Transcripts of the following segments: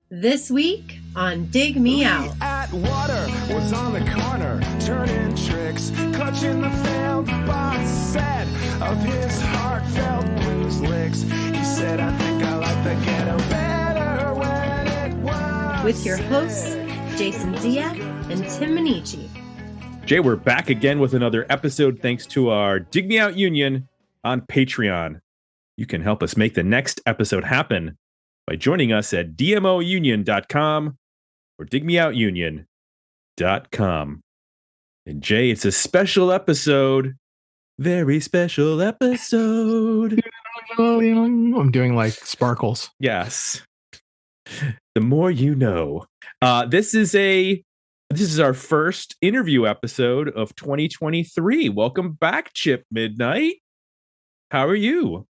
This week on Dig Me Out. At water was on the corner, turning tricks, clutching the failed box set of his heartfelt blues licks. He said, I think I like the ghetto better when it was. With your hosts, Jason Ziak and Tim Minichi. Jay, we're back again with another episode thanks to our Dig Me Out Union on Patreon. You can help us make the next episode happen by joining us at dmounion.com or digmeoutunion.com. And Jay, it's a special episode. Very special episode. I'm doing like sparkles. Yes. The more you know. This is our first interview episode of 2023. Welcome back, Chip Midnight. How are you?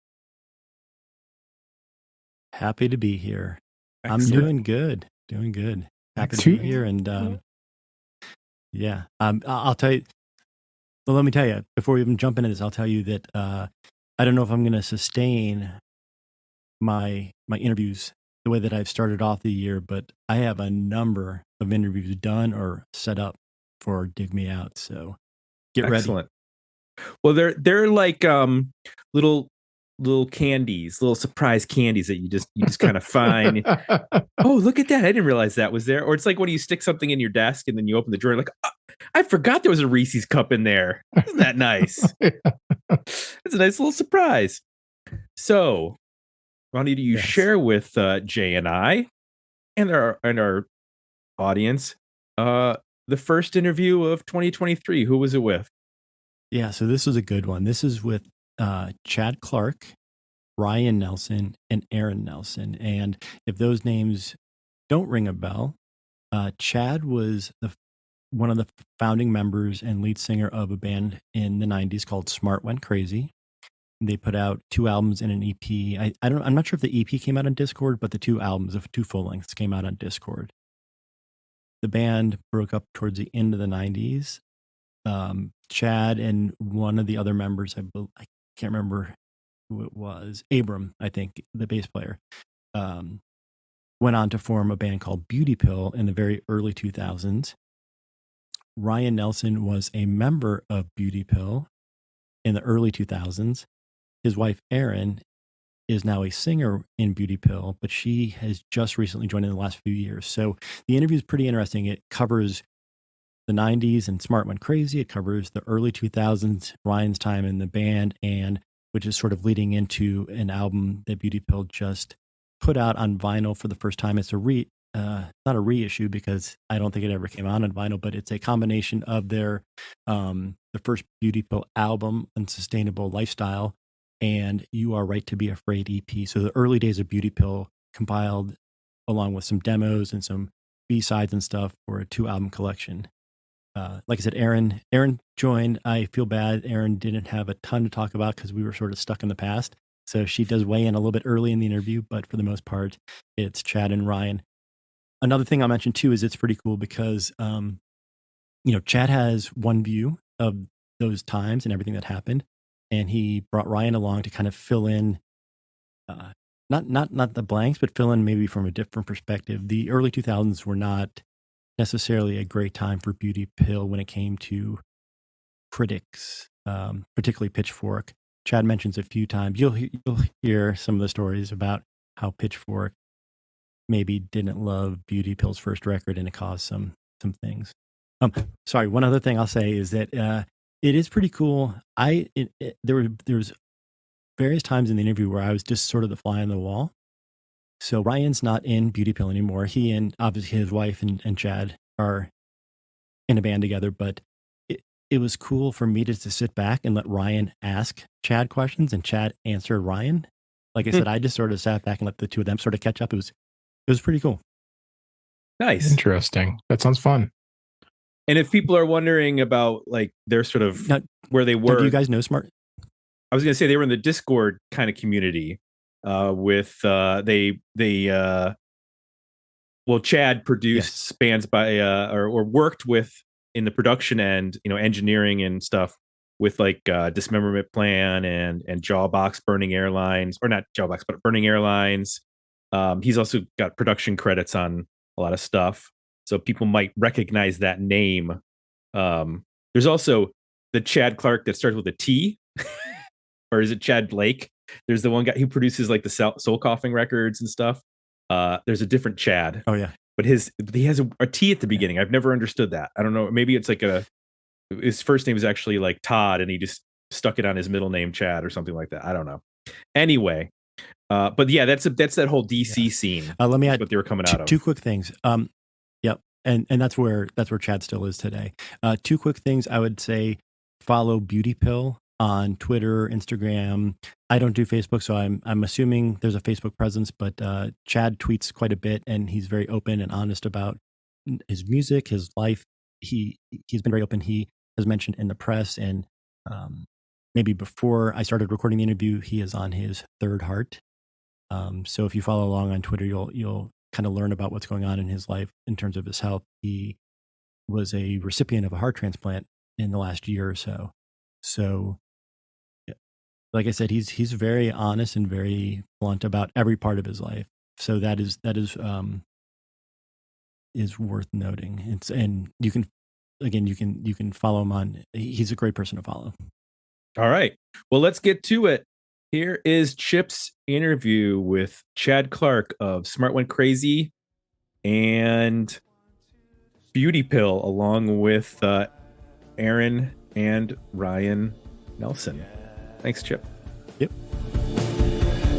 Happy to be here. Excellent. I'm doing good. Happy to be here. And I'll tell you. Well, let me tell you, before we even jump into this, I'll tell you that I don't know if I'm going to sustain my interviews the way that I've started off the year, but I have a number of interviews done or set up for Dig Me Out. So get Excellent. ready. Well, they're like little candies, little surprise candies that you just kind of find. Oh, look at that. I didn't realize that was there. Or it's like when you stick something in your desk and then you open the drawer, like, oh, I forgot there was a Reese's cup in there. Isn't that nice? It's a nice little surprise. So, why don't you share with Jay and I and our audience the first interview of 2023? Who was it with? Yeah, so this was a good one. This is with Chad Clark, Ryan Nelson, and Erin Nelson. And if those names don't ring a bell, Chad was one of the founding members and lead singer of a band in the 90s called Smart Went Crazy. They put out 2 albums and an EP. I'm not sure if the EP came out on Dischord, but the 2 albums, the 2 full lengths, came out on Dischord. The band broke up towards the end of the 90s. Chad and one of the other members, I can't remember who it was, Abram, I think, the bass player, went on to form a band called Beauty Pill in the very early 2000s. Ryan Nelson was a member of Beauty Pill in the early 2000s. His wife, Erin, is now a singer in Beauty Pill, but she has just recently joined in the last few years. So the interview is pretty interesting. It covers the 90s and Smart Went Crazy. It covers the early 2000s, Ryan's time in the band, and which is sort of leading into an album that Beauty Pill just put out on vinyl for the first time. It's not a reissue because I don't think it ever came out on vinyl, but it's a combination of their the first Beauty Pill album, Unsustainable Lifestyle, and You Are Right to Be Afraid EP. So the early days of Beauty Pill compiled along with some demos and some B-sides and stuff for a 2-album collection. Like I said, Erin joined. I feel bad. Erin didn't have a ton to talk about because we were sort of stuck in the past. So she does weigh in a little bit early in the interview, but for the most part, it's Chad and Ryan. Another thing I'll mention too is it's pretty cool because, Chad has one view of those times and everything that happened, and he brought Ryan along to kind of fill in, not the blanks, but fill in maybe from a different perspective. The early 2000s were not necessarily a great time for Beauty Pill when it came to critics, particularly Pitchfork. Chad mentions a few times. You'll hear some of the stories about how Pitchfork maybe didn't love Beauty Pill's first record and it caused some things. Sorry, one other thing I'll say is that it is pretty cool. There was various times in the interview where I was just sort of the fly on the wall. So Ryan's not in Beauty Pill anymore. He and obviously his wife and Chad are in a band together, but it was cool for me to sit back and let Ryan ask Chad questions and Chad answer Ryan. Like I said, I just sort of sat back and let the two of them sort of catch up. It was pretty cool. Nice. Interesting. That sounds fun. And if people are wondering about like their sort of where they were, do you guys know Smart? I was going to say they were in the Discord kind of community with Chad produced bands by or worked with in the production end, engineering and stuff with like Dismemberment Plan and Jawbox Burning Airlines, or not Jawbox, but Burning Airlines. He's also got production credits on a lot of stuff, so people might recognize that name. There's also the Chad Clark that starts with a T, or is it Chad Blake? There's the one guy who produces like the Soul Coughing records and stuff. There's a different Chad. Oh yeah, but he has a T at the beginning. I've never understood that. I don't know. Maybe it's like his first name is actually like Todd, and he just stuck it on his middle name Chad or something like that. I don't know. Anyway, but yeah, that's that whole DC scene. Let me add what they were coming out of. Two quick things. Yep, and that's where Chad still is today. Two quick things. I would say follow Beauty Pill on Twitter, Instagram. I don't do Facebook, so I'm assuming there's a Facebook presence, but Chad tweets quite a bit, and he's very open and honest about his music, his life. He's been very open. He has mentioned in the press, and maybe before I started recording the interview, he is on his third heart. So if you follow along on Twitter, you'll kind of learn about what's going on in his life in terms of his health. He was a recipient of a heart transplant in the last year or so. So, like I said, he's very honest and very blunt about every part of his life. So that is worth noting. And you can follow him on. He's a great person to follow. All right. Well, let's get to it. Here is Chip's interview with Chad Clark of Smart Went Crazy and Beauty Pill, along with Erin and Ryan Nelson. Thanks, Chip. Yep.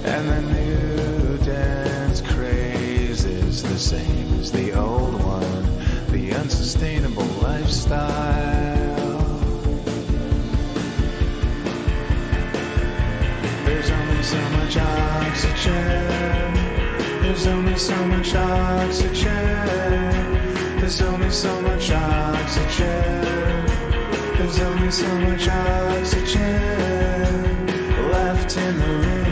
And the new dance craze is the same as the old one, the unsustainable lifestyle. There's only so much oxygen. There's only so much oxygen. There's only so much oxygen. There's only so much oxygen left in the room.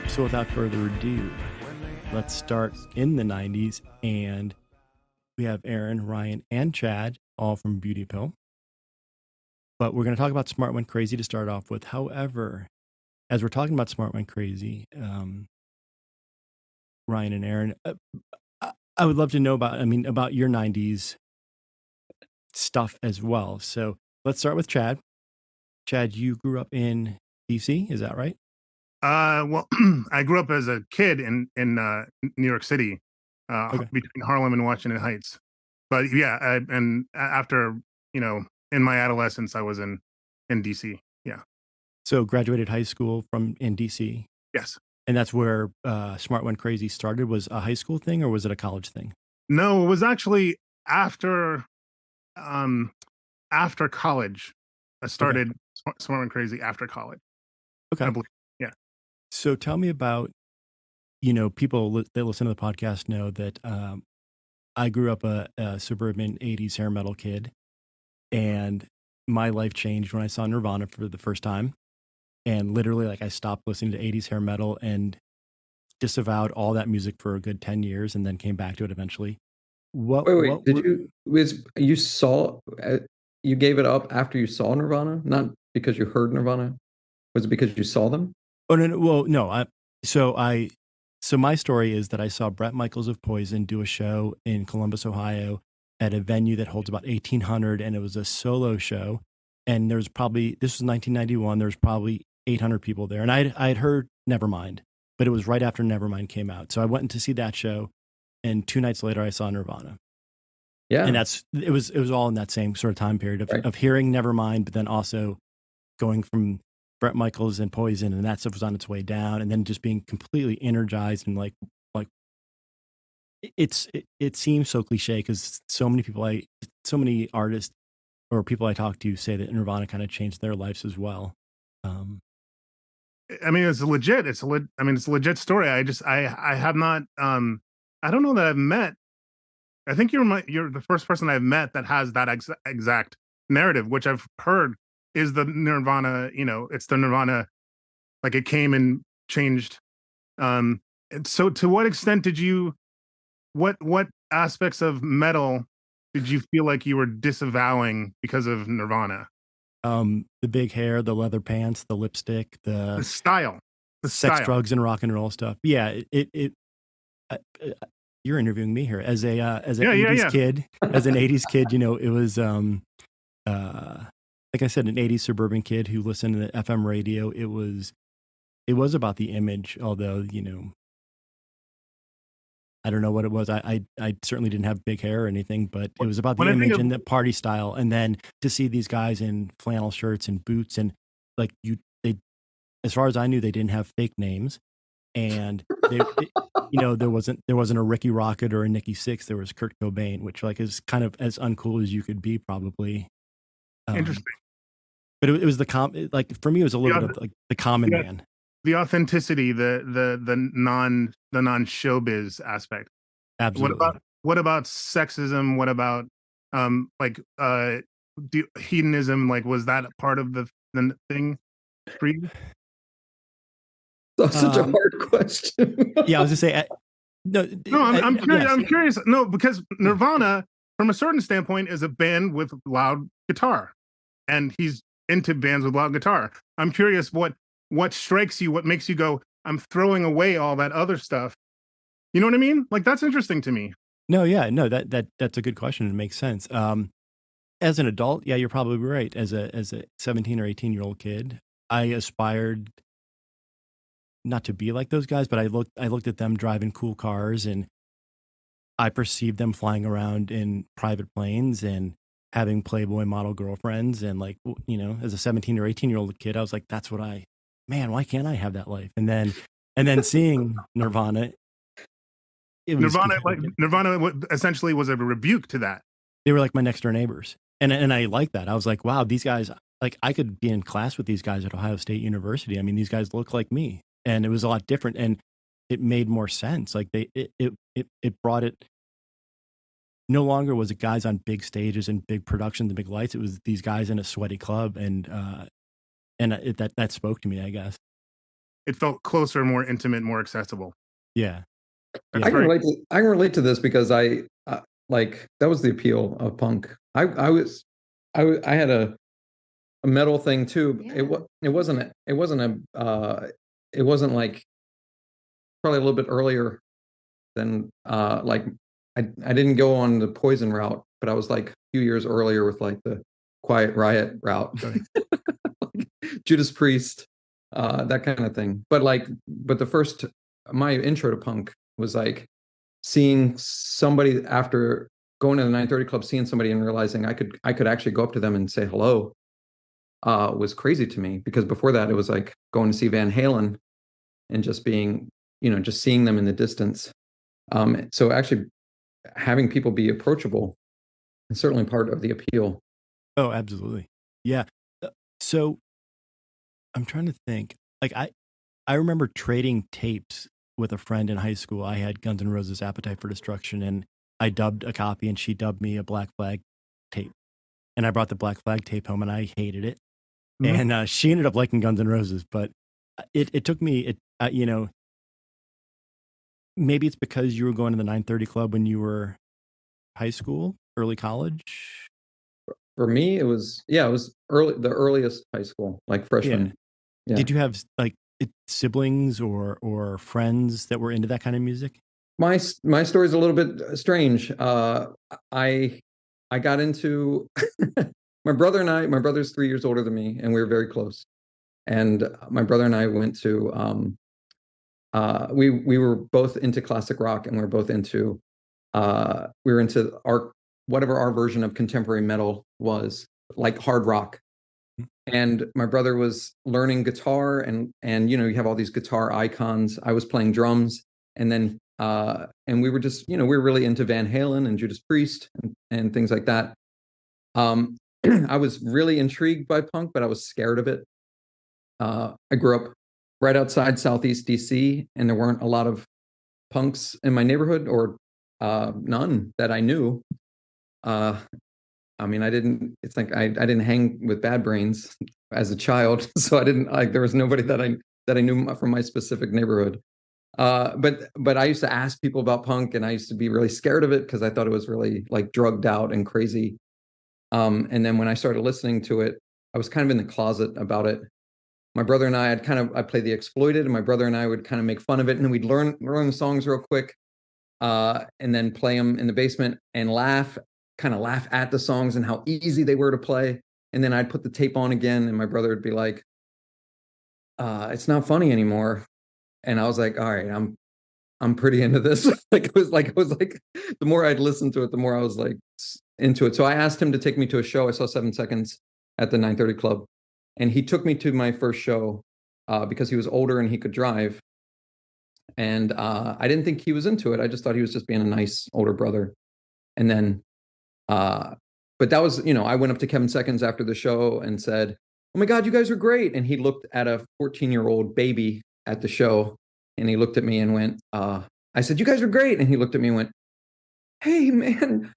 So without further ado, let's start in the 90s, and we have Erin, Ryan, and Chad, all from Beauty Pill. But we're going to talk about Smart Went Crazy to start off with. However, as we're talking about Smart Went Crazy, Ryan and Erin, I would love to know about your 90s stuff as well. So let's start with Chad. Chad, you grew up in DC, is that right? Well, I grew up as a kid in New York City, between Harlem and Washington Heights. But yeah, and after, in my adolescence, I was in DC. Yeah. So graduated high school in DC. Yes. And that's where Smart Went Crazy started. Was a high school thing, or was it a college thing? No, it was actually after college. I started Smart Went Crazy after college. Okay. I believe. Yeah. So tell me about, people that listen to the podcast know that I grew up a suburban 80s hair metal kid, and my life changed when I saw Nirvana for the first time. And literally, I stopped listening to 80s hair metal and disavowed all that music for a good 10 years, and then came back to it eventually. You gave it up after you saw Nirvana? Not because you heard Nirvana? Was it because you saw them? Oh, no. Well, no. So my story is that I saw Bret Michaels of Poison do a show in Columbus, Ohio, at a venue that holds about 1,800, and it was a solo show. And this was 1991, there was probably 800 people there. And I'd heard Nevermind, but it was right after Nevermind came out. So I went to see that show, and 2 nights later I saw Nirvana. Yeah. And it was all in that same sort of time period of hearing Nevermind, but then also going from Bret Michaels and Poison, and that stuff was on its way down, and then just being completely energized and like it seems so cliche because so many artists or people I talk to say that Nirvana kind of changed their lives as well. I mean, it's legit. It's a legit story. I have not. I don't know that I've met. I think you're the first person I've met that has that exact narrative, which I've heard is the Nirvana. It's the Nirvana. Like it came and changed. And so, to what extent did you? What aspects of metal did you feel like you were disavowing because of Nirvana? The big hair, the leather pants, the lipstick, The the style, the sex, style. drugs, and rock and roll stuff. Yeah, you're interviewing me here as a as an Yeah, 80s yeah. kid. As an 80s kid, it was like I said, an 80s suburban kid who listened to the FM radio. It was about the image, although, I don't know what it was. I certainly didn't have big hair or anything, but it was about the When I think image of- and the party style. And then to see these guys in flannel shirts and boots, and like they, as far as I knew, they didn't have fake names, and there wasn't a Ricky Rocket or a Nikki Sixx. There was Kurt Cobain, which like is kind of as uncool as you could be, probably. Interesting. But it was like for me, it was a little Yeah, bit of like the common yeah. man. The authenticity, the non showbiz aspect. Absolutely. What about sexism? What about hedonism? Like, was that part of the thing for you? That's such a hard question. Yeah, I was just say no. I'm curious. Yes. I'm curious. No, because Nirvana, from a certain standpoint, is a band with loud guitar, and he's into bands with loud guitar. I'm curious what strikes you, what makes you go, I'm throwing away all that other stuff. You know what I mean? Like, that's interesting to me. No, yeah, no, that's a good question. It makes sense. As an adult, yeah, you're probably right. As a 17 or 18-year-old kid, I aspired not to be like those guys, but I looked at them driving cool cars, and I perceived them flying around in private planes and having Playboy model girlfriends. And like, as a 17 or 18-year-old kid, I was like, that's what man, why can't I have that life? And then seeing Nirvana, Nirvana essentially was a rebuke to that. They were like my next door neighbors. And I like that. I was like, wow, these guys, like I could be in class with these guys at Ohio State University. I mean, these guys look like me, and it was a lot different, and it made more sense. Like it brought it. No longer was it guys on big stages and big productions and big lights. It was these guys in a sweaty club, and that spoke to me, I guess. It felt closer, more intimate, more accessible. Yeah. I can relate to this because I like that was the appeal of punk. I had a metal thing too. Yeah. It wasn't like probably a little bit earlier than like I didn't go on the Poison route, but I was like a few years earlier with like the Quiet Riot route, Judas Priest, that kind of thing. But my intro to punk was like seeing somebody after going to the 930 Club, seeing somebody and realizing I could actually go up to them and say hello, was crazy to me, because before that it was like going to see Van Halen and just being, just seeing them in the distance. So actually having people be approachable is certainly part of the appeal. Oh, absolutely. Yeah. So I'm trying to think. Like I remember trading tapes with a friend in high school. I had Guns N' Roses' Appetite for Destruction, and I dubbed a copy, and she dubbed me a Black Flag tape. And I brought the Black Flag tape home, and I hated it. Mm-hmm. And she ended up liking Guns N' Roses, but it took me, maybe it's because you were going to the 930 Club when you were high school, early college. For me, it was the earliest high school, like freshman. Yeah. Did you have like siblings or friends that were into that kind of music? My story is a little bit strange. I got into my brother and I. My brother's 3 years older than me, and we were very close. And my brother and I went to. We were both into classic rock, and we were both into. We were into whatever our version of contemporary metal was, like hard rock. And my brother was learning guitar, and you have all these guitar icons. I was playing drums, and then and we were just we were really into Van Halen and Judas Priest and things like that. I was really intrigued by punk, but I was scared of it. I grew up right outside Southeast DC, and there weren't a lot of punks in my neighborhood, or none that I knew. I mean, it's like I didn't hang with Bad Brains as a child, so I didn't like, there was nobody that I knew from my specific neighborhood. But I used to ask people about punk, and I used to be really scared of it because I thought it was really like drugged out and crazy. And then when I started listening to it, I was kind of in the closet about it. My brother and I I played the Exploited, and my brother and I would kind of make fun of it, and then we'd learn the songs real quick, and then play them in the basement and kind of laugh at the songs and how easy they were to play. And then I'd put the tape on again, and my brother would be like, "It's not funny anymore." And I was like, "All right, I'm pretty into this." It was like the more I'd listened to it, the more I was like into it. So I asked him to take me to a show. I saw 7 Seconds at the 930 Club, and he took me to my first show because he was older and he could drive. And I didn't think he was into it. I just thought he was just being a nice older brother. And then, but that was, I went up to Kevin Seconds after the show and said, "Oh my God, you guys are great." And he looked at a 14-year-old baby at the show, and he looked at me and went, I said, "You guys are great." And he looked at me and went, "Hey man,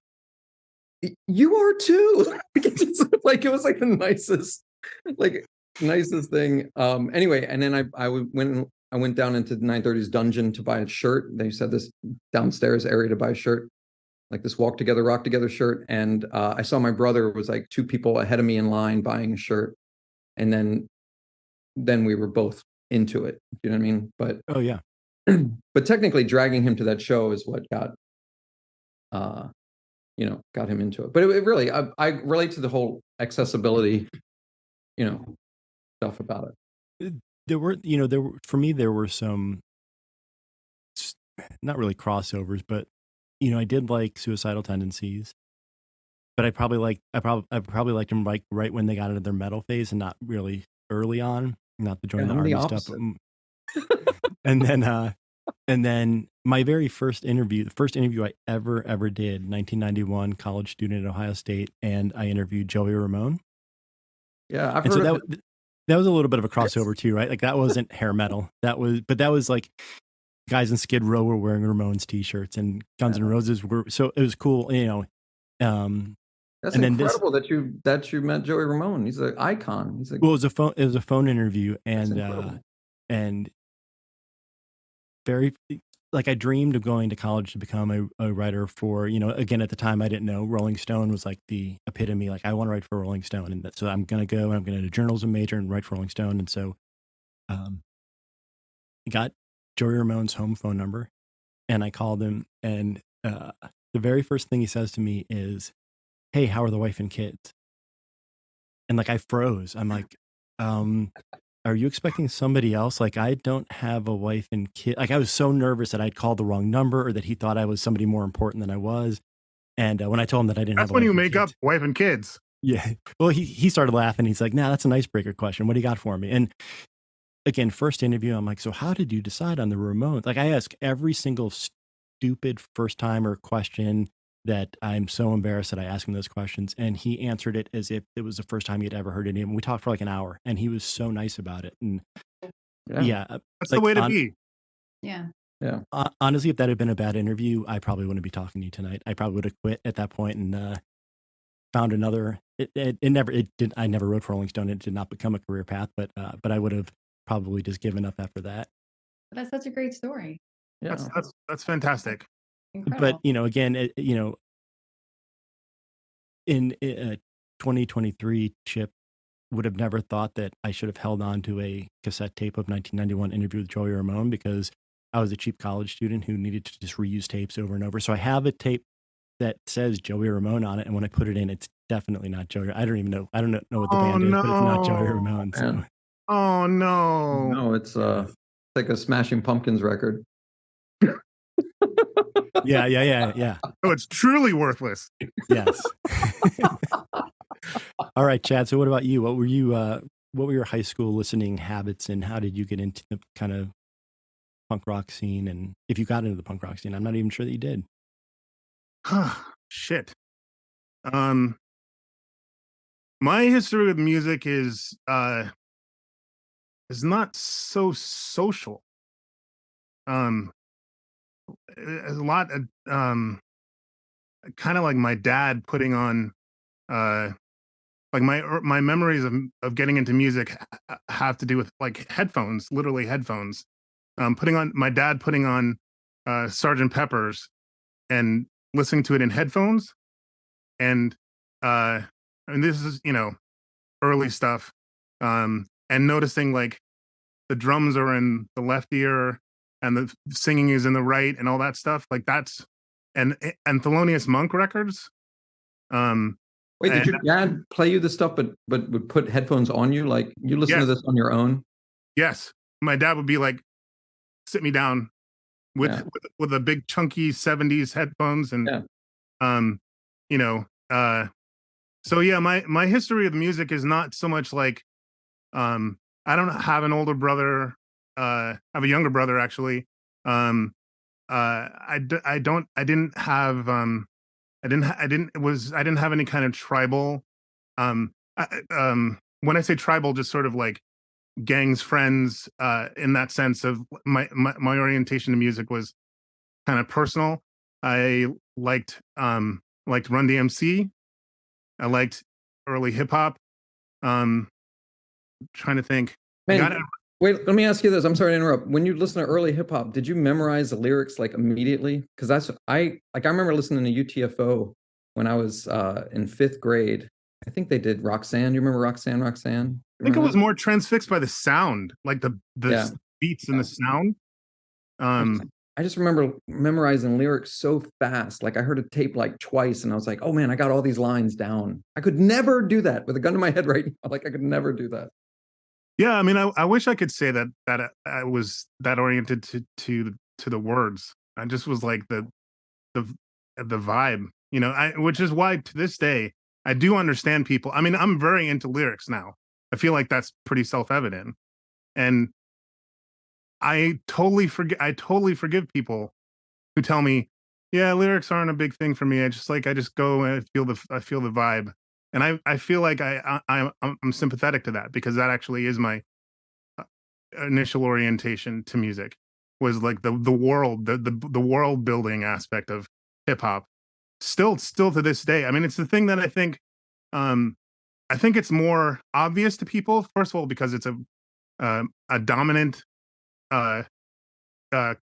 you are too." It was like the nicest thing. Anyway, and then I went down into 930's dungeon to buy a shirt. They said this downstairs area to buy a shirt, like this Walk Together, Rock Together shirt. And I saw my brother was like 2 people ahead of me in line buying a shirt. And then we were both into it. You know what I mean? But Oh yeah. but technically dragging him to that show is what got him into it. But it really, I relate to the whole accessibility, stuff about it. There were for me, there were some, not really crossovers, but, I did like Suicidal Tendencies, but I probably liked them right when they got into their metal phase and not really early on, not to join the army stuff. And then my very first interview, the first interview I ever did, 1991, college student at Ohio State, and I interviewed Joey Ramone. Yeah, I've And heard so of it. that was a little bit of a crossover too, right? Like that wasn't hair metal. That was like guys in Skid Row were wearing Ramones t-shirts, and Guns N' Roses were. So it was cool, That's and then incredible that you met Joey Ramone. He's an icon. It was a phone interview, and very, like, I dreamed of going to college to become a writer for, again, at the time I didn't know Rolling Stone was like the epitome. Like, I want to write for Rolling Stone. And so I'm going to go and I'm going to do journalism major and write for Rolling Stone. And so I got Joey Ramone's home phone number, and I called him, and the very first thing he says to me is, "Hey, how are the wife and kids?" And like, I froze. I'm like, are you expecting somebody else? Like, I don't have a wife and kid. Like, I was so nervous that I'd called the wrong number, or that he thought I was somebody more important than I was. And when I told him that I didn't have That's a when wife you and make up kids, wife and kids. yeah. Well, he started laughing. He's like, "Nah, that's an icebreaker question. What do you got for me?" And again, first interview, I'm like, "So how did you decide on the Ramones?" Like, I ask every single stupid first timer question that I'm so embarrassed that I ask him those questions. And he answered it as if it was the first time he'd ever heard it. And we talked for like an hour, and he was so nice about it. And yeah, That's like, the way to be. Yeah. Yeah. Honestly, if that had been a bad interview, I probably wouldn't be talking to you tonight. I probably would have quit at that point and found another. I never wrote for Rolling Stone. It did not become a career path, but I would have probably just given up after that. That's such a great story. Yeah. That's fantastic. Incredible. But again, in 2023, Chip would have never thought that I should have held on to a cassette tape of 1991 interview with Joey Ramone, because I was a cheap college student who needed to just reuse tapes over and over. So I have a tape that says Joey Ramone on it, and when I put it in, it's definitely not Joey. I don't know what the band is, but it's not Joey Ramone. So. Oh no! No, it's like a Smashing Pumpkins record. Yeah. Oh, it's truly worthless. Yes. All right, Chad. So what about you? What were your high school listening habits, and how did you get into the kind of punk rock scene? And if you got into the punk rock scene, I'm not even sure that you did. Shit. My history with music is not so social. A lot of kind of like my dad putting on like my memories of getting into music have to do with like headphones, literally headphones. my dad putting on Sergeant Pepper's and listening to it in headphones, and this is early stuff, and noticing like the drums are in the left ear and the singing is in the right and all that stuff, like that's and Thelonious Monk records. Wait, did and- your dad play you the stuff, but would put headphones on you? Like you listen to Yes. this on your own? Yes, my dad would be like, sit me down with Yeah. with a big chunky 70s headphones, and Yeah. you know so yeah, my history of music is not so much like I don't have an older brother. I have a younger brother actually. I didn't have I didn't have any kind of tribal when I say tribal, just sort of like gangs, friends, in that sense of my orientation to music was kind of personal. I liked Run DMC. I liked early hip hop. Trying to think. Man, wait, let me ask you this. I'm sorry to interrupt. When you listen to early hip hop, did you memorize the lyrics like immediately? Because I remember listening to UTFO when I was in 5th grade. I think they did Roxanne. You remember Roxanne? Roxanne? I think it was more transfixed by the sound, like the Yeah. beats and the sound. I just remember memorizing lyrics so fast. Like I heard a tape like twice and I was like, oh man, I got all these lines down. I could never do that with a gun to my head right now. Like I could never do that. Yeah, I mean, I wish I could say that I was that oriented to the words. I just was like the vibe, which is why to this day I do understand people. I mean, I'm very into lyrics now. I feel like that's pretty self-evident, and I totally forgive people who tell me, yeah, lyrics aren't a big thing for me. I just go and I feel the vibe, and I feel like I'm sympathetic to that, because that actually is my initial orientation to music, was like the world, the world building aspect of hip hop. Still to this day, I mean, it's the thing that I think it's more obvious to people, first of all, because it's a dominant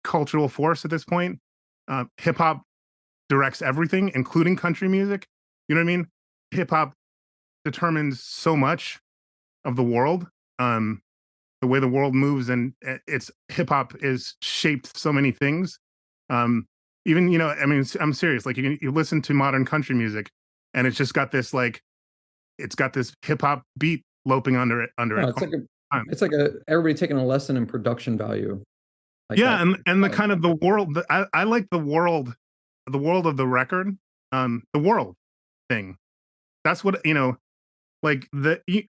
cultural force at this point. Hip hop directs everything, including country music. You know what I mean? Hip hop determines so much of the world, the way the world moves, and it's hip hop is shaped so many things. Even I mean, I'm serious. Like you listen to modern country music, and it's just got this it's got this hip hop beat loping under it. No, it's like everybody taking a lesson in production value. Like yeah, that. and the kind of the world. I like the world of the record, the world thing. That's what like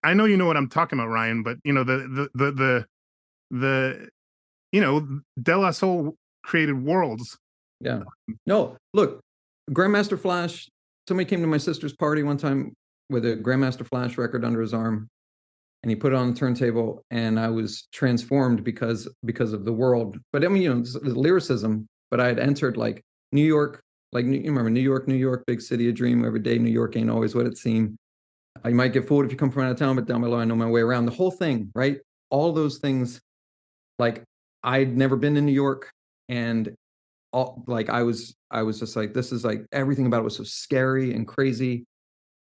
I know you know what I'm talking about, Ryan, but the De La Soul created worlds. Yeah. No, look, Grandmaster Flash, somebody came to my sister's party one time with a Grandmaster Flash record under his arm, and he put it on the turntable, and I was transformed because of the world. But I mean, the lyricism, but I had entered like New York, like you remember New York, big city of dream. Every day New York ain't always what it seemed. You might get fooled if you come from out of town, but down below I know my way around. The whole thing, right? All those things, like I'd never been to New York, and like I was just like, this is like, everything about it was so scary and crazy,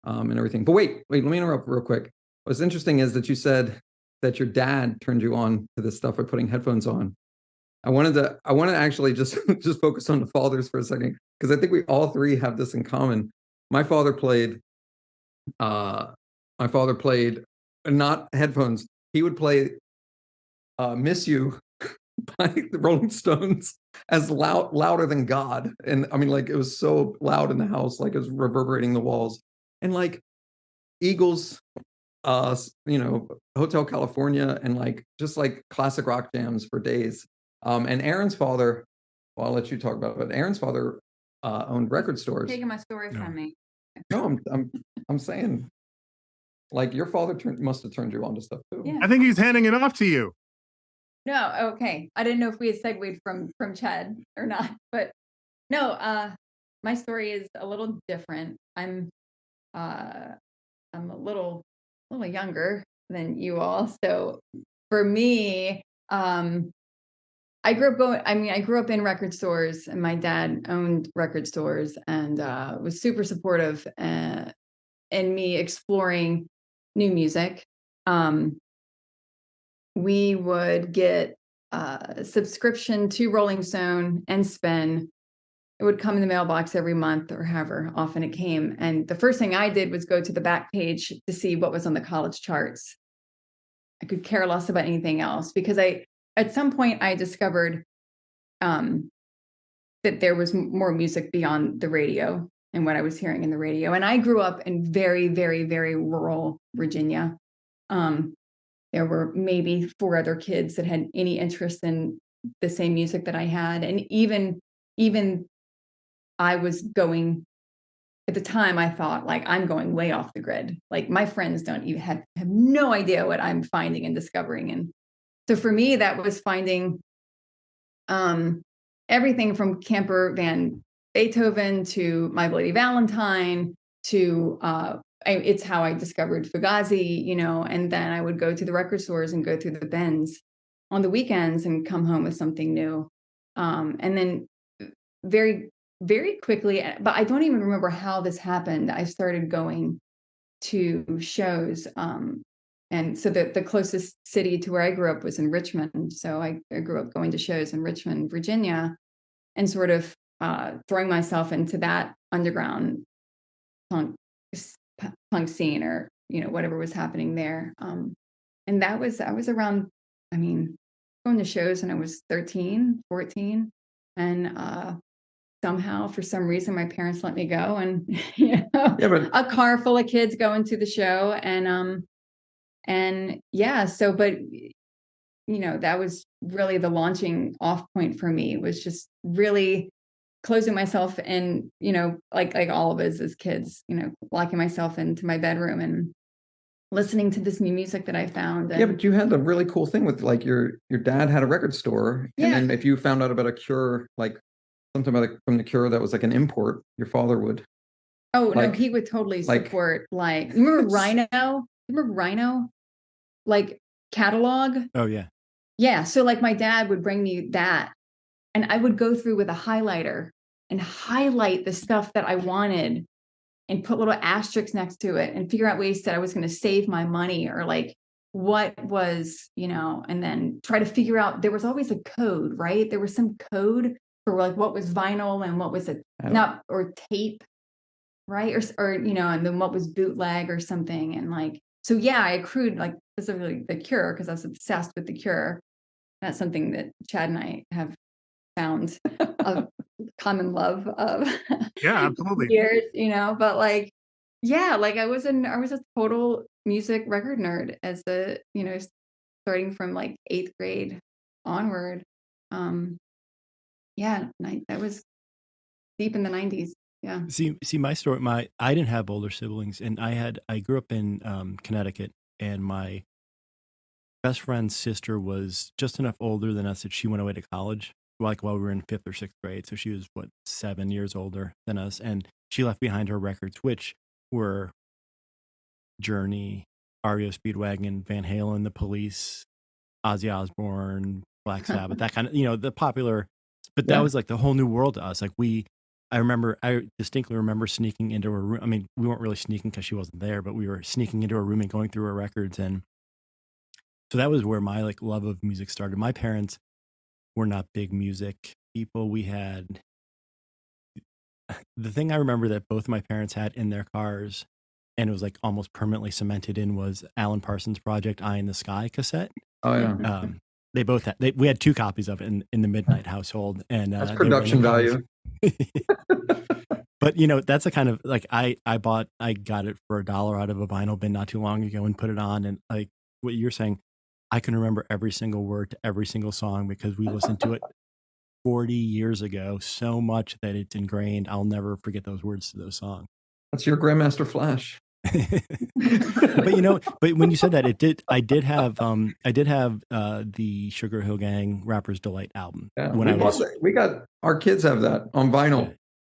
and everything. But wait, let me interrupt real quick. What's interesting is that you said that your dad turned you on to this stuff by putting headphones on. I wanted to actually just focus on the fathers for a second, because I think we all three have this in common. My father played not headphones. He would play Miss You by the Rolling Stones as louder than God. And I mean, like, it was so loud in the house, like it was reverberating the walls. And like Eagles, Hotel California, and like just like classic rock jams for days. And Erin's father, well, I'll let you talk about it, but Erin's father owned record stores. Taking my story from me. No, I'm saying, like, your father must have turned you on to stuff too. Yeah. I think he's handing it off to you. No, okay. I didn't know if we had segued from Chad or not, but no, my story is a little different. I'm a little younger than you all. So for me, I I grew up in record stores, and my dad owned record stores and was super supportive in me exploring new music. We would get a subscription to Rolling Stone and Spin. It would come in the mailbox every month or however often it came. And the first thing I did was go to the back page to see what was on the college charts. I could care less about anything else because at some point I discovered that there was more music beyond the radio and what I was hearing in the radio. And I grew up in very, very, very rural Virginia. There were maybe 4 other kids that had any interest in the same music that I had. And even I was going, at the time I thought like, I'm going way off the grid. Like my friends don't even have no idea what I'm finding and discovering. And so for me, that was finding everything from Camper Van Beethoven to My Bloody Valentine to it's how I discovered Fugazi, and then I would go to the record stores and go through the bins on the weekends and come home with something new. And then very, very quickly, but I don't even remember how this happened. I started going to shows. And so the closest city to where I grew up was in Richmond. So I grew up going to shows in Richmond, Virginia, and sort of throwing myself into that underground punk scene or, whatever was happening there. And I was around, going to shows when I was 13, 14. And somehow, for some reason, my parents let me go. And, a car full of kids going to the show. And that was really the launching off point for me, was just really closing myself in, like all of us as kids, locking myself into my bedroom and listening to this new music that I found. And, but you had the really cool thing with like your dad had a record store. And then if you found out about a Cure, like something from the Cure that was like an import, your father would. Oh, no, he would totally support, remember Rhino? Remember Rhino? Like catalog? Oh, yeah. Yeah. So like my dad would bring me that, and I would go through with a highlighter and highlight the stuff that I wanted and put little asterisks next to it and figure out ways that I was going to save my money or like what was, and then try to figure out, there was always a code, right? There was some code for like what was vinyl and what was or tape, right? Or, and then what was bootleg or something. And like, so yeah, I accrued like specifically the Cure because I was obsessed with the Cure. That's something that Chad and I have found a common love of. Yeah, absolutely. Years, but like, yeah, like I was a total music record nerd as starting from like 8th grade onward. That was deep in the 90s. Yeah. See my story, I didn't have older siblings, and I grew up in Connecticut, and my best friend's sister was just enough older than us that she went away to college, like while we were in 5th or 6th grade. So she was 7 years older than us, and she left behind her records, which were Journey, REO Speedwagon, Van Halen, The Police, Ozzy Osbourne, Black Sabbath, that kind of, the popular. But that was like the whole new world to us. Like I distinctly remember sneaking into her room. I mean, we weren't really sneaking because she wasn't there, but we were sneaking into her room and going through her records. And so that was where my like love of music started. My parents were not big music people. We had the thing I remember that both my parents had in their cars, and it was like almost permanently cemented in, was Alan Parsons' Project Eye in the Sky cassette. Oh yeah. They both had. We had 2 copies of it in the Midnight household, and that's production value. But that's a kind of like I got it for $1 out of a vinyl bin not too long ago and put it on, and like what you're saying, I can remember every single word to every single song because we listened to it 40 years ago so much that it's ingrained. I'll never forget those words to those songs. That's your Grandmaster Flash. but when you said that, I did have the Sugar Hill Gang Rapper's Delight album. Yeah, we got our kids have that on vinyl.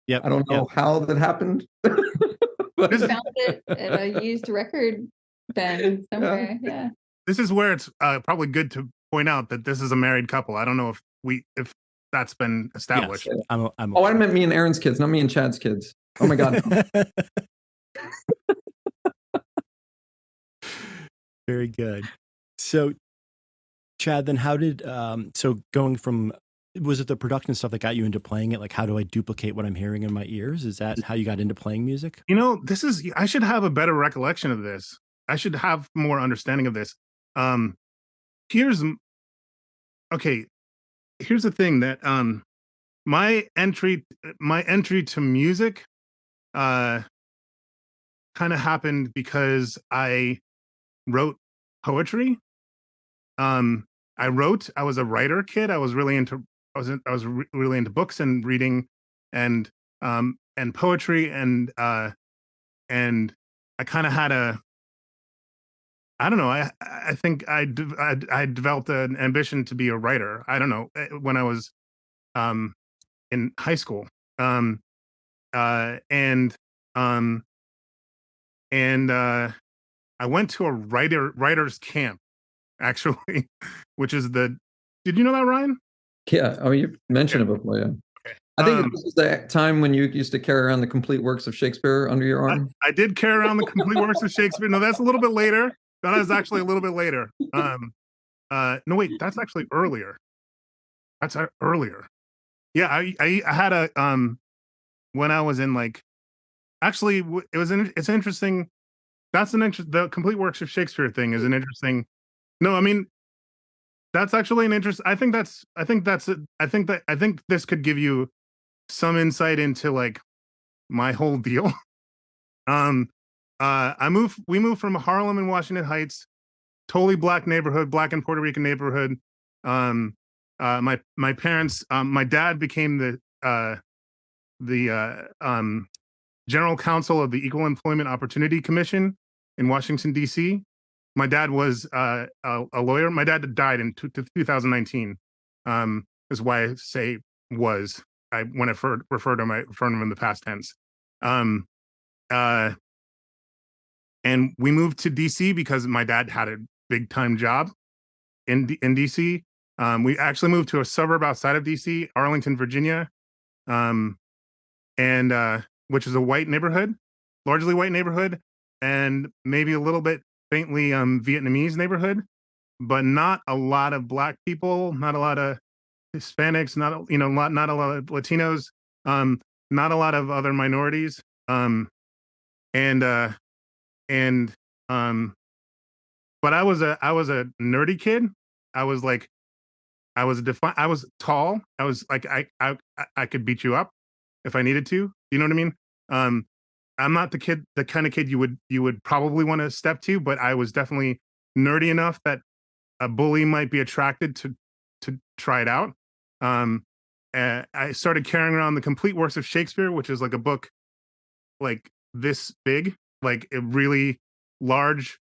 Yep. I don't know how that happened. But found it at a used record bin somewhere. Yeah. This is where it's probably good to point out that this is a married couple. I don't know if if that's been established. Yes, I'm Oh, I meant me and Erin's kids, not me and Chad's kids. Oh my God. Very good. So, Chad, then how did so going from, was it the production stuff that got you into playing it? Like, how do I duplicate what I'm hearing in my ears? Is that how you got into playing music? I should have a better recollection of this. I should have more understanding of this. Here's the thing that my entry to music kind of happened because I wrote poetry. I was a writer kid. I was really into really into books and reading and poetry and I kind of had I don't know. I think I developed an ambition to be a writer. I don't know, when I was in high school, and I went to a writers camp, actually, which is the. Did you know that, Ryan? Yeah. Oh, you mentioned it before. Yeah. I think this was the time when you used to carry around the complete works of Shakespeare under your arm. I did carry around the complete works of Shakespeare. No, that's a little bit later. That is actually a little bit later. No, wait, that's actually earlier. That's earlier. Yeah, I had a when I was in like, actually it's interesting. The complete works of Shakespeare thing is an interesting. No, I mean that's actually an interest. I think this could give you some insight into like my whole deal. We moved from Harlem and Washington Heights, totally black neighborhood, black and Puerto Rican neighborhood. My parents, my dad became the general counsel of the Equal Employment Opportunity Commission in Washington, D.C. My dad was a lawyer. My dad died in 2019. Is why I say was. When I refer to him in the past tense. And we moved to DC because my dad had a big time job in DC. We actually moved to a suburb outside of DC, Arlington, Virginia, and which is a white neighborhood, largely white neighborhood, and maybe a little bit faintly Vietnamese neighborhood, but not a lot of black people, not a lot of Hispanics, not a lot of Latinos, not a lot of other minorities, and but I was a nerdy kid. I was like, I was tall. I was like, I could beat you up if I needed to. You know what I mean? I'm not the kind of kid you would probably want to step to, but I was definitely nerdy enough that a bully might be attracted to try it out. I started carrying around the complete works of Shakespeare, which is like a book like this big, like a really large,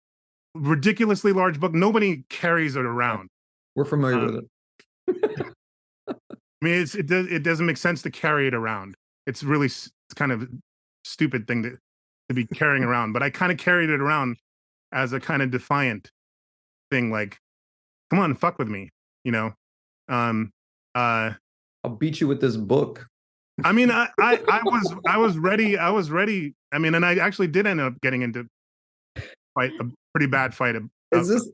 ridiculously large book. Nobody carries it around. We're familiar with it. I mean, it doesn't make sense to carry it around. It's really it's kind of stupid thing to be carrying around. But I kind of carried it around as a kind of defiant thing, like, come on, fuck with me, you know. I'll beat you with this book. I mean, I was ready. I was ready. I mean, and I actually did end up getting into a pretty bad fight. Is this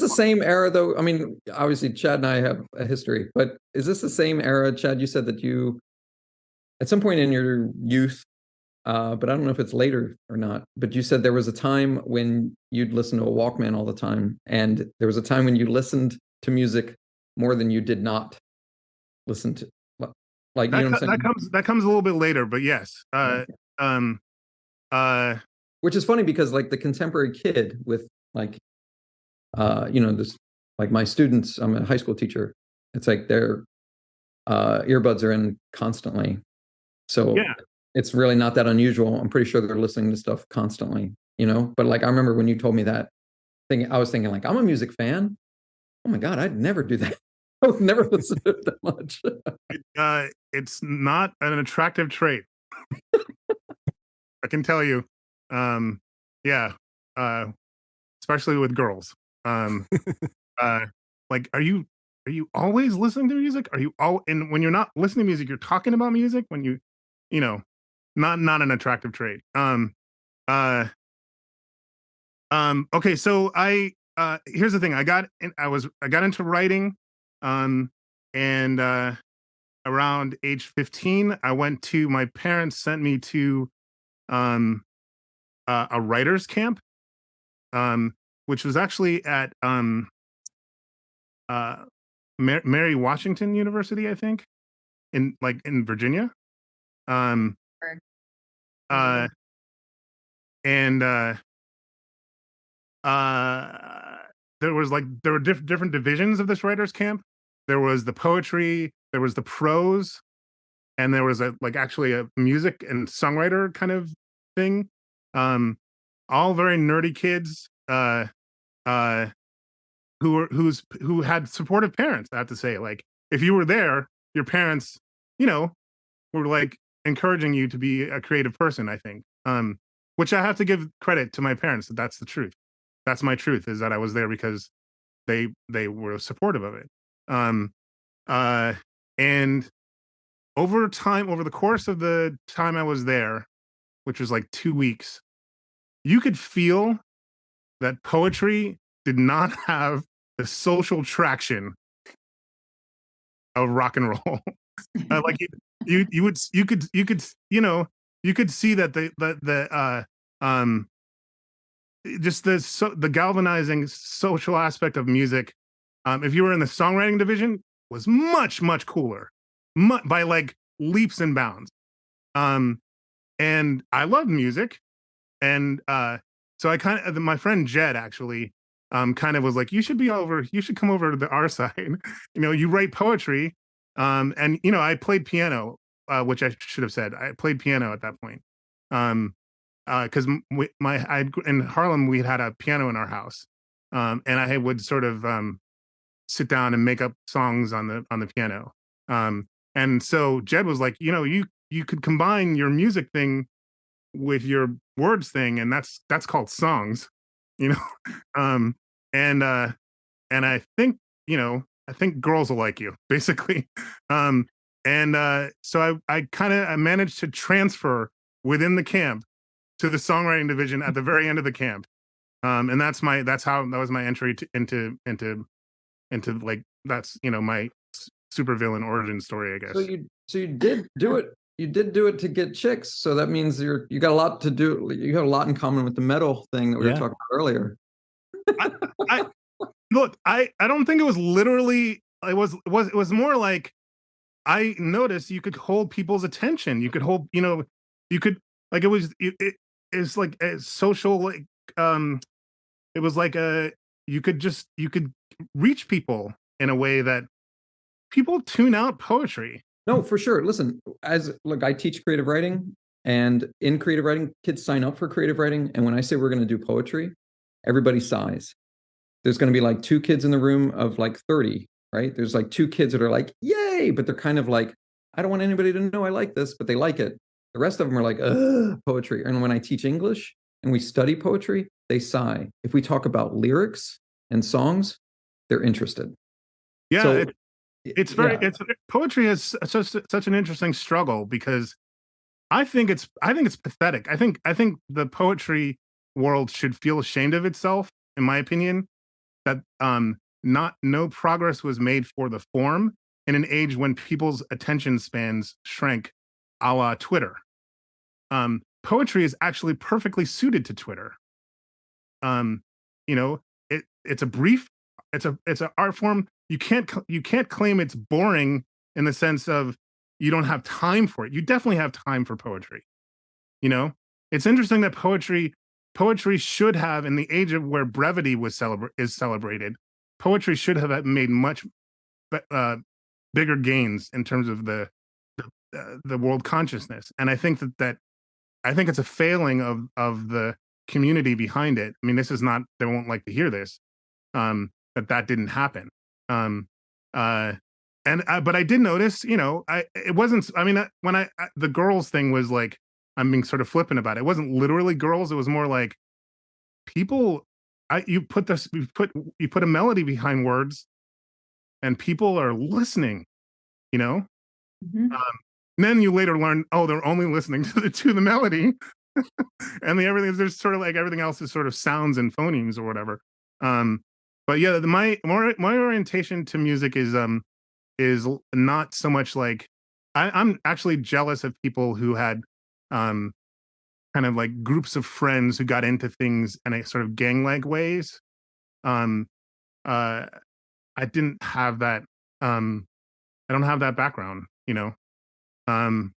the same era though? I mean, obviously Chad and I have a history, but is this the same era? Chad, you said that you, at some point in your youth, but I don't know if it's later or not, but you said there was a time when you'd listen to a Walkman all the time, and there was a time when you listened to music more than you did not listen to. Like, you know what I'm saying? That comes a little bit later, but yes. Which is funny because like the contemporary kid with like, this, like my students, I'm a high school teacher. It's like their earbuds are in constantly. So yeah. It's really not that unusual. I'm pretty sure they're listening to stuff constantly, but like, I remember when you told me that thing, I was thinking like, I'm a music fan. Oh my God, I'd never do that. I would never listen to it that much. It's not an attractive trait. I can tell you. Yeah. Especially with girls. Like, are you are you always listening to music? Are you all, and when you're not listening to music, you're talking about music when you know, not an attractive trait. Okay, so here's the thing. I got into writing, and around age 15, my parents sent me to a writers camp, which was actually at Mary Washington University, I think, in Virginia. Or- Uh, and there were different divisions of this writers camp. There was the poetry, there was the prose, and there was actually a music and songwriter kind of thing. All very nerdy kids who had supportive parents. I have to say, like, if you were there, your parents, were like encouraging you to be a creative person, I think. Which I have to give credit to my parents. That's the truth. That's my truth, is that I was there because they were supportive of it. And over the course of the time I was there, which was like 2 weeks, you could feel that poetry did not have the social traction of rock and roll. Like you could see that just the galvanizing social aspect of music, if you were in the songwriting division, was much cooler, by like leaps and bounds. And I love music, and so I my friend Jed actually kind of was like, you should come over to our side. You write poetry. And I played piano, which I should have said. I played piano at that point. Because in Harlem, we had a piano in our house. And I would sort of sit down and make up songs on the piano. And so Jed was like, you could combine your music thing with your words thing, and that's called songs. And I think, I think girls will like you, basically. So I managed to transfer within the camp to the songwriting division at the very end of the camp. And that was my entry into like, that's, my supervillain origin story, I guess. So you did do it. You did do it to get chicks. So that means you got a lot to do. You have a lot in common with the metal thing that we were talking about earlier. Look, I don't think it was literally. It was more like, I noticed you could hold people's attention. You could hold, you could, like, it's like a social, like, it was like you could reach people in a way that people tune out poetry. No, for sure. Listen, I teach creative writing, and in creative writing, kids sign up for creative writing. And when I say we're going to do poetry, everybody sighs. There's going to be like 2 kids in the room of like 30, right? There's like 2 kids that are like, yay, but they're kind of like, I don't want anybody to know I like this, but they like it. The rest of them are like, poetry. And when I teach English and we study poetry, they sigh. If we talk about lyrics and songs, they're interested. Yeah. So, poetry is such an interesting struggle, because I think it's pathetic. I think the poetry world should feel ashamed of itself, in my opinion, that no progress was made for the form in an age when people's attention spans shrank, a la Twitter. Poetry is actually perfectly suited to Twitter. It's an art form. You can't claim it's boring in the sense of you don't have time for it. You definitely have time for poetry. It's interesting that poetry should have, in the age of where brevity is celebrated, poetry should have made much bigger gains in terms of the world consciousness. And I think that it's a failing of the community behind it. I mean, this is not, they won't like to hear this, that didn't happen. But I did notice, it wasn't, I mean, the girls thing was like, I'm being sort of flippant about it. It wasn't literally girls. It was more like people, you put a melody behind words, and people are listening, you know. Mhm. And then you later learn, oh, they're only listening to the melody, and everything, there's sort of like everything else is sort of sounds and phonemes or whatever. But yeah, my orientation to music is not so much like I'm actually jealous of people who had um kind of like groups of friends who got into things in a sort of gang-like ways. Um, uh, I didn't have that. I don't have that background, you know. Um,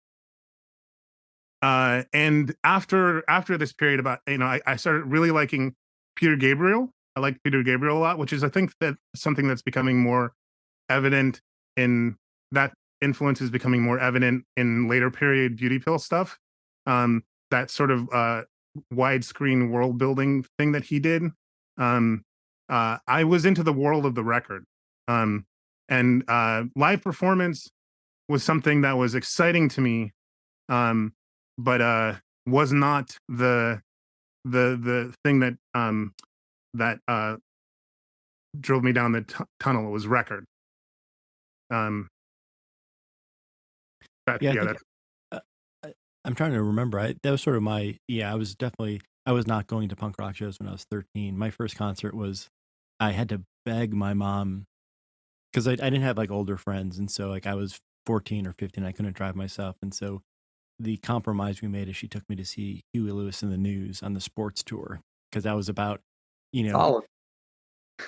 and after this period, about I started really liking Peter Gabriel. I like Peter Gabriel a lot, which is I think that something that's becoming more evident in that influence is becoming more evident in later period Beauty Pill stuff. That sort of widescreen world building thing that he did. Um, I was into the world of the record, and live performance was something that was exciting to me, um, but was not the thing that that drove me down the tunnel. It was record. Um, Yeah, I yeah, think that's I'm trying to remember. That was sort of my, yeah, I was not going to punk rock shows when I was 13. My first concert was, I had to beg my mom because I didn't have like older friends. And so like I was 14 or 15, I couldn't drive myself. And so the compromise we made is she took me to see Huey Lewis and the News on the sports tour because that was about, you know, Solid.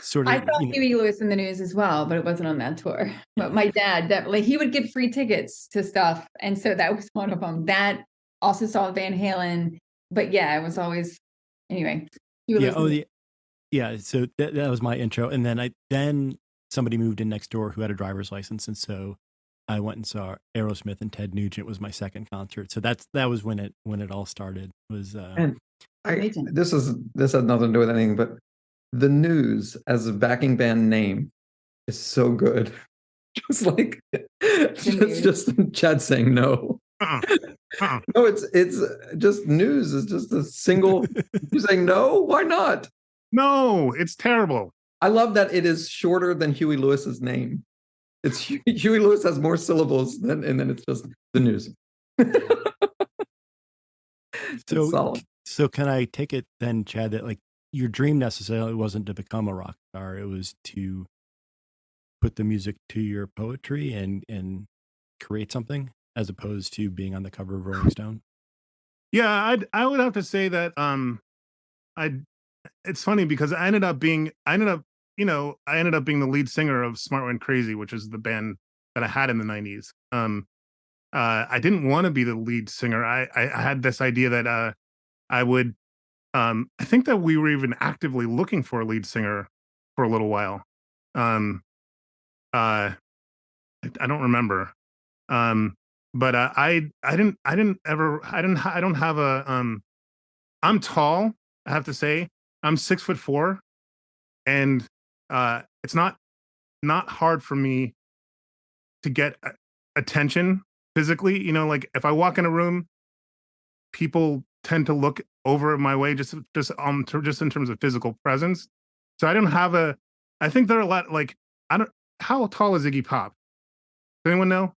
sort I of, saw Huey Lewis in the News as well, but it wasn't on that tour. But my dad definitely, he would get free tickets to stuff. And so that was one of them. That also saw Van Halen. But yeah, it was always, anyway. Huey yeah. Lewis Oh, in the- yeah. So that was my intro. And then somebody moved in next door who had a driver's license. And so I went and saw Aerosmith and Ted Nugent was my second concert. So that was when it all started was, And Amazing. this has nothing to do with anything, but the News as a backing band name is so good. Just like it's just Chad saying no. No, it's just News is just a single. You saying no? Why not? no, it's terrible. I love that it is shorter than Huey Lewis's name. It's Huey Lewis has more syllables and then it's just the News. It's solid. So can I take it then, Chad, that like your dream necessarily wasn't to become a rock star. It was to put the music to your poetry and create something as opposed to being on the cover of Rolling Stone? Yeah, I would have to say that I it's funny because I ended up being the lead singer of Smart Went Crazy, which is the band that I had in the 90s. I didn't want to be the lead singer. I had this idea that I would I think that we were even actively looking for a lead singer for a little while. Um I don't remember. But I don't have a I'm tall, I have to say. I'm 6'4", and it's not hard for me to get attention physically. You know, like if I walk in a room, people tend to look over my way just in terms of physical presence. So I don't have a. I think there are a lot like I don't. How tall is Iggy Pop? Does anyone know?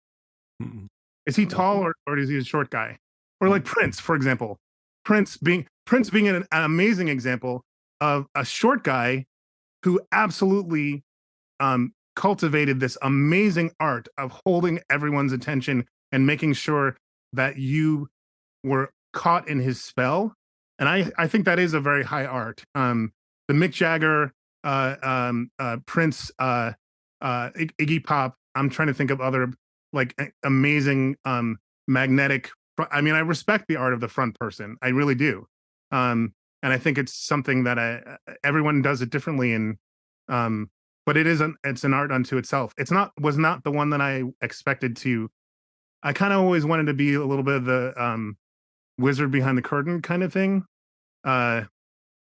Mm-mm. Is he tall or is he a short guy? Or like Prince, for example. Prince being an amazing example of a short guy who absolutely cultivated this amazing art of holding everyone's attention and making sure that you were caught in his spell. And I think that is a very high art. The Mick Jagger, Prince, Iggy Pop. I'm trying to think of other like amazing magnetic. I mean, I respect the art of the front person. I really do. And I think it's something that everyone does it differently. And but it's an art unto itself. Was not the one that I expected to. I kind of always wanted to be a little bit of the wizard behind the curtain kind of thing. I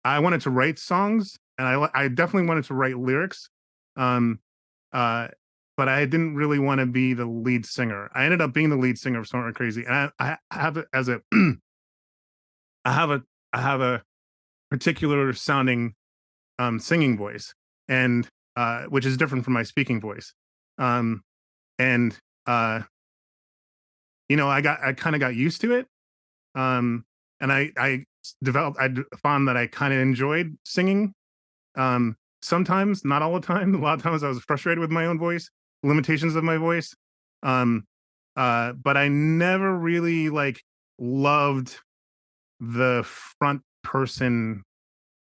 wanted to write songs, and I definitely wanted to write lyrics. Um, but I didn't really want to be the lead singer. I ended up being the lead singer of Smart and Crazy, and I have it as a I have a particular sounding singing voice, and which is different from my speaking voice. And I kind of got used to it. And I found that I kind of enjoyed singing. Sometimes, not all the time. A lot of times I was frustrated with my own voice, limitations of my voice. But I never really like loved the front person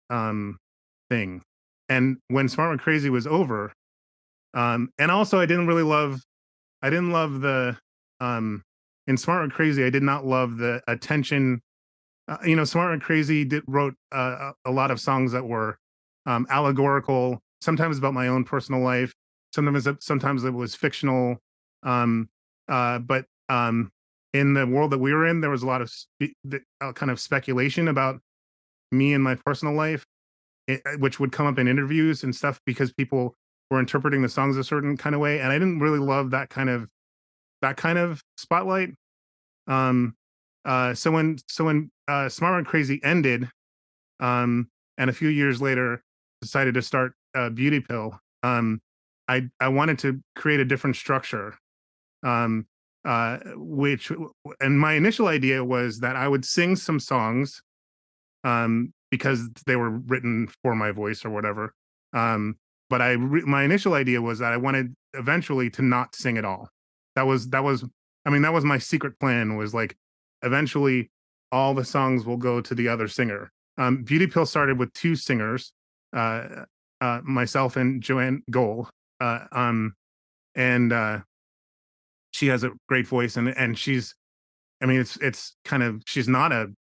thing. And when Smart Went Crazy was over, and also I didn't love the in Smart Went Crazy, I did not love the attention. Smart Went Crazy wrote a lot of songs that were allegorical, sometimes about my own personal life, sometimes it was fictional. But in the world that we were in, there was a lot of kind of speculation about me and my personal life, which would come up in interviews and stuff because people were interpreting the songs a certain kind of way, and I didn't really love that kind of spotlight. So when Smart Went Crazy ended, and a few years later decided to start Beauty Pill, I wanted to create a different structure, and my initial idea was that I would sing some songs, because they were written for my voice or whatever. But my initial idea was that I wanted eventually to not sing at all. That was my secret plan, was like, eventually all the songs will go to the other singer. Beauty Pill started with two singers, myself and Joanne Goal. And she has a great voice, and she's, it's kind of, she's not a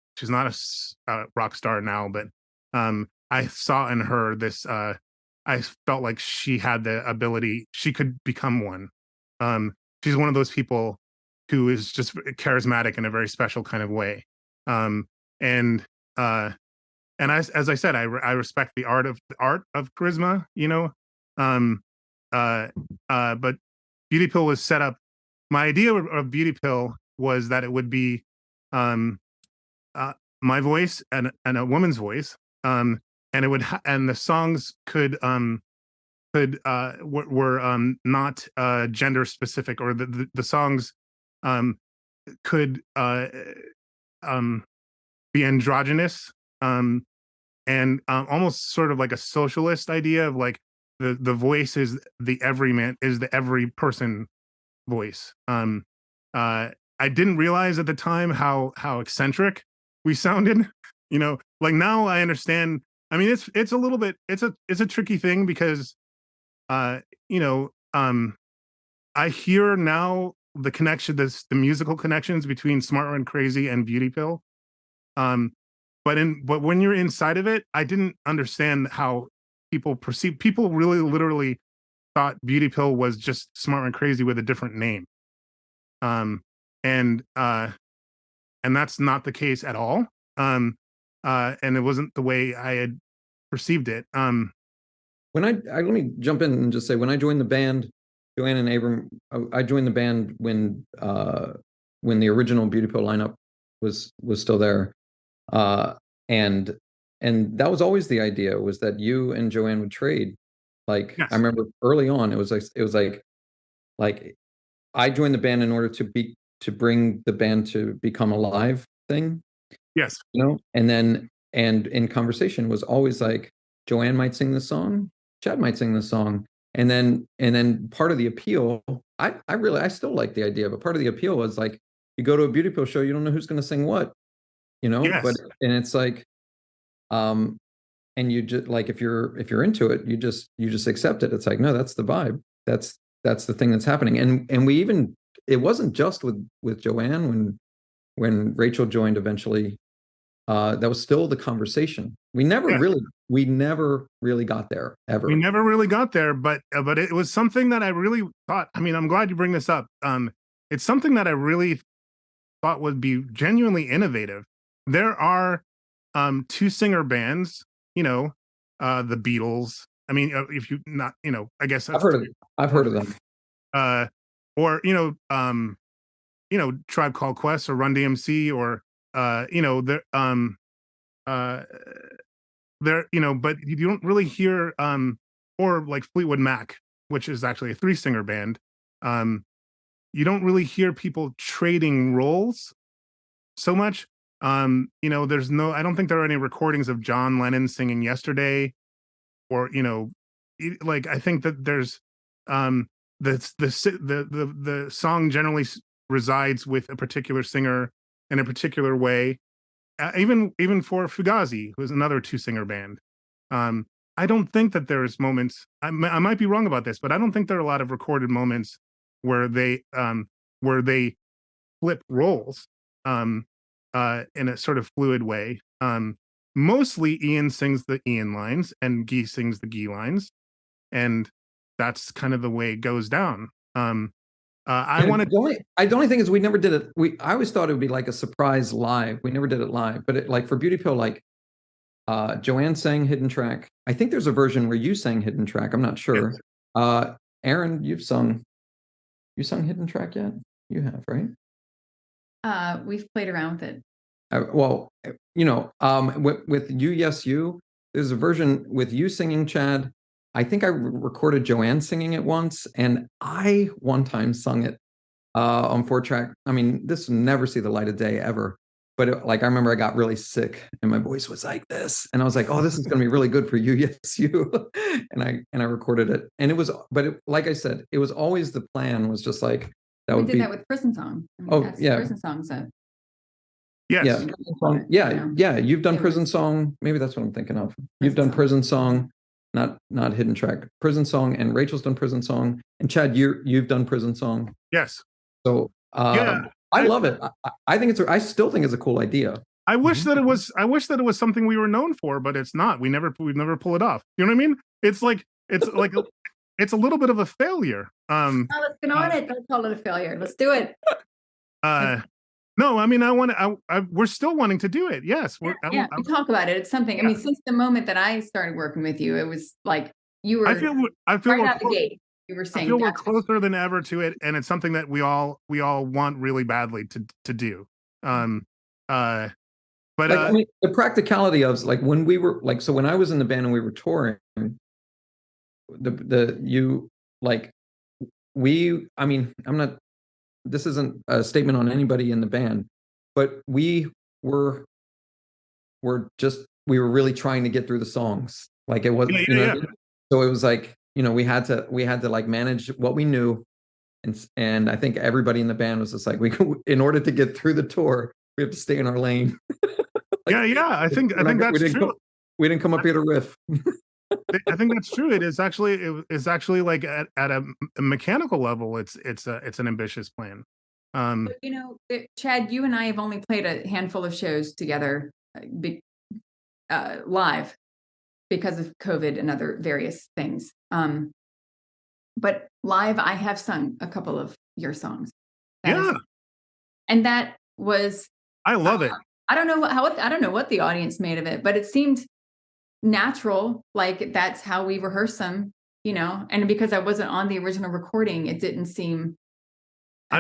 rock star now, but I saw in her this, I felt like she had the ability, she could become one. She's one of those people who is just charismatic in a very special kind of way. And as I said, I respect the art of charisma, but Beauty Pill was set up. My idea of Beauty Pill was that it would be my voice and a woman's voice, and it would and the songs were not gender specific, or the songs could be androgynous, and almost sort of like a socialist idea of like the voice is the every person voice. I didn't realize at the time how eccentric we sounded. Like now I understand. It's a little bit, it's a tricky thing because I hear now the musical connections between Smart Went Crazy and Beauty Pill. But when you're inside of it, I didn't understand how people really literally thought Beauty Pill was just Smart Went Crazy with a different name. And that's not the case at all. And it wasn't the way I had perceived it. When let me jump in and just say, when I joined the band, Joanne and Abram, I joined the band when the original Beauty Pill lineup was still there. And that was always the idea, was that you and Joanne would trade. Like, yes. I remember early on, it was like I joined the band in order to bring the band to become a live thing. Yes. And in conversation was always like, Joanne might sing this song, Chad might sing this song. And then part of the appeal, I still like the idea, but part of the appeal was like, you go to a Beauty Pill show, you don't know who's going to sing what, yes. And it's like, and you just like, if you're into it, you just accept it. It's like, no, that's the vibe. That's the thing that's happening. And we even, it wasn't just with Joanne when Rachel joined eventually, that was still the conversation. We never really got there ever. We never really got there, but it was something that I really thought, I'm glad you bring this up. It's something that I really thought would be genuinely innovative. There are two singer bands, the Beatles. If you not, I guess I've heard of them. Or Tribe Called Quest or Run DMC, or but you don't really hear like Fleetwood Mac, which is actually a 3-singer band. You don't really hear people trading roles so much. You know, I don't think there are any recordings of John Lennon singing Yesterday, or, you know, like, I think that there's the song generally resides with a particular singer in a particular way. Even for Fugazi, who's another 2-singer band. I don't think that there's moments. I might be wrong about this, but I don't think there are a lot of recorded moments where they flip roles in a sort of fluid way. Mostly Ian sings the Ian lines and Guy sings the Guy lines, and that's kind of the way it goes down. The only thing is we never did it. I always thought it would be like a surprise live. We never did it live, but it, like for Beauty Pill, like Joanne sang Hidden Track. I think there's a version where you sang Hidden Track. I'm not sure. Yes. Erin, you sung Hidden Track yet? You have, right? We've played around with it. Well, you know, with You Yes You, there's a version with you singing, Chad. I think I recorded Joanne singing it once, and I one time sung it on 4-track. I mean, this will never see the light of day ever. But like, I remember I got really sick, and my voice was like this, and I was like, "Oh, this is going to be really good for You Yes You," and I recorded it, and it was. But like I said, it was always the plan was just like that. We did that with Prison Song. I mean, that's yeah, Prison Song. So yes, yeah. You've done Prison Song. Maybe that's what I'm thinking of. You've done Prison Song. Not Hidden Track, Prison Song, and Rachel's done Prison Song, and Chad, you've done Prison Song. Yes. So I love it. I think I still think it's a cool idea. I wish that it was something we were known for, but it's not. We've never pull it off. You know what I mean? It's like it's a little bit of a failure. Let's get on it. Don't call it a failure. Let's do it. No, I mean, we're still wanting to do it. Yes. We talk about it. It's something. Yeah. I mean, since the moment that I started working with you, it was like you were. I feel right out the gate. You were saying. I feel we're closer than ever to it, and it's something that we all want really badly to do. But I mean, the practicality of like when we were like, so when I was in the band and we were touring, I mean, this isn't a statement on anybody in the band, but we were really trying to get through the songs. Like it wasn't, So it was like, you know, we had to like manage what we knew. And I think everybody in the band was just like, in order to get through the tour, we have to stay in our lane. I think that's true. We didn't come up here to riff. I think that's true. It is actually like at a mechanical level, it's an ambitious plan. But, you know, Chad, you and I have only played a handful of shows together live because of COVID and other various things. But live, I have sung a couple of your songs. And that was. I love it. I don't know what the audience made of it, but it seemed natural, like that's how we rehearse them, you know. And because I wasn't on the original recording, it didn't seem. I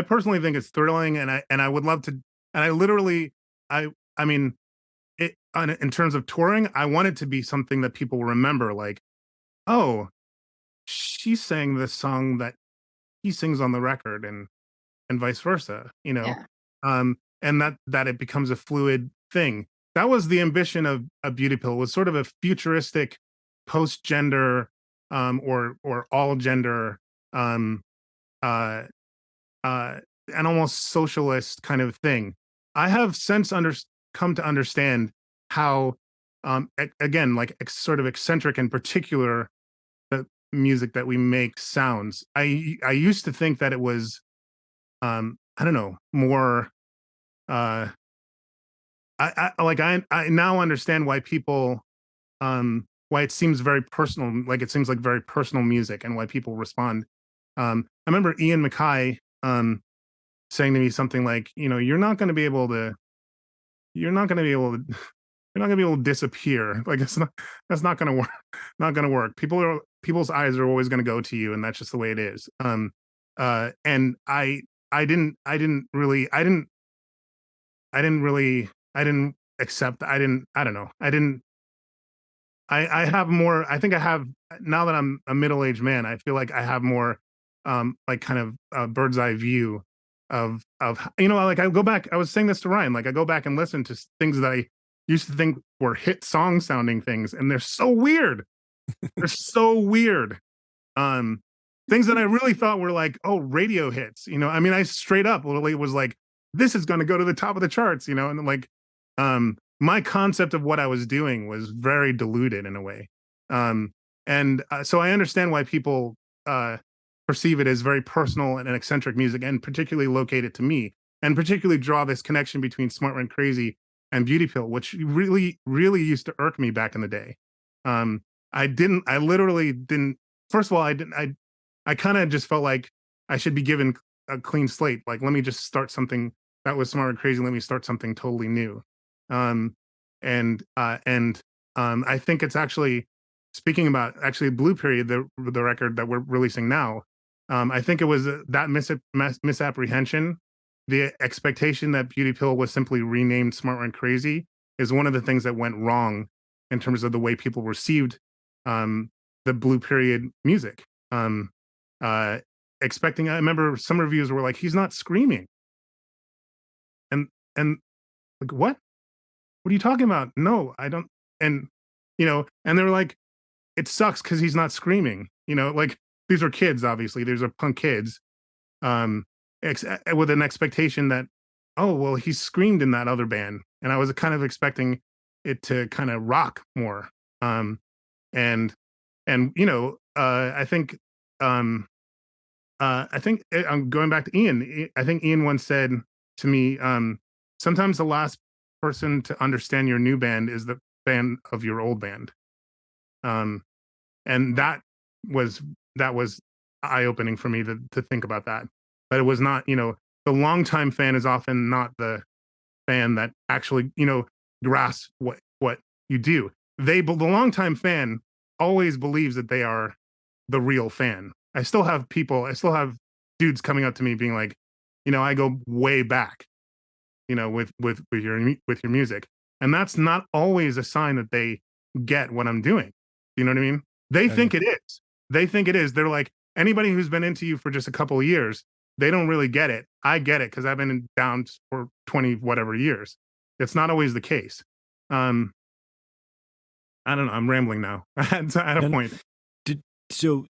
personally think it's thrilling, and I would love to. And I literally, I mean, in terms of touring, I want it to be something that people remember. Like, oh, she sang this song that he sings on the record, and vice versa, you know. And that it becomes a fluid thing. That was the ambition of a Beauty Pill, was sort of a futuristic, post-gender, or all gender, an almost socialist kind of thing. I have since come to understand how, again, like sort of eccentric and particular the music that we make sounds. I used to think that it was, I don't know, more. I now understand why people, why it seems very personal, like it seems like very personal music, and why people respond. I remember Ian MacKaye saying to me something like, you know, you're not going to be able to disappear. Like that's not going to work. Not going to work. People's eyes are always going to go to you, and that's just the way it is. And I didn't accept. I don't know. I have more. I think I have, now that I'm a middle-aged man, I feel like I have more like kind of a bird's eye view of like I go back. I was saying this to Ryan. Like I go back and listen to things that I used to think were hit song sounding things, and they're so weird. They're so weird. Things that I really thought were like, oh, radio hits. I mean, I straight up literally was like, this is going to go to the top of the charts. And like, my concept of what I was doing was very diluted in a way. So I understand why people perceive it as very personal and eccentric music, and particularly locate it to me, and particularly draw this connection between Smart Went Crazy and Beauty Pill, which really, really used to irk me back in the day. I literally didn't, first of all, I kind of just felt like I should be given a clean slate. Like, let me just start something that was Smart and Crazy. Let me start something totally new. I think it's actually, speaking about actually Blue Period, the record that we're releasing now, I think it was that misapprehension, the expectation that Beauty Pill was simply renamed Smart and Crazy, is one of the things that went wrong in terms of the way people received the Blue Period music. I remember some reviews were like, he's not screaming. And like, what are you talking about? No, I don't. And, and they were like, it sucks because he's not screaming, like these are kids, obviously, these are punk kids, with an expectation that, oh, well, he screamed in that other band. And I was kind of expecting it to kind of rock more. I think, I'm going back to Ian. I think Ian once said to me, sometimes the last person to understand your new band is the band of your old band. And that was eye-opening for me to think about that. But it was not, the longtime fan is often not the fan that actually, grasps what you do. The longtime fan always believes that they are the real fan. I still have dudes coming up to me being like, I go way back, with your music. And that's not always a sign that they get what I'm doing. You know what I mean? They think it is. They think it is. They're like, anybody who's been into you for just a couple of years, they don't really get it. I get it because I've been down for 20 whatever years. It's not always the case. I don't know. I'm rambling now. At a point. So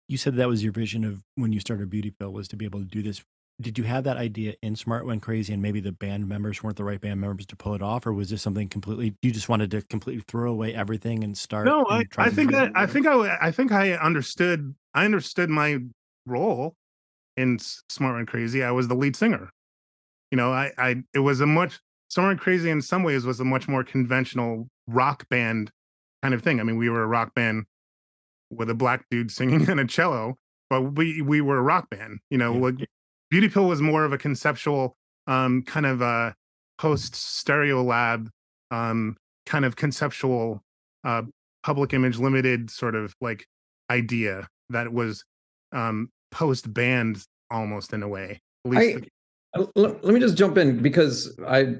you said that was your vision of when you started Beauty Pill, was to be able to do this. Did you have that idea in Smart Went Crazy and maybe the band members weren't the right band members to pull it off? Or was this something completely, you just wanted to completely throw away everything and start? No, I think I understood my role in Smart Went Crazy. I was the lead singer. It was Smart Went Crazy in some ways was a much more conventional rock band kind of thing. I mean, we were a rock band with a black dude singing and a cello, but we were a rock band. Like Beauty Pill was more of a conceptual kind of a post Stereo Lab kind of conceptual Public Image Limited sort of like idea that was post band almost in a way. At least let me just jump in because I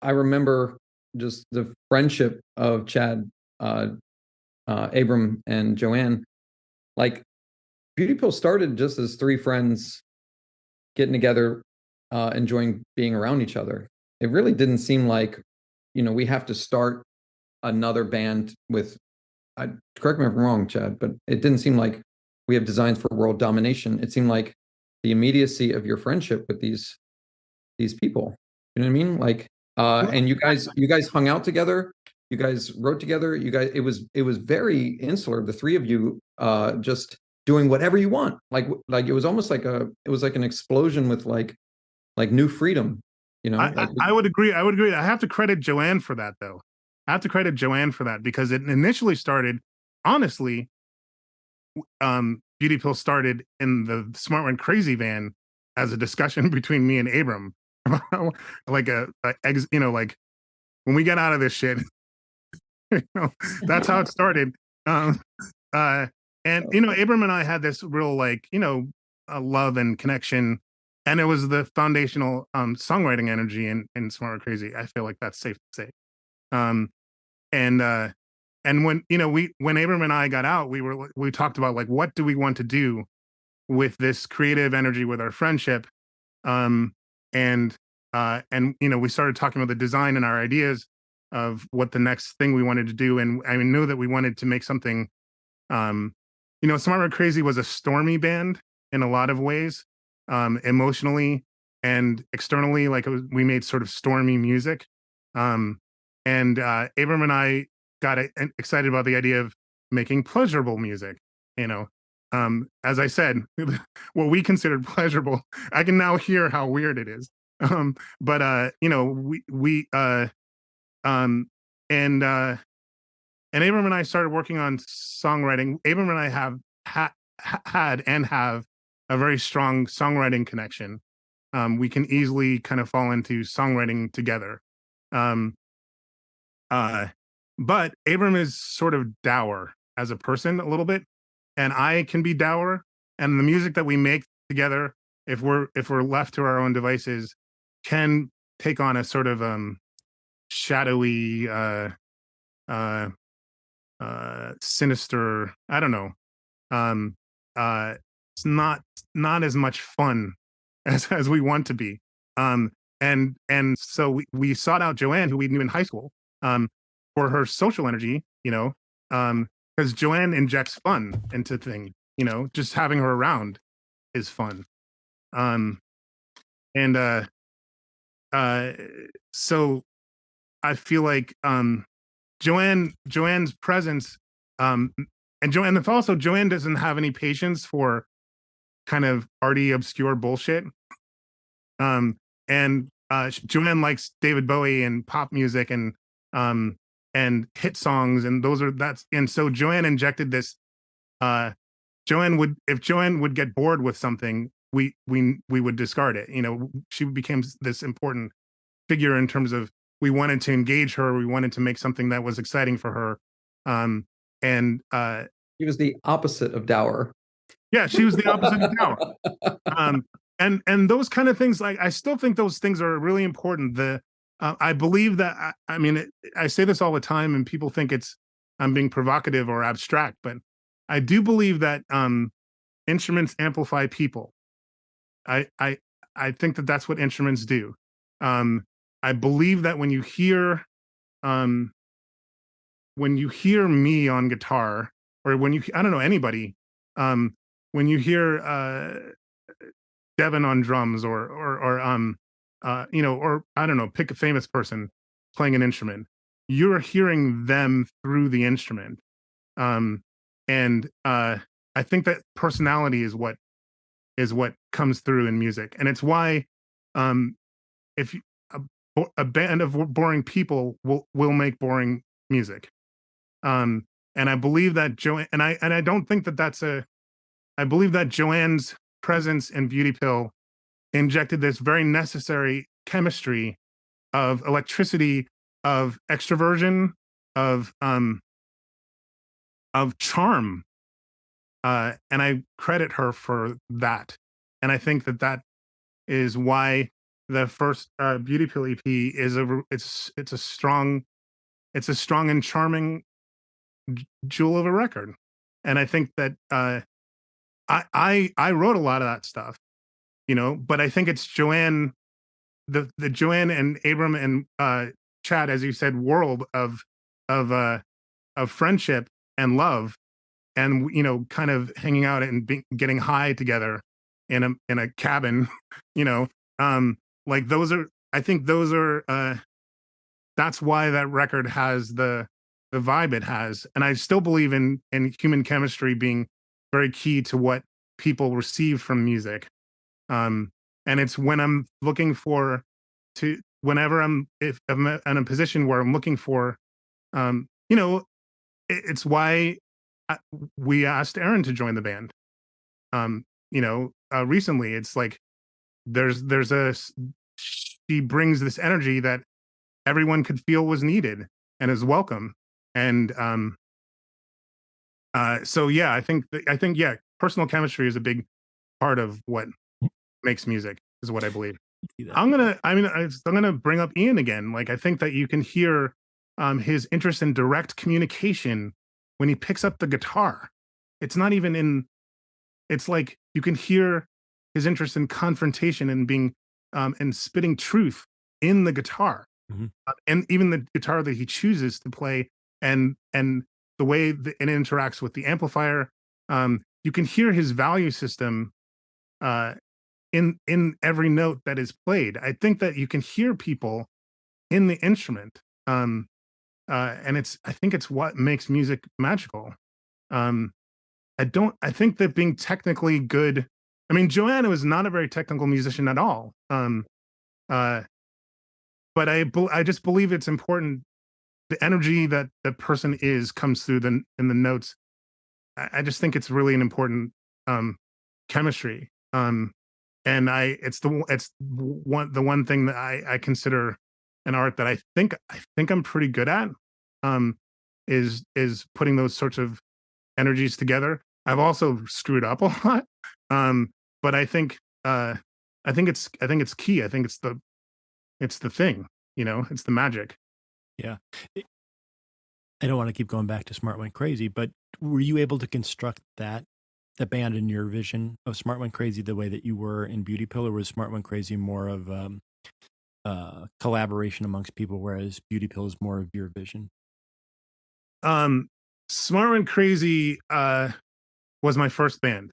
remember just the friendship of Chad, Abram, and Joanne. Like, Beauty Pill started just as three friends getting together, enjoying being around each other. It really didn't seem like, we have to start another band with, correct me if I'm wrong, Chad, but it didn't seem like we have designs for world domination. It seemed like the immediacy of your friendship with these people. You know what I mean? Like, and you guys hung out together. You guys wrote together. It was very insular. The three of you just doing whatever you want. Like it was almost like an explosion with like new freedom. I would agree. I have to credit Joanne for that, though. I have to credit Joanne for that because it initially started, honestly, Beauty Pill started in the Smart Went Crazy van as a discussion between me and Abram. Like like when we get out of this shit, that's how it started. And Abram and I had this real love and connection, and it was the foundational songwriting energy in Smart Went Crazy. I feel like that's safe to say. And and when when Abram and I got out, we talked about like, what do we want to do with this creative energy, with our friendship, and we started talking about the design and our ideas of what the next thing we wanted to do, and I knew that we wanted to make something. Smart Red Crazy was a stormy band in a lot of ways, emotionally and externally. Like we made sort of stormy music, and Abram and I got excited about the idea of making pleasurable music. As I said, what we considered pleasurable, I can now hear how weird it is. But and Abram and I started working on songwriting. Abram and I have had and have a very strong songwriting connection. We can easily kind of fall into songwriting together. But Abram is sort of dour as a person a little bit, and I can be dour. And the music that we make together, if we're left to our own devices, can take on a sort of shadowy, sinister. I don't know. It's not as much fun as we want to be. And so we sought out Joanne, who we knew in high school, for her social energy, because Joanne injects fun into things, just having her around is fun. So I feel like Joanne's presence, and Joanne doesn't have any patience for kind of arty, obscure bullshit. And Joanne likes David Bowie and pop music and hit songs, and so Joanne injected this. If Joanne would get bored with something, we would discard it. She became this important figure in terms of, we wanted to engage her, we wanted to make something that was exciting for her. She was the opposite of dour. Yeah, she was the opposite of dour. And those kind of things, like, I still think those things are really important. I believe that, I say this all the time, and people think I'm being provocative or abstract, but I do believe that instruments amplify people. I think that that's what instruments do. I believe that when you hear me on guitar, or I don't know, anybody, when you hear Devin on drums, or I don't know, pick a famous person playing an instrument, you're hearing them through the instrument. And I think that personality is what comes through in music. And it's why if a band of boring people will make boring music. And I believe that Joanne, and I don't think that I believe that Joanne's presence in Beauty Pill injected this very necessary chemistry of electricity, of extroversion, of charm. And I credit her for that. And I think that is why the first Beauty Pill EP is it's a strong and charming jewel of a record. And I think that I wrote a lot of that stuff, but I think it's Joanne, the Joanne and Abram and Chad, as you said, world of friendship and love, and kind of hanging out and getting high together in a cabin, like I think those are that's why that record has the vibe it has. And I still believe in human chemistry being very key to what people receive from music. And it's when I'm looking whenever if I'm in a position where I'm looking for, it's why we asked Erin to join the band. Recently, it's like she brings this energy that everyone could feel was needed and is welcome. And so yeah, I think personal chemistry is a big part of what makes music, is what I believe. I'm gonna bring up Ian again. Like, I think that you can hear his interest in direct communication when he picks up the guitar. It's not even in. It's like you can hear his interest in confrontation and being and spitting truth in the guitar, and even the guitar that he chooses to play, and the way that it interacts with the amplifier. You can hear his value system in every note that is played. I think that you can hear people in the instrument, and I think it's what makes music magical. I think that being technically good. I mean, Joanna was not a very technical musician at all. But I just believe it's important. The energy that the person comes through in the notes. I just think it's really an important chemistry. And it's the one thing that I consider an art that I think I'm pretty good at. Is putting those sorts of energies together. I've also screwed up a lot, but I think it's key. I think it's the thing. It's the magic. Yeah. I don't want to keep going back to Smart Went Crazy, but were you able to construct the band in your vision of Smart Went Crazy the way that you were in Beauty Pill, or was Smart Went Crazy more of collaboration amongst people, whereas Beauty Pill is more of your vision? Smart Went Crazy was my first band,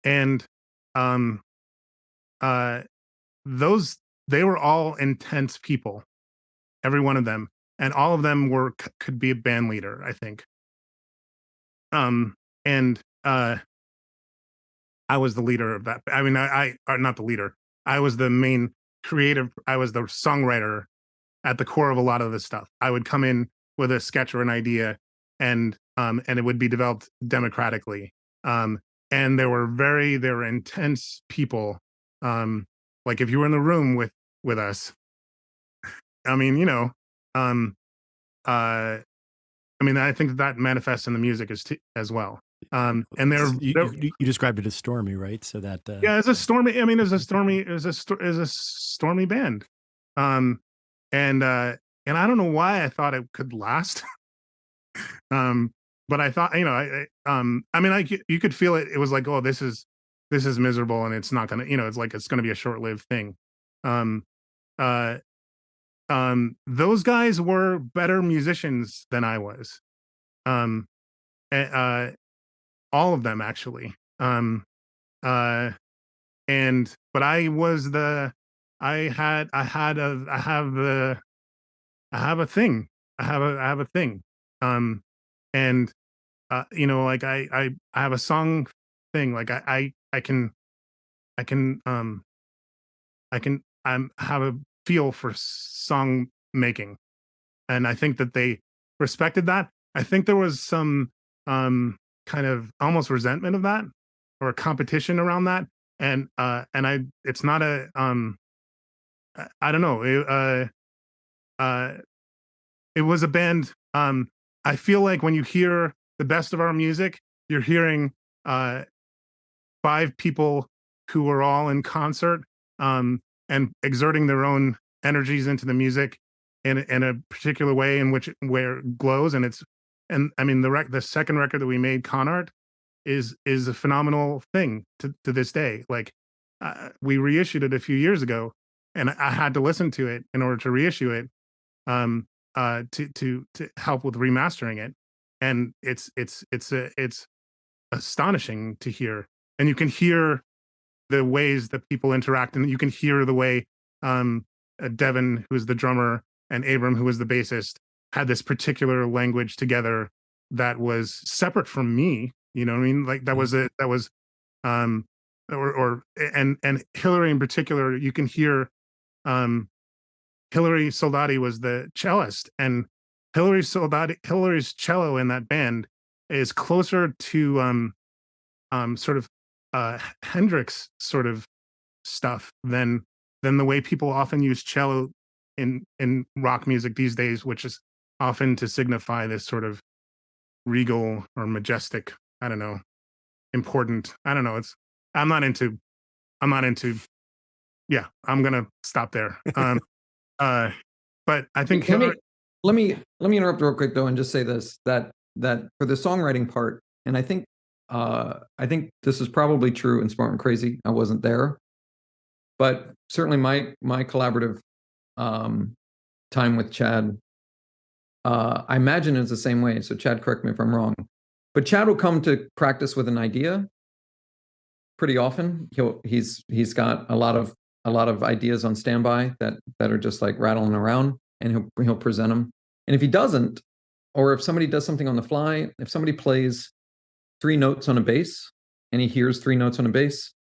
and they were all intense people, every one of them, and all of them could be a band leader, I think. And I was the leader of that. I mean, I not the leader. I was the main creative. I was the songwriter at the core of a lot of this stuff. I would come in with a sketch or an idea, and it would be developed democratically. And they were intense people. Like if you were in the room with us, I mean, I mean, I think that manifests in the music as well. And you described it as stormy, right? So that yeah, it's a stormy. I mean, it's a stormy band. And I don't know why I thought it could last. But I thought, I mean, you could feel it. It was like, oh, this is miserable, and it's not gonna, it's like it's gonna be a short-lived thing. Those guys were better musicians than I was. All of them actually. But I was I have a thing. I have a thing. And like I have a song thing. Like I have a feel for song making, and I think that they respected that. I think there was some kind of almost resentment of that, or a competition around that, and it's not a I don't know. It was a band. I feel like when you hear the best of our music, you're hearing 5 people who are all in concert and exerting their own energies into the music in a particular way where it glows. And I mean, the second record that we made, Con Art, is a phenomenal thing to this day. Like we reissued it a few years ago, and I had to listen to it in order to reissue it, to help with remastering it. And it's astonishing to hear, and you can hear the ways that people interact, and you can hear the way Devin, who's the drummer, and Abram, who was the bassist, had this particular language together that was separate from me. You know what I mean? Like that was and Hilary in particular, you can hear Hilary Soldati was the cellist, and Hilary's cello in that band is closer to sort of Hendrix sort of stuff than the way people often use cello in rock music these days, which is often to signify this sort of regal or majestic, I don't know, important. I don't know. I'm not into. Yeah, I'm gonna stop there. But I think Let me interrupt real quick though and just say this, that for the songwriting part, and I think this is probably true in Smart and Crazy. I wasn't there, but certainly my collaborative time with Chad, I imagine it's the same way. So Chad, correct me if I'm wrong, but Chad will come to practice with an idea pretty often. He's got a lot of ideas on standby that are just like rattling around, and he'll present them. And if he doesn't, or if somebody does something on the fly, if somebody plays 3 notes on a bass and he hears 3 notes on a bass,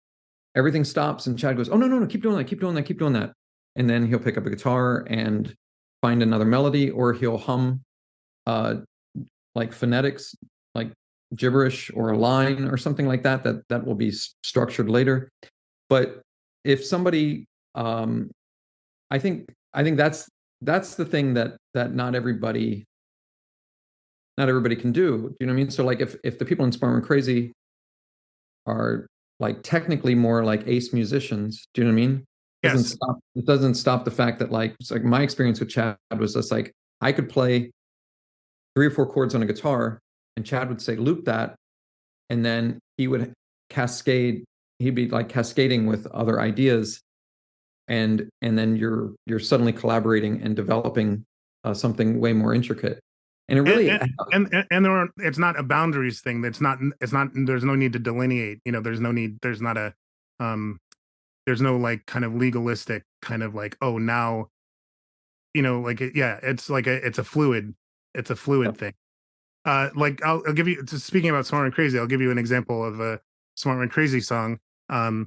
everything stops and Chad goes, "Oh no, keep doing that, keep doing that, keep doing that." And then he'll pick up a guitar and find another melody, or he'll hum like phonetics, like gibberish or a line or something like that that will be structured later. But if somebody, I think that's the thing that not everybody can do. Do you know what I mean? So like if the people in Smart and Crazy are like technically more like ace musicians, do you know what I mean? Yes. It doesn't stop the fact that like, it's like my experience with Chad was just like, I could play 3 or 4 chords on a guitar and Chad would say, loop that. And then he would cascade, he'd be like cascading with other ideas. And then you're suddenly collaborating and developing something way more intricate. And it really, and it's not a boundaries thing. It's not, there's no need to delineate, there's no like kind of legalistic kind of like, oh, now, like, it's like it's a fluid thing. Like I'll give you, speaking about Smart and Crazy, I'll give you an example of a Smart and Crazy song, A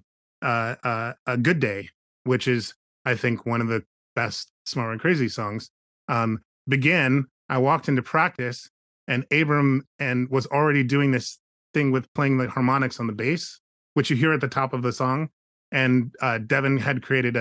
Good Day, which is, I think, one of the best Smart and Crazy songs. I walked into practice and Abram was already doing this thing with playing the harmonics on the bass, which you hear at the top of the song. And Devin had created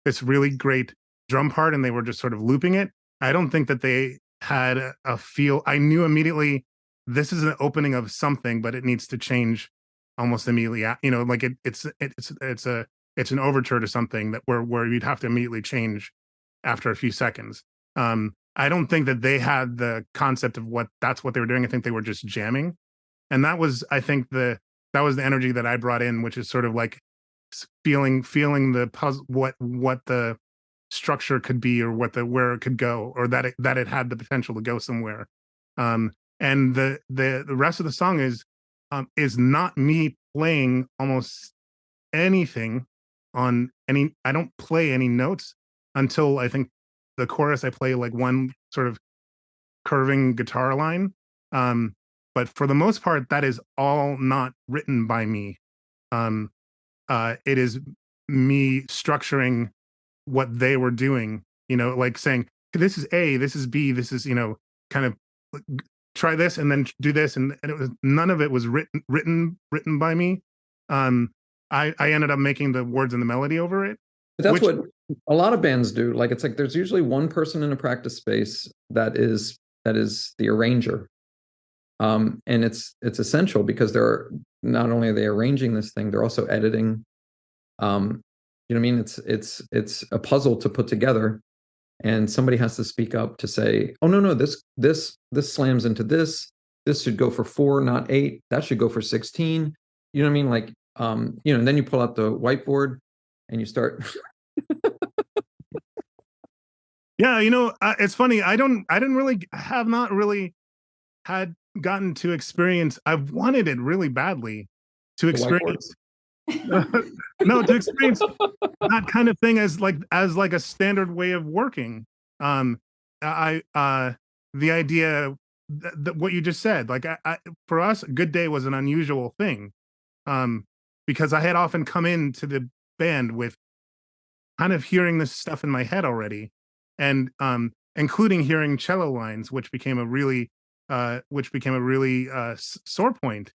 this really great drum part, and they were just sort of looping it. I don't think that they had a feel. I knew immediately this is an opening of something, but it needs to change almost immediately. Like it's an overture to something that where you'd have to immediately change after a few seconds. I don't think that they had the concept of that's what they were doing. I think they were just jamming, and that was, I think, that was the energy that I brought in, which is sort of like feeling the puzzle, what the structure could be, or where it could go, or that it had the potential to go somewhere. And the rest of the song is not me playing almost anything on any. I don't play any notes until I think the chorus. I play like one sort of curving guitar line. But for the most part, that is all not written by me. It is me structuring what they were doing, like saying, this is A, this is B, this is, kind of try this and then do this. And it was, none of it was written by me. I ended up making the words and the melody over it. But that's what a lot of bands do. Like, it's like, there's usually one person in a practice space that is the arranger. And it's essential because they're not only are they arranging this thing, they're also editing. You know what I mean? It's a puzzle to put together, and somebody has to speak up to say, oh no, this slams into this. This should go for 4, not 8. That should go for 16. You know what I mean? Like, and then you pull out the whiteboard and you start. Yeah, it's funny. I have not really had gotten to experience. I've wanted it really badly to experience. No, to experience that kind of thing as like a standard way of working. The idea that what you just said, like for us, Good Day was an unusual thing, because I had often come into the band with kind of hearing this stuff in my head already, and including hearing cello lines, which became a really sore point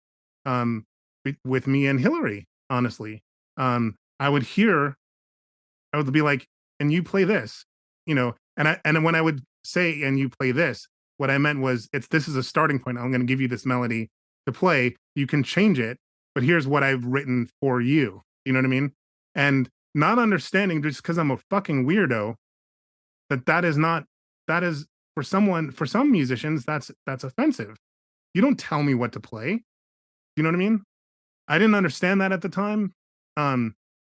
with me and Hilary. Honestly, I would be like, and you play this, and when I would say, and you play this, what I meant was, this is a starting point. I'm going to give you this melody to play. You can change it, but here's what I've written for you. You know what I mean? And not understanding, just because I'm a fucking weirdo, that is for some musicians, that's offensive. You don't tell me what to play. You know what I mean? I didn't understand that at the time. Yeah,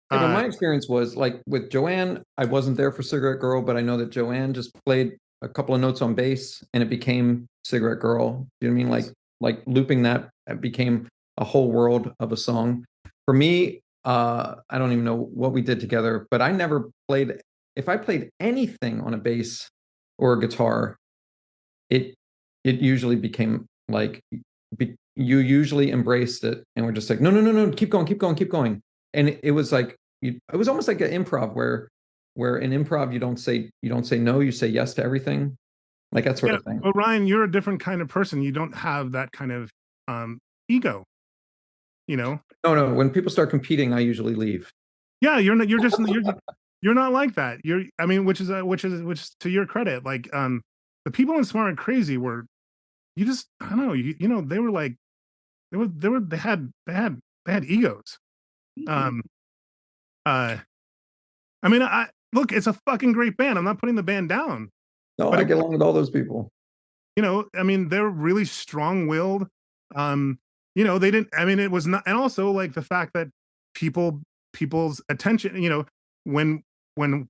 but my experience was like with Joanne, I wasn't there for Cigarette Girl, but I know that Joanne just played a couple of notes on bass and it became Cigarette Girl. You know what I mean? Like looping that, it became a whole world of a song. For me, I don't even know what we did together, but I never played. If I played anything on a bass or a guitar, it usually became like you usually embraced it and were just like, no, keep going. And it was like it was almost like an improv where in improv you don't say no, you say yes to everything, like that sort of thing. But Ryan, you're a different kind of person. You don't have that kind of ego. You know? No. When people start competing, I usually leave. Yeah, you're not like that. I mean, which is to your credit. Like the people in Smart and Crazy were, I don't know, you know, they were like they had egos. I mean, look, it's a fucking great band. I'm not putting the band down. No, I get along with all those people. You know, I mean, they're really strong-willed. You know, they didn't. I mean, it was not, and also like the fact that people's attention. You know, when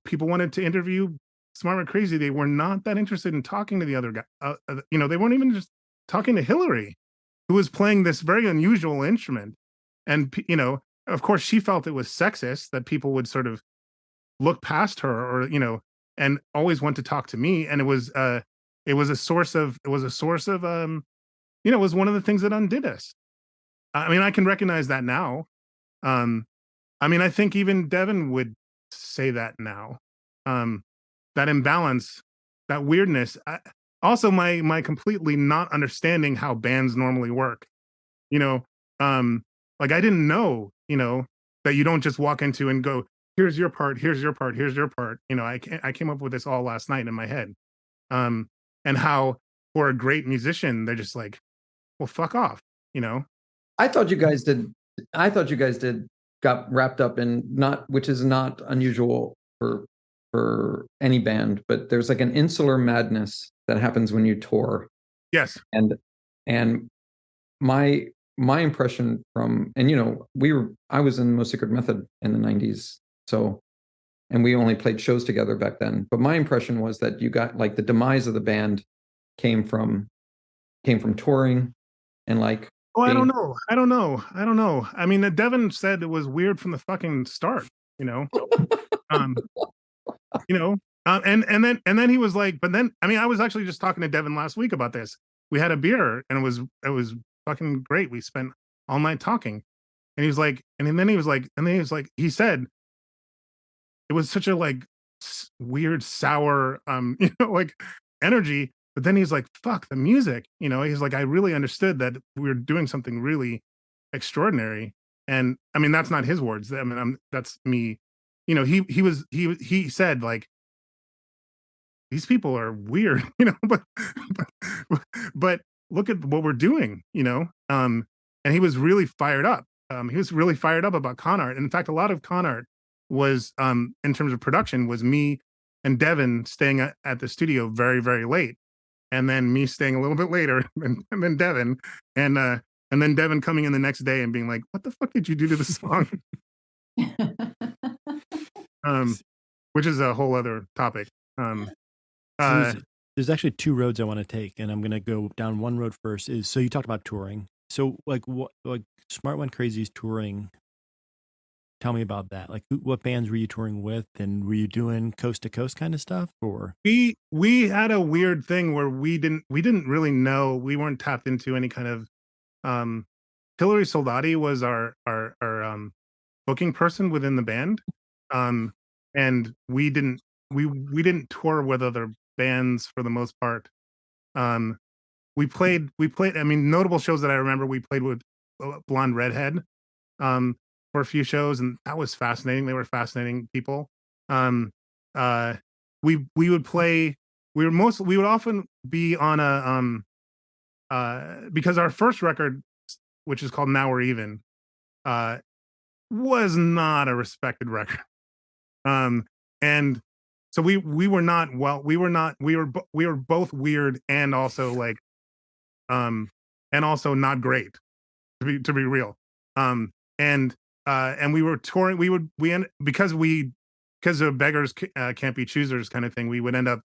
people wanted to interview Smart and Crazy, they were not that interested in talking to the other guy. You know, they weren't even just talking to Hilary, who was playing this very unusual instrument, and you know, of course, she felt it was sexist that people would sort of look past her, or you know, and always want to talk to me. And it was a source of you know, it was one of the things that undid us. I mean, I can recognize that now. I mean, I think even Devin would say that now. That imbalance, that weirdness. Also, my completely not understanding how bands normally work. You know, like I didn't know, you know, that you don't just walk into and go, here's your part, here's your part, here's your part. You know, I came up with this all last night in my head. And how for a great musician, they're just like, well, fuck off, you know? I thought you guys did got wrapped up in, not, which is not unusual for any band, but there's like an insular madness that happens when you tour. Yes. And my impression from, and you know, I was in Most Secret Method in the 90s. So, and we only played shows together back then. But my impression was that you got like the demise of the band came from touring and like. Oh, I don't know. I mean, Devin said it was weird from the fucking start, you know. You know, and then he was like, but then I mean, I was actually just talking to Devin last week about this. We had a beer and it was fucking great. We spent all night talking, and he was like, he said it was such a like weird sour you know, like energy. But then he's like, fuck the music, you know. He's like, I really understood that we were doing something really extraordinary. And I mean, that's not his words. I mean, that's me. You know, he said like, these people are weird, you know, but look at what we're doing, you know. And he was really fired up. He was really fired up about con art. And in fact, a lot of con art was in terms of production was me and Devin staying at the studio very, very late. And then me staying a little bit later, and then Devin, and then Devin coming in the next day and being like, "What the fuck did you do to the song?" Which is a whole other topic. There's actually two roads I want to take, and I'm going to go down one road first. So you talked about touring. So like what, like Smart Went Crazy's touring. Tell me about that. Like, what bands were you touring with, and were you doing coast to coast kind of stuff, or? We had a weird thing where we didn't really know, we weren't tapped into any kind of. Hilary Soldati was our booking person within the band, and we didn't tour with other bands for the most part. We played. I mean, notable shows that I remember, we played with Blonde Redhead. For a few shows, and that was fascinating. They were fascinating people. We would play. We would often be on a because our first record, which is called Now We're Even, was not a respected record. And so we were not well. We were both weird and also like and also not great, to be real. And we were touring. Because of beggars can't be choosers kind of thing. We would end up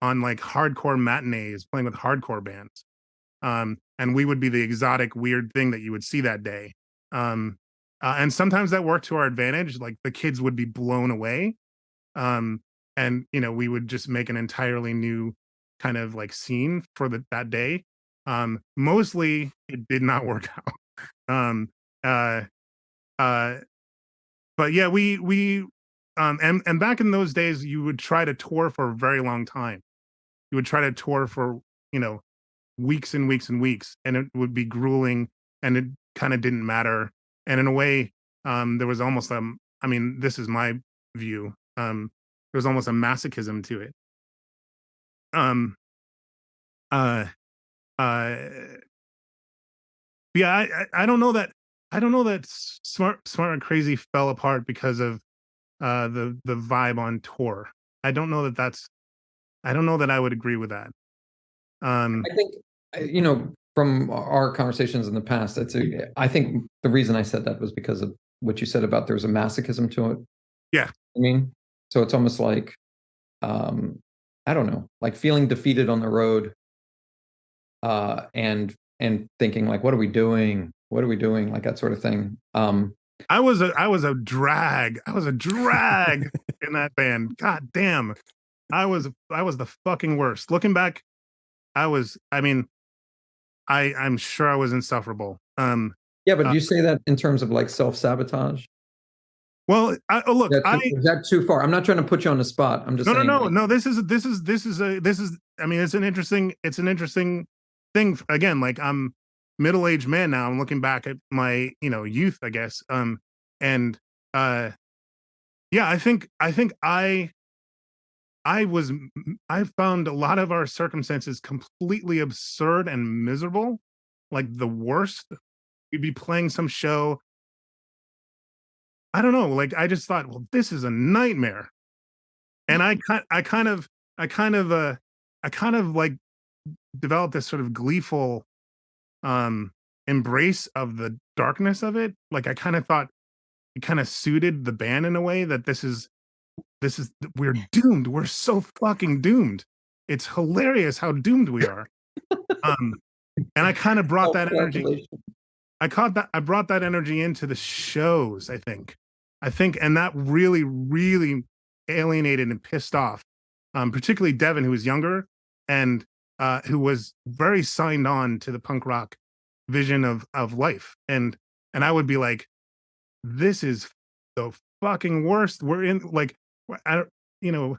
on like hardcore matinees playing with hardcore bands. And we would be the exotic weird thing that you would see that day. And sometimes that worked to our advantage. Like the kids would be blown away. And we would just make an entirely new kind of like scene for that day. Mostly it did not work out. Uh, uh, but yeah, and back in those days, you would try to tour for a very long time. You would try to tour for, weeks and weeks and weeks, and it would be grueling, and it kind of didn't matter. And in a way, there was almost this is my view. There was almost a masochism to it. Um, uh, uh, yeah, I don't know that smart and crazy fell apart because of the vibe on tour. I don't know that I would agree with that. I think, from our conversations in the past, I think the reason I said that was because of what you said about there's a masochism to it. Yeah. I mean, so it's almost like, I don't know, like feeling defeated on the road, and thinking like, what are we doing? What are we doing? Like that sort of thing. I was a drag. I was a drag in that band. God damn. I was the fucking worst. Looking back, I'm sure I was insufferable. Yeah, but do you say that in terms of like self-sabotage? Well, look, Is that too far? I'm not trying to put you on the spot. I'm just saying. No. This is. I mean, it's an interesting thing. Again, like I'm middle-aged man now. I'm looking back at my youth, I guess. And yeah, I think I found a lot of our circumstances completely absurd and miserable, like the worst. We'd be playing some show. I don't know. Like I just thought, well, this is a nightmare. And I kind of like developed this sort of gleeful embrace of the darkness of it. Like I kind of thought it kind of suited the band in a way that we're doomed. We're so fucking doomed. It's hilarious how doomed we are. And I kind of brought that energy. I brought that energy into the shows, I think, and that really, really alienated and pissed off, particularly Devin, who was younger and who was very signed on to the punk rock vision of life. And I would be like, this is the fucking worst. We're in like, I don't, Wait,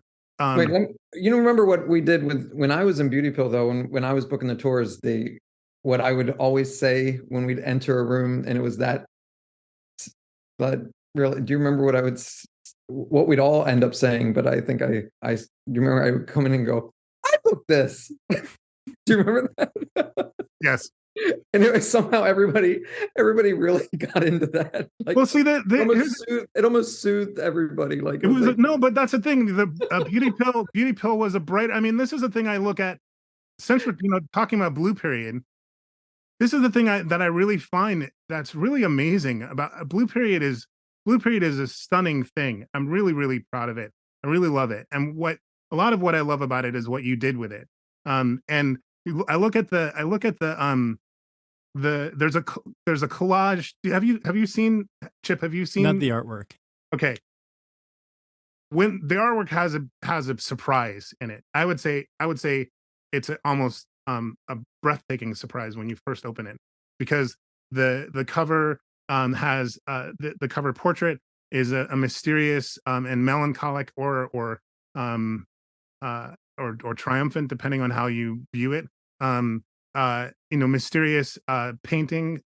remember what we did when I was in Beauty Pill though, when I was booking the tours, what I would always say when we'd enter a room, and it was that, but really, do you remember what we'd all end up saying? But I think do you remember I would come in and go, I booked this. Do you remember that? Yes. And it was somehow everybody really got into that. Like, well, see it almost soothed everybody. Like it was no, but that's the thing. The Beauty Pill was a bright. I mean, this is the thing I look at. Since talking about Blue Period, this is the thing that I really find that's really amazing about Blue Period is a stunning thing. I'm really, really proud of it. I really love it. And a lot of what I love about it is what you did with it. And I look at the there's a collage. Have you seen, Chip? Have you seen not the artwork? Okay. When the artwork has a surprise in it, I would say it's almost a breathtaking surprise when you first open it, because the cover has the cover portrait is a mysterious and melancholic or triumphant, depending on how you view it. Mysterious painting,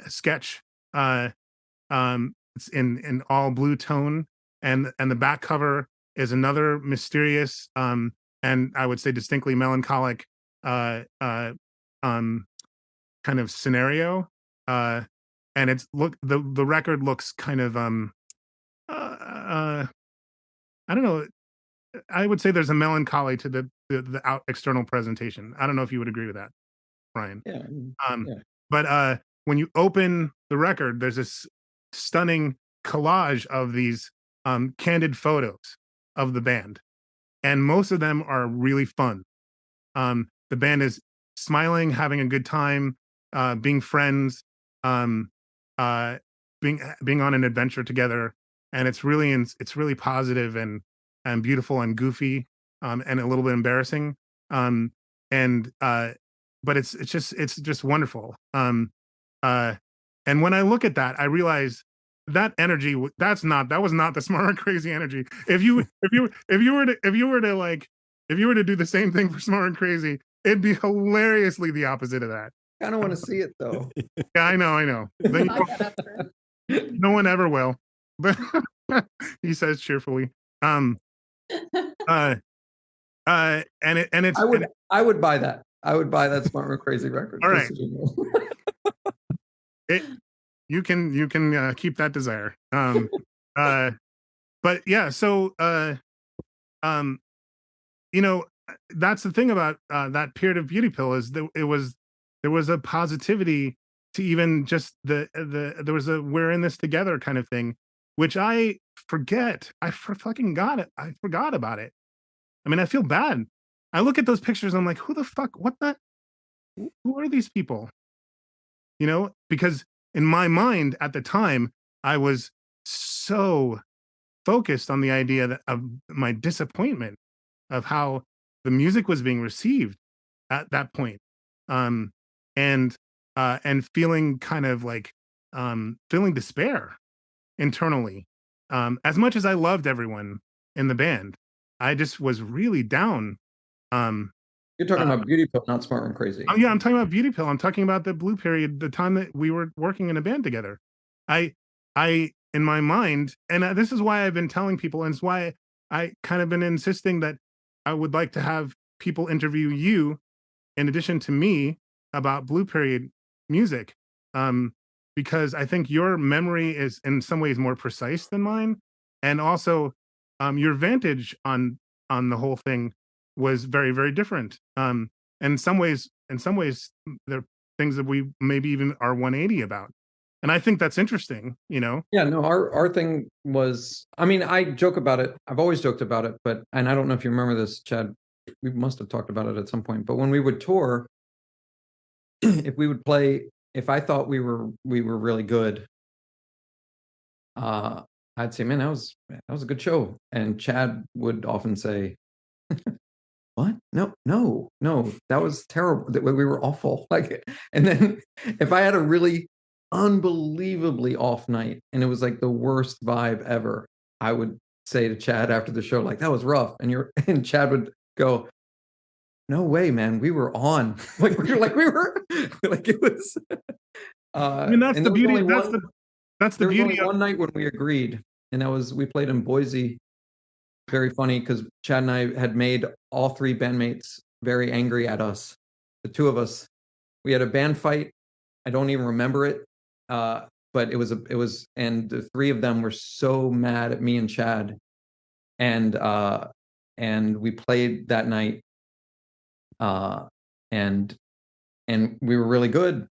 sketch. It's in all blue tone, and the back cover is another mysterious and I would say distinctly melancholic kind of scenario. And the record looks kind of I don't know. I would say there's a melancholy to the out external presentation. I don't know if you would agree with that, Brian. Yeah. Um, Yeah. but when you open the record, there's this stunning collage of these candid photos of the band, and most of them are really fun. The band is smiling, having a good time, being friends, um, uh, being on an adventure together, and it's really positive and beautiful and goofy, and a little bit embarrassing, um, and but it's just wonderful. Uh, and when I look at that, I realize that energy that was not the Smart and Crazy energy. If you were to like if you were to do the same thing for Smart and Crazy, it'd be hilariously the opposite of that. I don't want to see it though. Yeah, I know. Then Lock that up for- no one ever will. But he says cheerfully. And it's I would buy that. I would buy that Smart and Crazy record. All just right. so you know. You can keep that desire. But yeah, so that's the thing about that period of Beauty Pill is that there was a positivity to even just there was a we're in this together kind of thing, which I forget. I forgot about it. I mean, I feel bad. I look at those pictures and I'm like, who the fuck? Who are these people? Because in my mind at the time, I was so focused on the idea of my disappointment of how the music was being received at that point, and feeling kind of like feeling despair internally. As much as I loved everyone in the band, I just was really down. You're talking about Beauty Pill, not Smart and Crazy. Oh yeah, I'm talking about Beauty Pill. I'm talking about the Blue period, the time that we were working in a band together. I in my mind, and this is why I've been telling people, and it's why I kind of been insisting that I would like to have people interview you in addition to me about Blue period music, because I think your memory is in some ways more precise than mine, and also your vantage on the whole thing was very, very different. And in some ways, there are things that we maybe even are 180 about. And I think that's interesting, Yeah, no, our thing was, I mean, I joke about it. I've always joked about it, and I don't know if you remember this, Chad, we must have talked about it at some point, but when we would tour, if I thought we were really good, I'd say, man, that was a good show. And Chad would often say, what? No, that was terrible. That we were awful. Like, and then if I had a really unbelievably off night and it was like the worst vibe ever, I would say to Chad after the show, like, that was rough. And Chad would go, no way, man, we were on. Like we were like it was. I mean, that's the beauty. That's the beauty. One night when we agreed, and we played in Boise. Very funny because Chad and I had made all three bandmates very angry at us. The two of us, we had a band fight. I don't even remember it, but it was, and the three of them were so mad at me and Chad, and we played that night, and we were really good.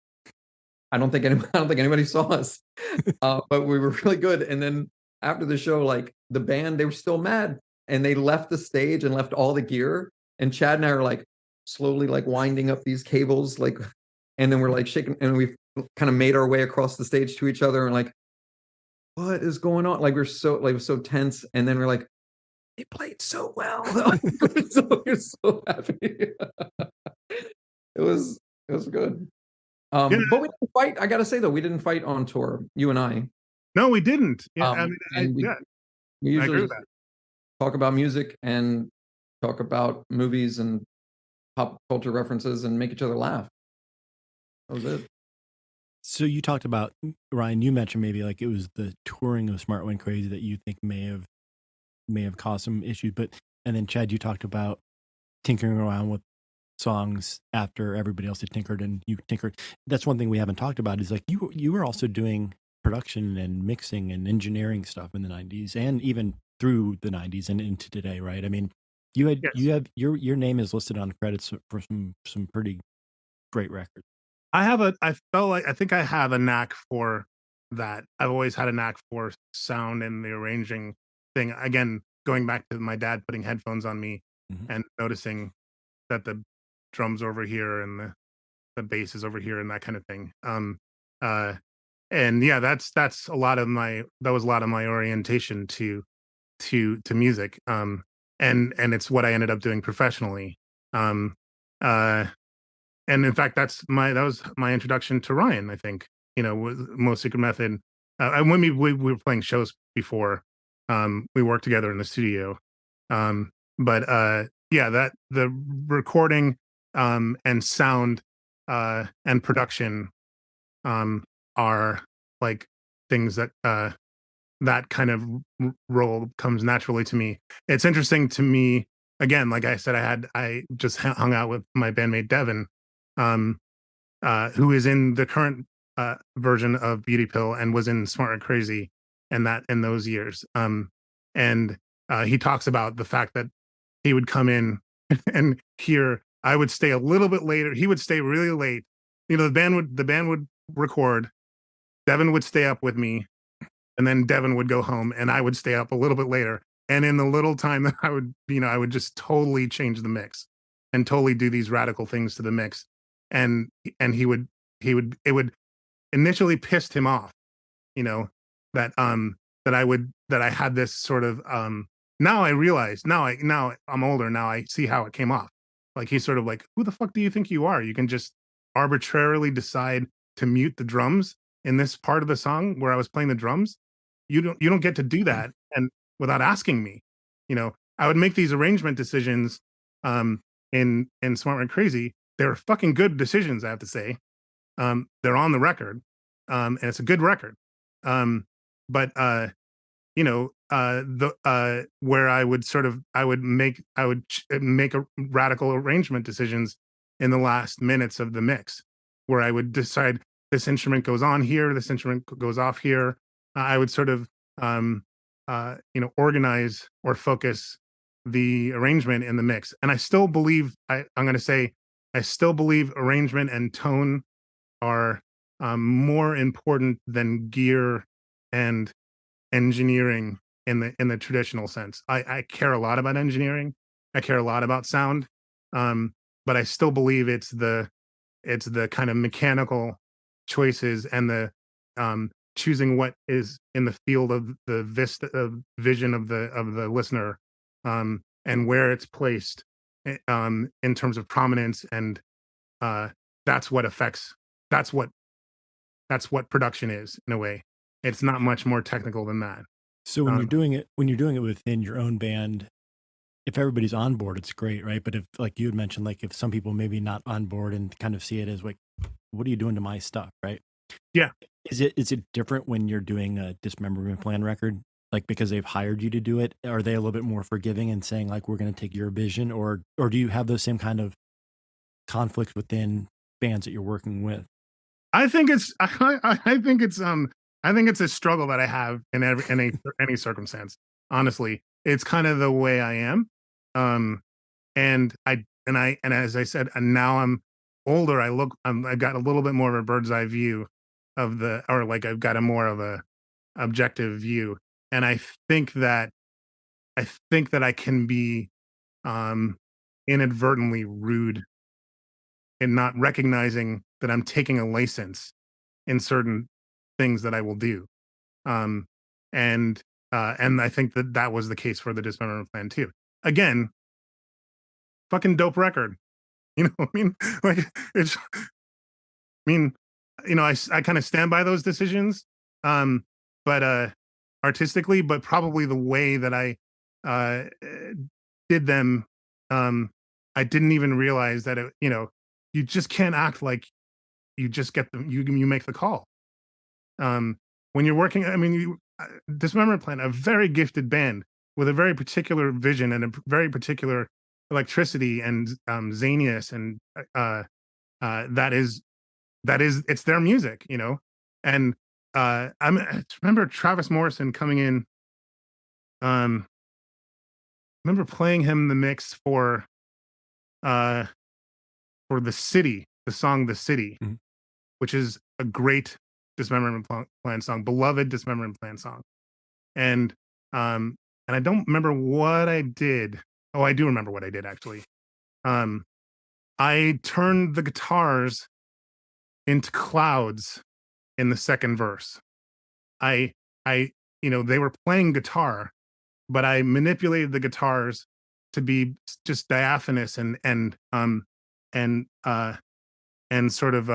I don't think anybody saw us, but we were really good. And then after the show, like the band, they were still mad, and they left the stage and left all the gear. And Chad and I are like slowly like winding up these cables, like, and then we're like shaking, and we've kind of made our way across the stage to each other, and like, what is going on? Like we're so tense, and then we're like, they played so well. We're so happy. It was good. But we didn't fight. I gotta say though, we didn't fight on tour. You and I. No, we didn't. Yeah, We usually I agree with that. talk about music and talk about movies and pop culture references and make each other laugh. That was it. So you talked about, Ryan, you mentioned maybe like it was the touring of Smart Went Crazy that you think may have caused some issues, and then Chad, you talked about tinkering around with songs after everybody else had tinkered and you tinkered. That's one thing we haven't talked about is like you were also doing production and mixing and engineering stuff in the 90s and even through the 90s and into today, right? I mean, you have your name is listed on credits for some pretty great records. I think I have a knack for that. I've always had a knack for sound and the arranging thing. Again, going back to my dad putting headphones on me and noticing that the drums over here and the bass is over here and that kind of thing. And yeah, that was a lot of my orientation to music. And it's what I ended up doing professionally. Um, uh, and in fact, that was my introduction to Ryan. I think with Most Secret Method. And when we were playing shows before, we worked together in the studio. But yeah, that the recording and sound and production are like things that that kind of role comes naturally to me. It's interesting to me. Again, like I said, I just hung out with my bandmate Devin, um, who is in the current version of Beauty Pill and was in Smart and Crazy, and that in those years. And he talks about the fact that he would come in and hear. I would stay a little bit later. He would stay really late. The band would record. Devin would stay up with me, and then Devin would go home, and I would stay up a little bit later. And in the little time that I would just totally change the mix and totally do these radical things to the mix. And it would initially pissed him off, that that I had this sort of now I realize now I'm older, now I see how it came off. Like he's sort of like, who the fuck do you think you are? You can just arbitrarily decide to mute the drums in this part of the song where I was playing the drums. You don't get to do that and without asking me. I would make these arrangement decisions in Smart and Crazy. They're fucking good decisions, I have to say. They're on the record. And it's a good record. But where I would make a radical arrangement decisions in the last minutes of the mix, where I would decide this instrument goes on here, this instrument goes off here. I would sort of organize or focus the arrangement in the mix. And I still believe I still believe arrangement and tone are more important than gear and engineering in the traditional sense. I care a lot about engineering. I care a lot about sound. But I still believe it's the kind of mechanical choices and the choosing what is in the field of the vista of vision of the listener, and where it's placed in terms of prominence, and that's what affects that's what production is in a way. It's not much more technical than that. So when you're doing it within your own band, if everybody's on board, it's great, right? But if, like you had mentioned, like if some people maybe not on board and kind of see it as like, what are you doing to my stuff, right? Yeah. Is it different when you're doing a dismemberment plan record? Like because they've hired you to do it, are they a little bit more forgiving and saying like, we're going to take your vision, or do you have those same kind of conflicts within bands that you're working with? I think it's a struggle that I have in any circumstance. Honestly, it's kind of the way I am. And as I said, and now I'm older. I've got a little bit more of a bird's eye view of I've got a more of a objective view. And I think that I can be inadvertently rude in not recognizing that I'm taking a license in certain things that I will do. And I think that was the case for the Dismemberment Plan too. Again, fucking dope record. You know what I mean? Like I kind of stand by those decisions. But artistically, but probably the way that I did them, I didn't even realize that you just can't act like you just get you make the call. When you're working, Dismemberment Plan, a very gifted band with a very particular vision and a very particular electricity and zaniness, and that is it's their music, And I remember Travis Morrison coming in remember playing him the mix for The City, the song The City, which is a great Dismemberment Plan song, beloved Dismemberment Plan song. And I don't remember what I did. Oh, I do remember what I did actually. I turned the guitars into clouds in the second verse. I they were playing guitar, but I manipulated the guitars to be just diaphanous and sort of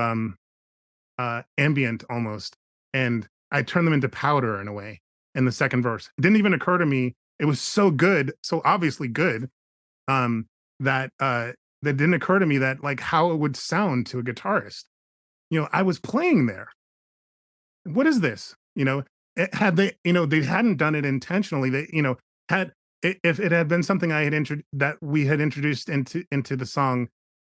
ambient almost. And I turned them into powder in a way in the second verse. It didn't even occur to me. It was so good, so obviously good, that didn't occur to me that like how it would sound to a guitarist. I was playing there. What is this? Had they, they hadn't done it intentionally. They, had if it had been something I had that we had introduced into the song,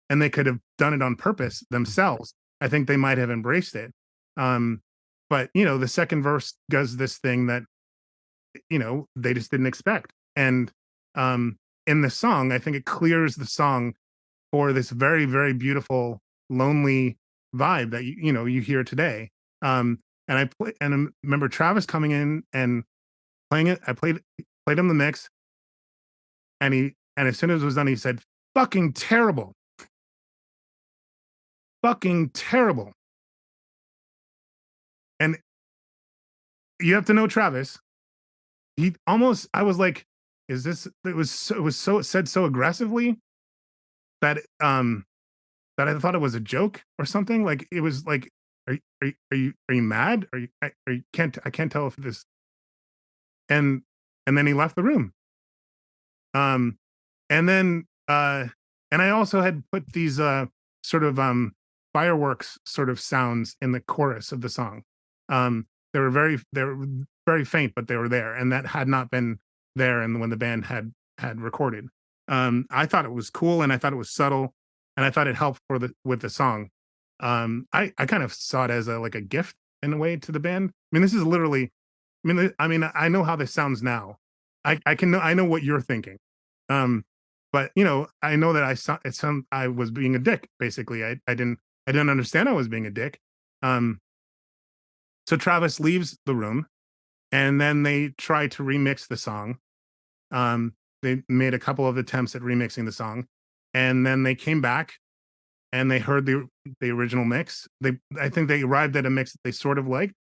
and they could have done it on purpose themselves, I think they might have embraced it. But the second verse does this thing that they just didn't expect. And in the song, I think it clears the song for this very, very beautiful, lonely vibe that you hear today. And I remember Travis coming in and playing it. I played him the mix, and as soon as it was done, he said, "Fucking terrible, fucking terrible." And you have to know Travis. I was like, is this? It was so said so aggressively that that I thought it was a joke or something. Like it was like, are you mad? I can't tell if this. And then he left the room. And then and I also had put these sort of fireworks sort of sounds in the chorus of the song. They were very faint, but they were there, and that had not been there and when the band had recorded. I thought it was cool, and I thought it was subtle, and I thought it helped with the song. I kind of saw it as like a gift in a way to the band. I mean, this is literally. I mean, I know how this sounds now. I know what you're thinking. But I know that I was being a dick. Basically, I didn't understand I was being a dick. So Travis leaves the room, and then they try to remix the song. They made a couple of attempts at remixing the song, and then they came back and they heard the original mix. I think they arrived at a mix that they sort of liked,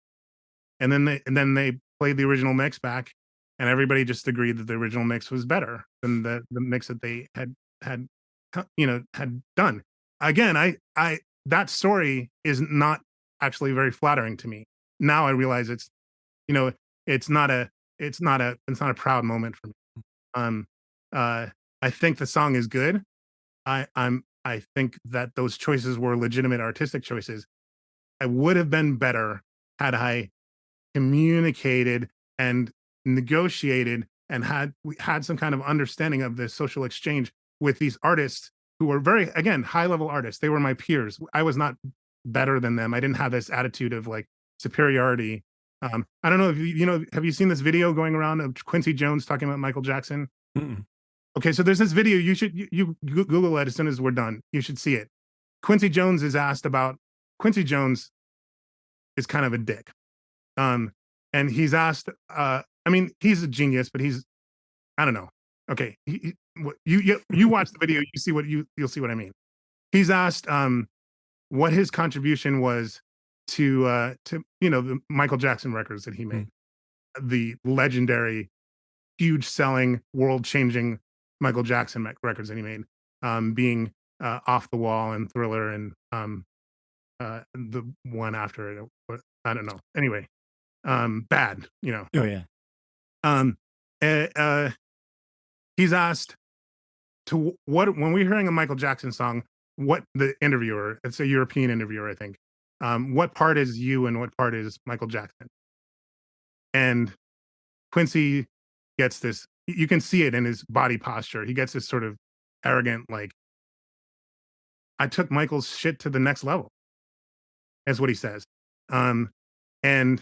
and then they played the original mix back, and everybody just agreed that the original mix was better than the mix that they had done. Again, that story is not actually very flattering to me. Now I realize it's not a proud moment for me. I think the song is good. I think that those choices were legitimate artistic choices. I would have been better had I communicated and negotiated and had some kind of understanding of the social exchange with these artists who were very, again, high level artists. They were my peers. I was not better than them. I didn't have this attitude of like superiority. I don't know if have you seen this video going around of Quincy Jones talking about Michael Jackson? Mm-mm. Okay, so there's this video. You should you Google it as soon as we're done. You should see it. Quincy Jones is asked about. Quincy Jones is kind of a dick. And he's asked, I mean, he's a genius, but I don't know. Okay. You watch the video, you see you'll see what I mean. He's asked, what his contribution was to the Michael Jackson records that he made, the legendary, huge selling, world changing Michael Jackson records that he made, being Off the Wall and Thriller and the one after it. I don't know. Anyway. Bad, Oh yeah. He's asked to when we're hearing a Michael Jackson song, what the interviewer, it's a European interviewer, I think, what part is you and what part is Michael Jackson? And Quincy gets this, you can see it in his body posture. He gets this sort of arrogant, like, I took Michael's shit to the next level, is what he says. And then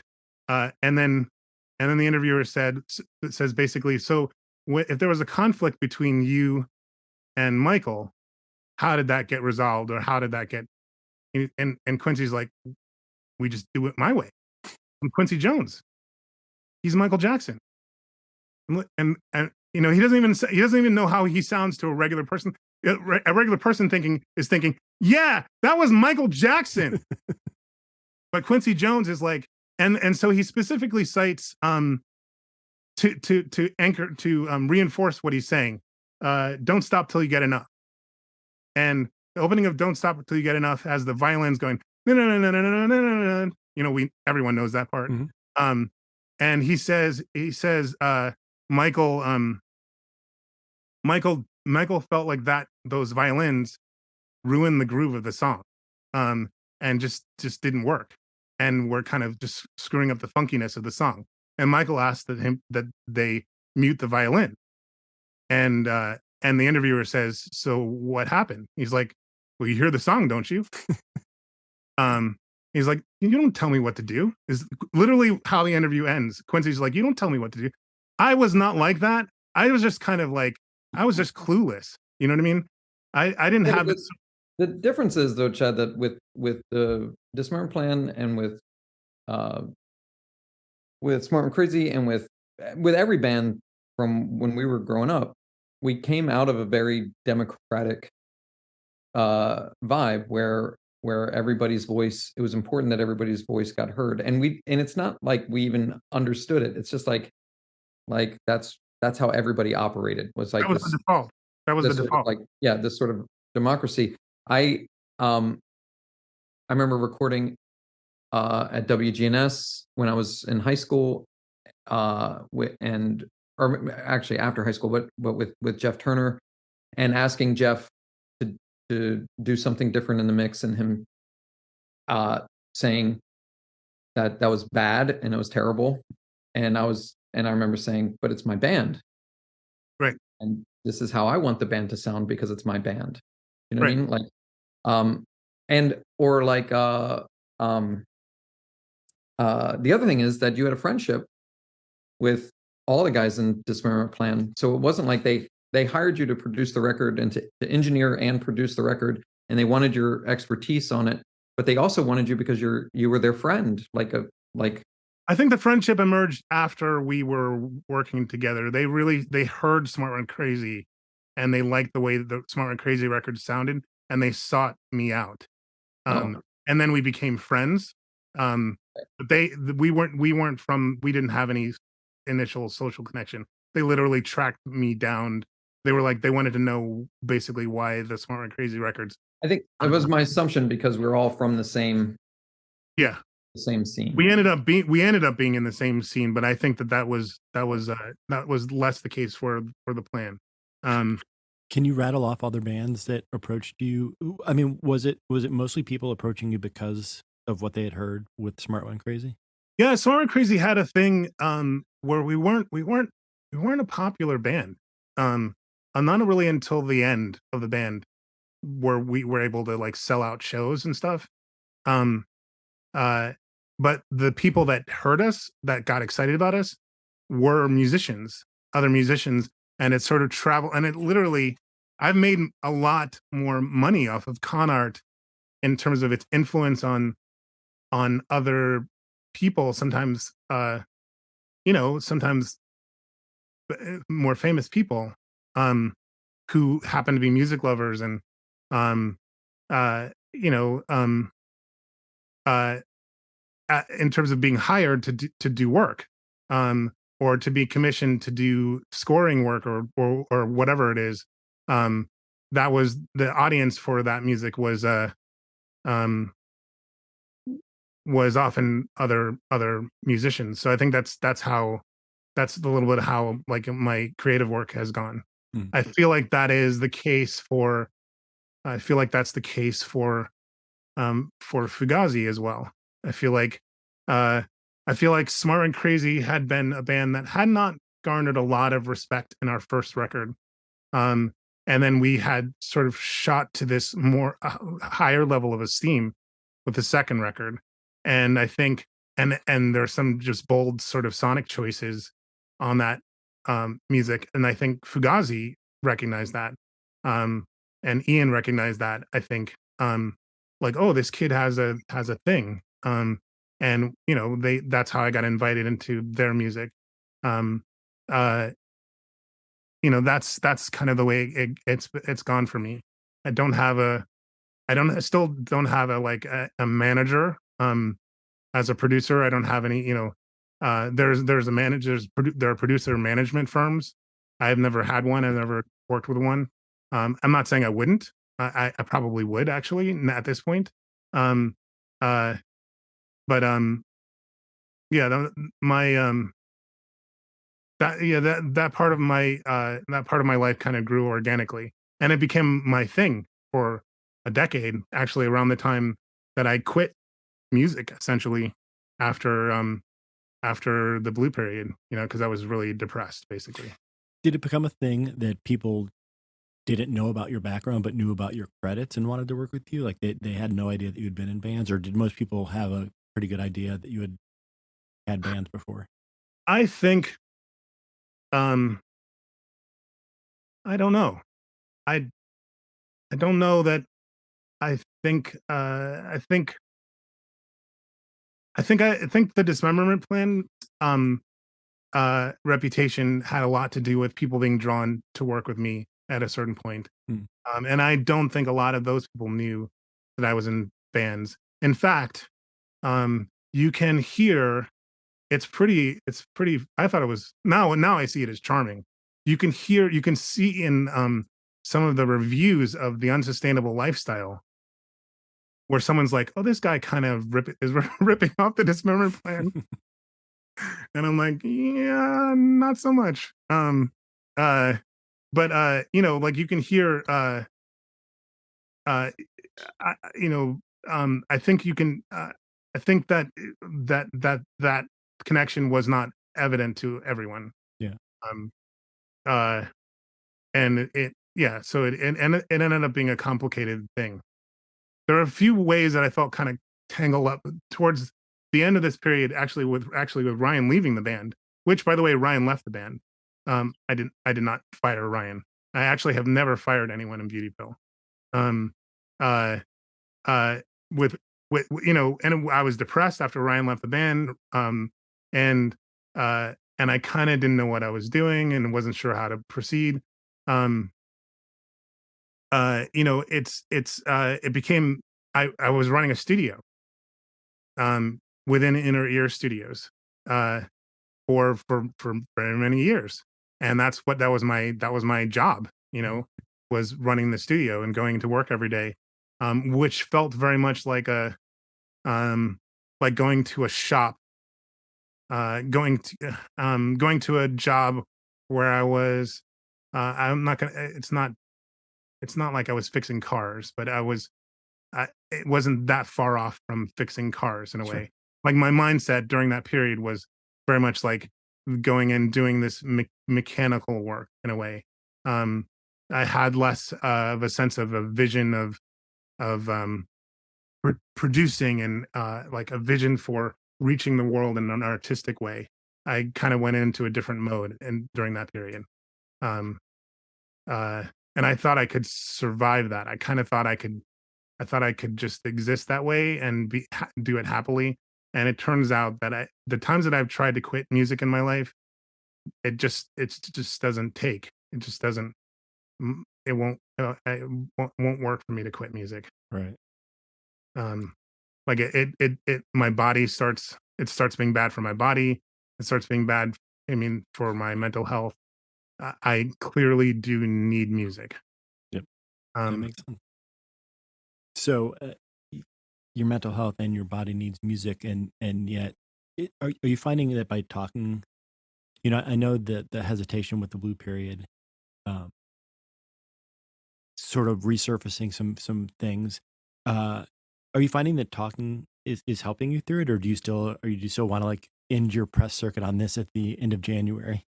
the interviewer says basically, so if there was a conflict between you and Michael, how did that get resolved, or how did that get? And Quincy's like, we just do it my way. I'm Quincy Jones. He's Michael Jackson. And he doesn't even know how he sounds to a regular person. A regular person is thinking, yeah, that was Michael Jackson. But Quincy Jones is like, and so he specifically cites to reinforce what he's saying. Don't stop till you get enough. And the opening of "Don't Stop Till You Get Enough" has the violins going, no, no, no, no, no, no, no, no, no. Everyone knows that part. Mm-hmm. And he says, Michael felt like those violins ruined the groove of the song, and just didn't work, and were kind of just screwing up the funkiness of the song. And Michael asked that they mute the violin, and the interviewer says, "So what happened?" He's like, "Well, you hear the song, don't you?" He's like, "You don't tell me what to do," is literally how the interview ends. Quincy's like, "You don't tell me what to do." I was not like that. I was just kind of like, I was just clueless. You know what I mean? I didn't have this. The difference is, though, Chad, that with the Dismemberment Plan and with Smart and Crazy and with every band from when we were growing up, we came out of a very democratic vibe where everybody's voice, it was important that everybody's voice got heard, and it's not like we even understood it. It's just like that's how everybody operated. Was like that was the default. That was the default. This sort of democracy. I remember recording at WGNS when I was in high school, or actually after high school, but with Jeff Turner, and asking Jeff to do something different in the mix, and him saying that was bad and it was terrible, and I remember saying, but it's my band, right? And this is how I want the band to sound because it's my band. You know what I mean? Like, the other thing is that you had a friendship with all the guys in Dismemberment Plan, so it wasn't like they hired you to produce the record and to engineer and produce the record, and they wanted your expertise on it, but they also wanted you because you were their friend. I think the friendship emerged after we were working together. They heard Smart and Crazy, and they liked the way the Smart and Crazy record sounded, and they sought me out. And then we became friends. But we didn't have any initial social connection. They literally tracked me down. They were like, they wanted to know basically why the Smart and Crazy records. I think it was my assumption because we're all from the same same scene. We ended up being in the same scene, but I think that was less the case for the Plan. Can you rattle off other bands that approached you? I mean, was it mostly people approaching you because of what they had heard with Smart and Crazy? Yeah, Smart and Crazy had a thing where we weren't a popular band. Not really until the end of the band where we were able to like sell out shows and stuff. But the people that heard us, that got excited about us, were other musicians, and it sort of traveled. And it literally, I've made a lot more money off of con art in terms of its influence on other people. Sometimes, sometimes more famous people, who happen to be music lovers, and in terms of being hired to do work, or to be commissioned to do scoring work, or whatever it is. That was the audience for that music was often other musicians. So I think that's a little bit of how like my creative work has gone. I feel like that's the case for Fugazi as well. I feel like Smart and Crazy had been a band that had not garnered a lot of respect in our first record. And then we had sort of shot to this more higher level of esteem with the second record. And I think, and there's some just bold sort of sonic choices on that music, and I think Fugazi recognized that, and Ian recognized that. I think, like, oh, this kid has a thing, and that's how I got invited into their music. Um, uh, that's kind of the way it's gone for me. I don't have a I still don't have a manager. As a producer, I don't have any, there's a there are producer management firms. I've never had one. I've never worked with one. I'm not saying I wouldn't. I probably would, actually, at this point. Um, uh, but yeah, my that yeah that part of my life kind of grew organically, and it became my thing for a decade. Actually, around the time that I quit music, essentially, after the blue period, because I was really depressed, basically. Did it become a thing that people didn't know about your background but knew about your credits and wanted to work with you? Like they had no idea that you had been in bands, or did most people have a pretty good idea that you had bands before? I think, um, I don't know. I I don't know that. I think I think the dismemberment plan reputation had a lot to do with people being drawn to work with me at a certain point. Hmm. And I don't think a lot of those people knew that I was in bands. In fact, you can hear it's pretty. I thought it was, now I see it as charming. You can see in some of the reviews of the Unsustainable Lifestyle, where someone's like, "Oh, this guy kind of is ripping off the dismemberment plan," and I'm like, "Yeah, not so much." Uh, but like, you can hear, uh, I think you can. I think that that connection was not evident to everyone. Yeah. Um, uh, and yeah, so it ended up being a complicated thing. There are a few ways that I felt kind of tangled up towards the end of this period, actually with Ryan leaving the band, which, by the way, Ryan left the band. I did not fire Ryan. I actually have never fired anyone in Beauty Pill. Um, uh, uh, with and I was depressed after Ryan left the band. And I kind of didn't know what I was doing and wasn't sure how to proceed. Um, it became, I was running a studio within Inner Ear Studios for very many years, and that was my job. Was running the studio and going to work every day, which felt very much um, like going to a shop, going to a job where I was. I'm not gonna. It's not like I was fixing cars, but it wasn't that far off from fixing cars in a Sure. way. Like, my mindset during that period was very much like going and doing this mechanical work in a way. Um, I had less of a sense of a vision of producing, and like a vision for reaching the world in an artistic way. I kind of went into a different mode and during that period. Um, uh, and I thought I could survive that. I thought I could just exist that way and do it happily. And it turns out that the times that I've tried to quit music in my life, it just doesn't take. It just doesn't. It won't work for me to quit music. Right. Um, like, my body starts being bad for my body. It starts being bad. I mean, for my mental health. I clearly do need music. Yep. That Um, makes sense. So your mental health and your body needs music, and yet are you finding that by talking, I know that the hesitation with the blue period, um, sort of resurfacing some things. Are you finding that talking is helping you through it, or do you still want to, like, end your press circuit on this at the end of January?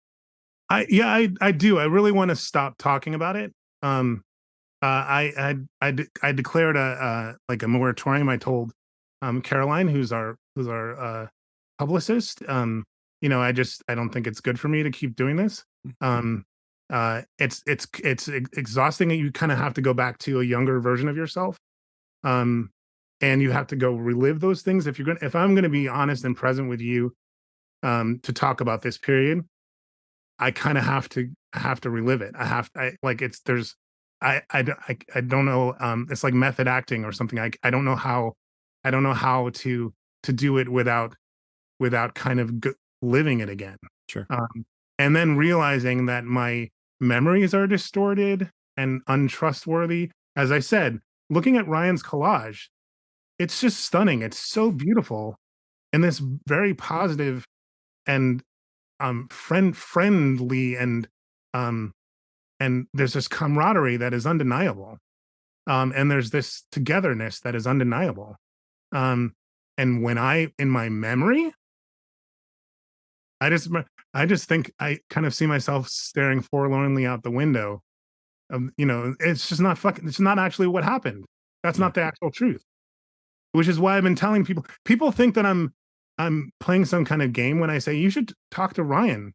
I do. I really want to stop talking about it. I declared a moratorium. I told Caroline, who's our publicist. I don't think it's good for me to keep doing this. It's exhausting. You kind of have to go back to a younger version of yourself. And you have to go relive those things. If I'm gonna be honest and present with you, to talk about this period, I kind of have to relive it. I don't know. It's like method acting or something. I don't know how to do it without kind of living it again. Sure. And then realizing that my memories are distorted and untrustworthy. As I said, looking at Ryan's collage, it's just stunning. It's so beautiful, and this very positive and friendly, and there's this camaraderie that is undeniable, and there's this togetherness that is undeniable. And when in my memory, I just think I kind of see myself staring forlornly out the window. It's just not it's not actually what happened. That's not the actual truth. Which is why I've been telling people. People think that I'm playing some kind of game when I say you should talk to Ryan,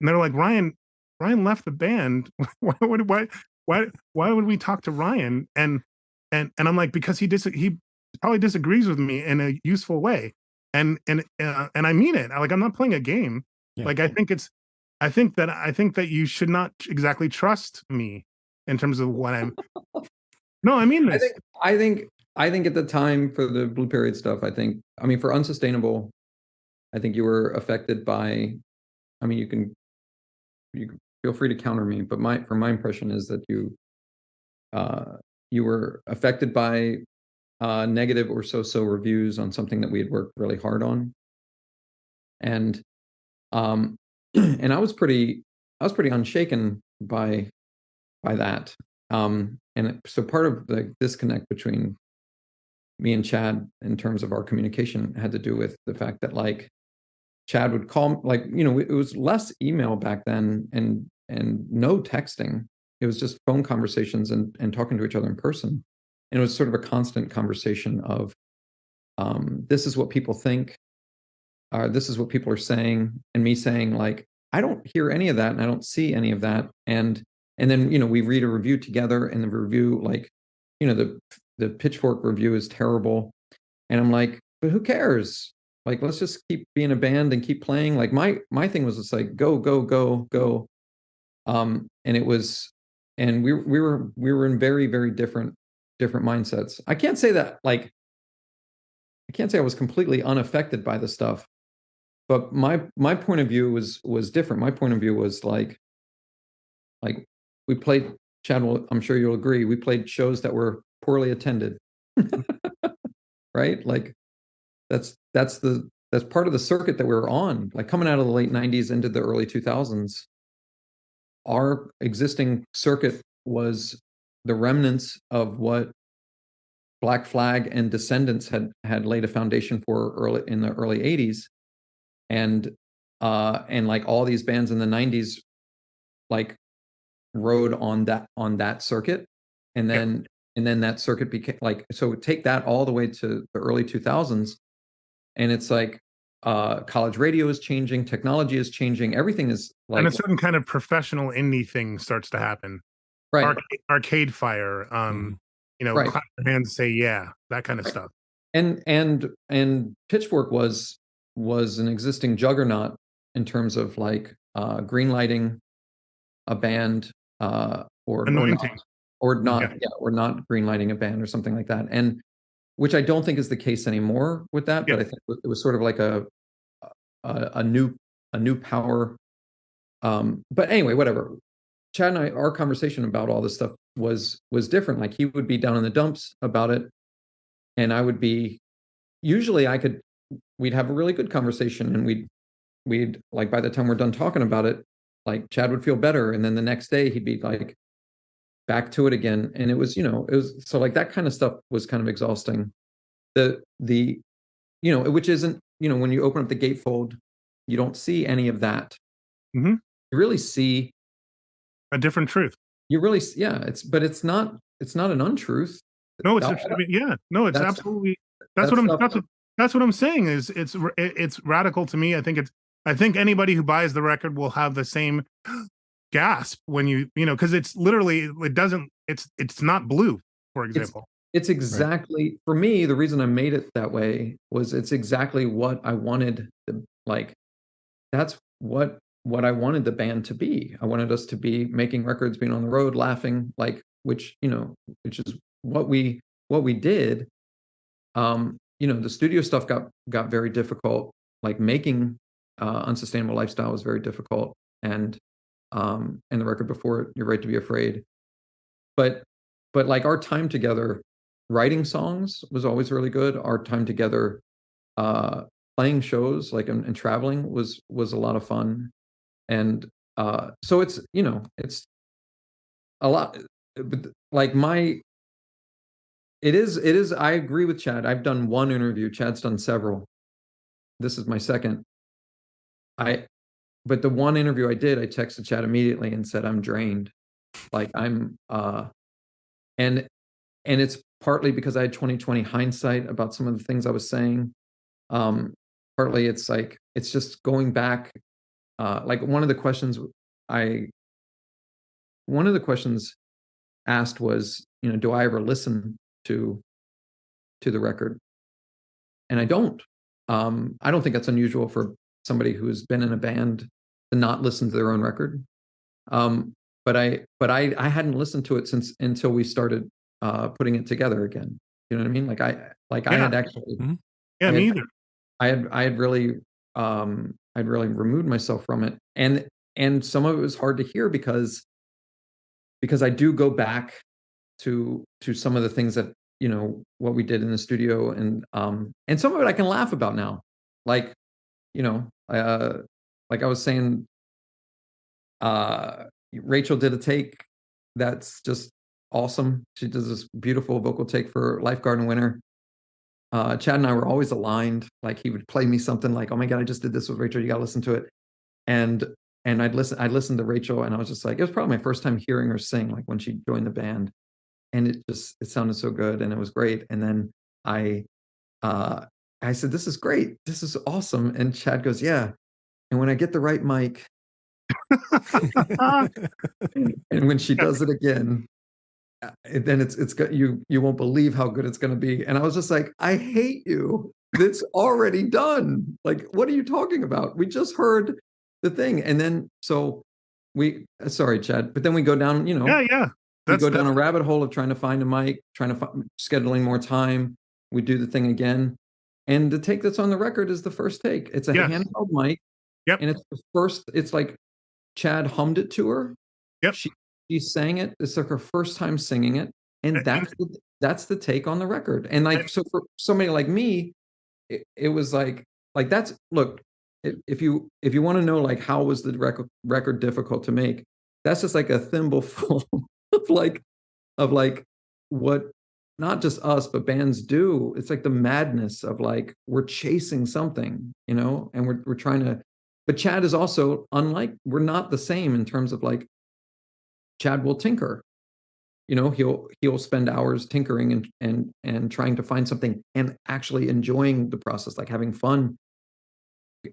and they're like, Ryan left the band. why would we talk to Ryan? And I'm like, because he probably disagrees with me in a useful way, and I mean it. I'm not playing a game. Yeah. Like I think that you should not exactly trust me in terms of what I'm. No, I mean this. I think at the time for the Blue Period stuff, for Unsustainable, I think you were affected by, you can feel free to counter me, but my impression is that you were affected by negative or so reviews on something that we had worked really hard on. And and I was pretty unshaken by that. And so part of the disconnect between me and Chad in terms of our communication had to do with the fact that Chad would call, it was less email back then and no texting. It was just phone conversations and talking to each other in person. And it was sort of a constant conversation of, this is what people think, this is what people are saying, and me saying I don't hear any of that and I don't see any of that. And then, we read a review together, and the review, the Pitchfork review is terrible. And I'm like, but who cares? Let's just keep being a band and keep playing. My thing was just go, go, go, go. And it was, and we were in very, very different mindsets. I can't say that, I can't say I was completely unaffected by the stuff, but my point of view was different. My point of view was we played, Chad, I'm sure you'll agree, we played shows that were poorly attended. Right? That's part of the circuit that we were on. Coming out of the late 90s into the early 2000s, our existing circuit was the remnants of what Black Flag and Descendants had laid a foundation for in the early 80s. And all these bands in the 90s rode on that circuit, and then that circuit became so take that all the way to the early 2000s, and it's college radio is changing, technology is changing, everything is and a certain kind of professional indie thing starts to happen, right? Arcade Fire, right. clap your hands, say yeah, that kind of stuff. And Pitchfork was an existing juggernaut in terms of greenlighting a band, or anointing, or not greenlighting a band or something like that, and which I don't think is the case anymore with that. But I think it was sort of a new power. But anyway, whatever. Chad and I, our conversation about all this stuff was different. He would be down in the dumps about it, and I would be. Usually, we'd have a really good conversation, and we'd by the time we're done talking about it, Chad would feel better, and then the next day he'd be back to it again, and it was so that kind of stuff was kind of exhausting. Which isn't, when you open up the gatefold, you don't see any of that. Mm-hmm. You really see a different truth. You really, it's not an untruth. No, it's absolutely. That's what I'm saying. Is it's radical to me. I think I think anybody who buys the record will have the same gasp when you know, because it's literally, it doesn't, it's not blue, for example. It's exactly, for me, the reason I made it that way was it's exactly what I wanted. Like, that's what I wanted the band to be. I wanted us to be making records, being on the road, laughing, like, which is what we did. The studio stuff got very difficult. Like making Unsustainable Lifestyle was very difficult, and the record before it, You're Right to Be Afraid. But like our time together writing songs was always really good. Our time together playing shows, like, and traveling was a lot of fun. And so it's a lot, but like it is I agree with Chad. I've done one interview, Chad's done several. This is my second. But the one interview I did, I texted Chad immediately and said, I'm drained. Like, I'm and it's partly because I had 2020 hindsight about some of the things I was saying. Partly it's like, it's just going back. Like one of the questions asked was, do I ever listen to the record? And I don't. I don't think that's unusual for somebody who's been in a band to not listen to their own record. But I hadn't listened to it until we started putting it together again. You know what I mean? I had actually. Mm-hmm. Yeah, me either. I had really I'd really removed myself from it, and some of it was hard to hear because I do go back to some of the things that what we did in the studio, and some of it I can laugh about now, like like I was saying, Rachel did a take that's just awesome. She does this beautiful vocal take for Lifeguard and Winter. Chad and I were always aligned. Like, he would play me something like, "Oh my God, I just did this with Rachel. You got to listen to it." And I'd listen to Rachel, and I was just like, it was probably my first time hearing her sing, like when she joined the band, and it sounded so good, and it was great. And then I said, "This is great. This is awesome." And Chad goes, "Yeah. And when I get the right mic," and when she does it again, then it's good. You won't believe how good it's going to be. And I was just like, I hate you. It's already done. Like, what are you talking about? We just heard the thing. And then, so sorry, Chad, but then we go down, Yeah. We go down a rabbit hole of trying to find a mic, scheduling more time. We do the thing again. And the take that's on the record is the first take. It's a handheld mic. Yep. And it's like Chad hummed it to her. Yep. She sang it. It's like her first time singing it. And that's the take on the record. And like, so for somebody like me, it was like that's, look, if you want to know, like, how was the record difficult to make, that's just like a thimbleful of what not just us, but bands do. It's like the madness of, like, we're chasing something, and we're trying to, but Chad is also unlike, we're not the same in terms of, like, Chad will tinker, he'll spend hours tinkering and trying to find something and actually enjoying the process, like having fun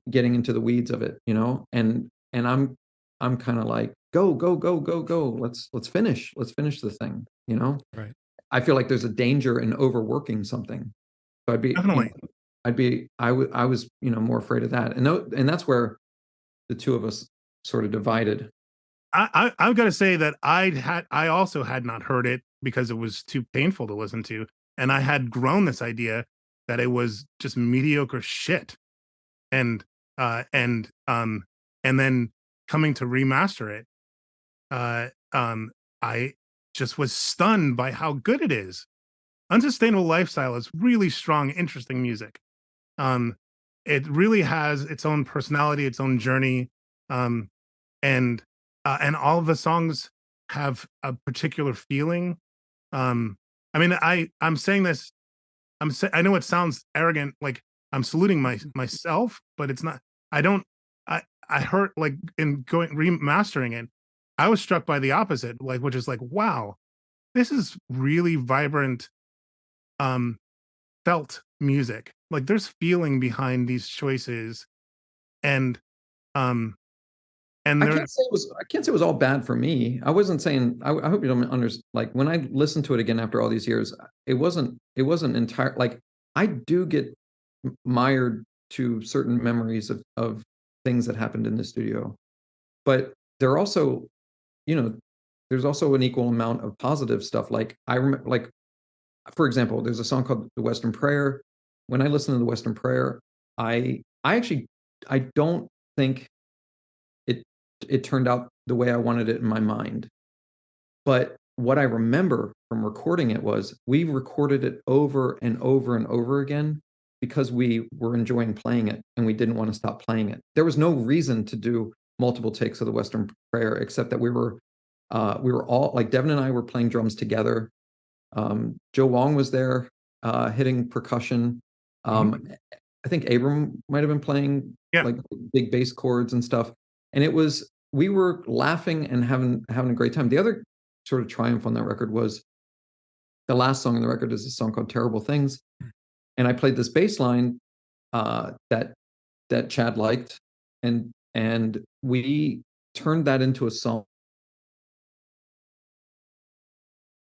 getting into the weeds of it, and I'm kind of like, go, let's finish the thing, Right. I feel like there's a danger in overworking something. So I'd be definitely. I was more afraid of that, and that's where the two of us sort of divided. I've got to say that I also had not heard it because it was too painful to listen to, and I had grown this idea that it was just mediocre shit, and then coming to remaster it, I just was stunned by how good it is. Unsustainable Lifestyle is really strong, interesting music. It really has its own personality, its own journey, and all of the songs have a particular feeling. I mean, I'm saying this. I know it sounds arrogant, like I'm saluting myself, but it's not. I heard, like, in remastering it, I was struck by the opposite, like, which is like, wow, this is really vibrant, felt music. Like, there's feeling behind these choices, and And I can't say it was all bad for me. I wasn't saying. I hope you don't understand. Like when I listened to it again after all these years, it wasn't entire. Like I do get mired to certain memories of things that happened in the studio, but there are also, there's also an equal amount of positive stuff. Like I remember, like for example, there's a song called "The Western Prayer." When I listen to "The Western Prayer," I actually I don't think it turned out the way I wanted it in my mind. But what I remember from recording it was we recorded it over and over and over again because we were enjoying playing it and we didn't want to stop playing it. There was no reason to do multiple takes of the Western Prayer except that we were all like Devin and I were playing drums together. Joe Wong was there hitting percussion. I think Abram might have been playing like big bass chords and stuff. And we were laughing and having a great time. The other sort of triumph on that record was the last song on the record is a song called "Terrible Things," and I played this bass line that Chad liked, and we turned that into a song.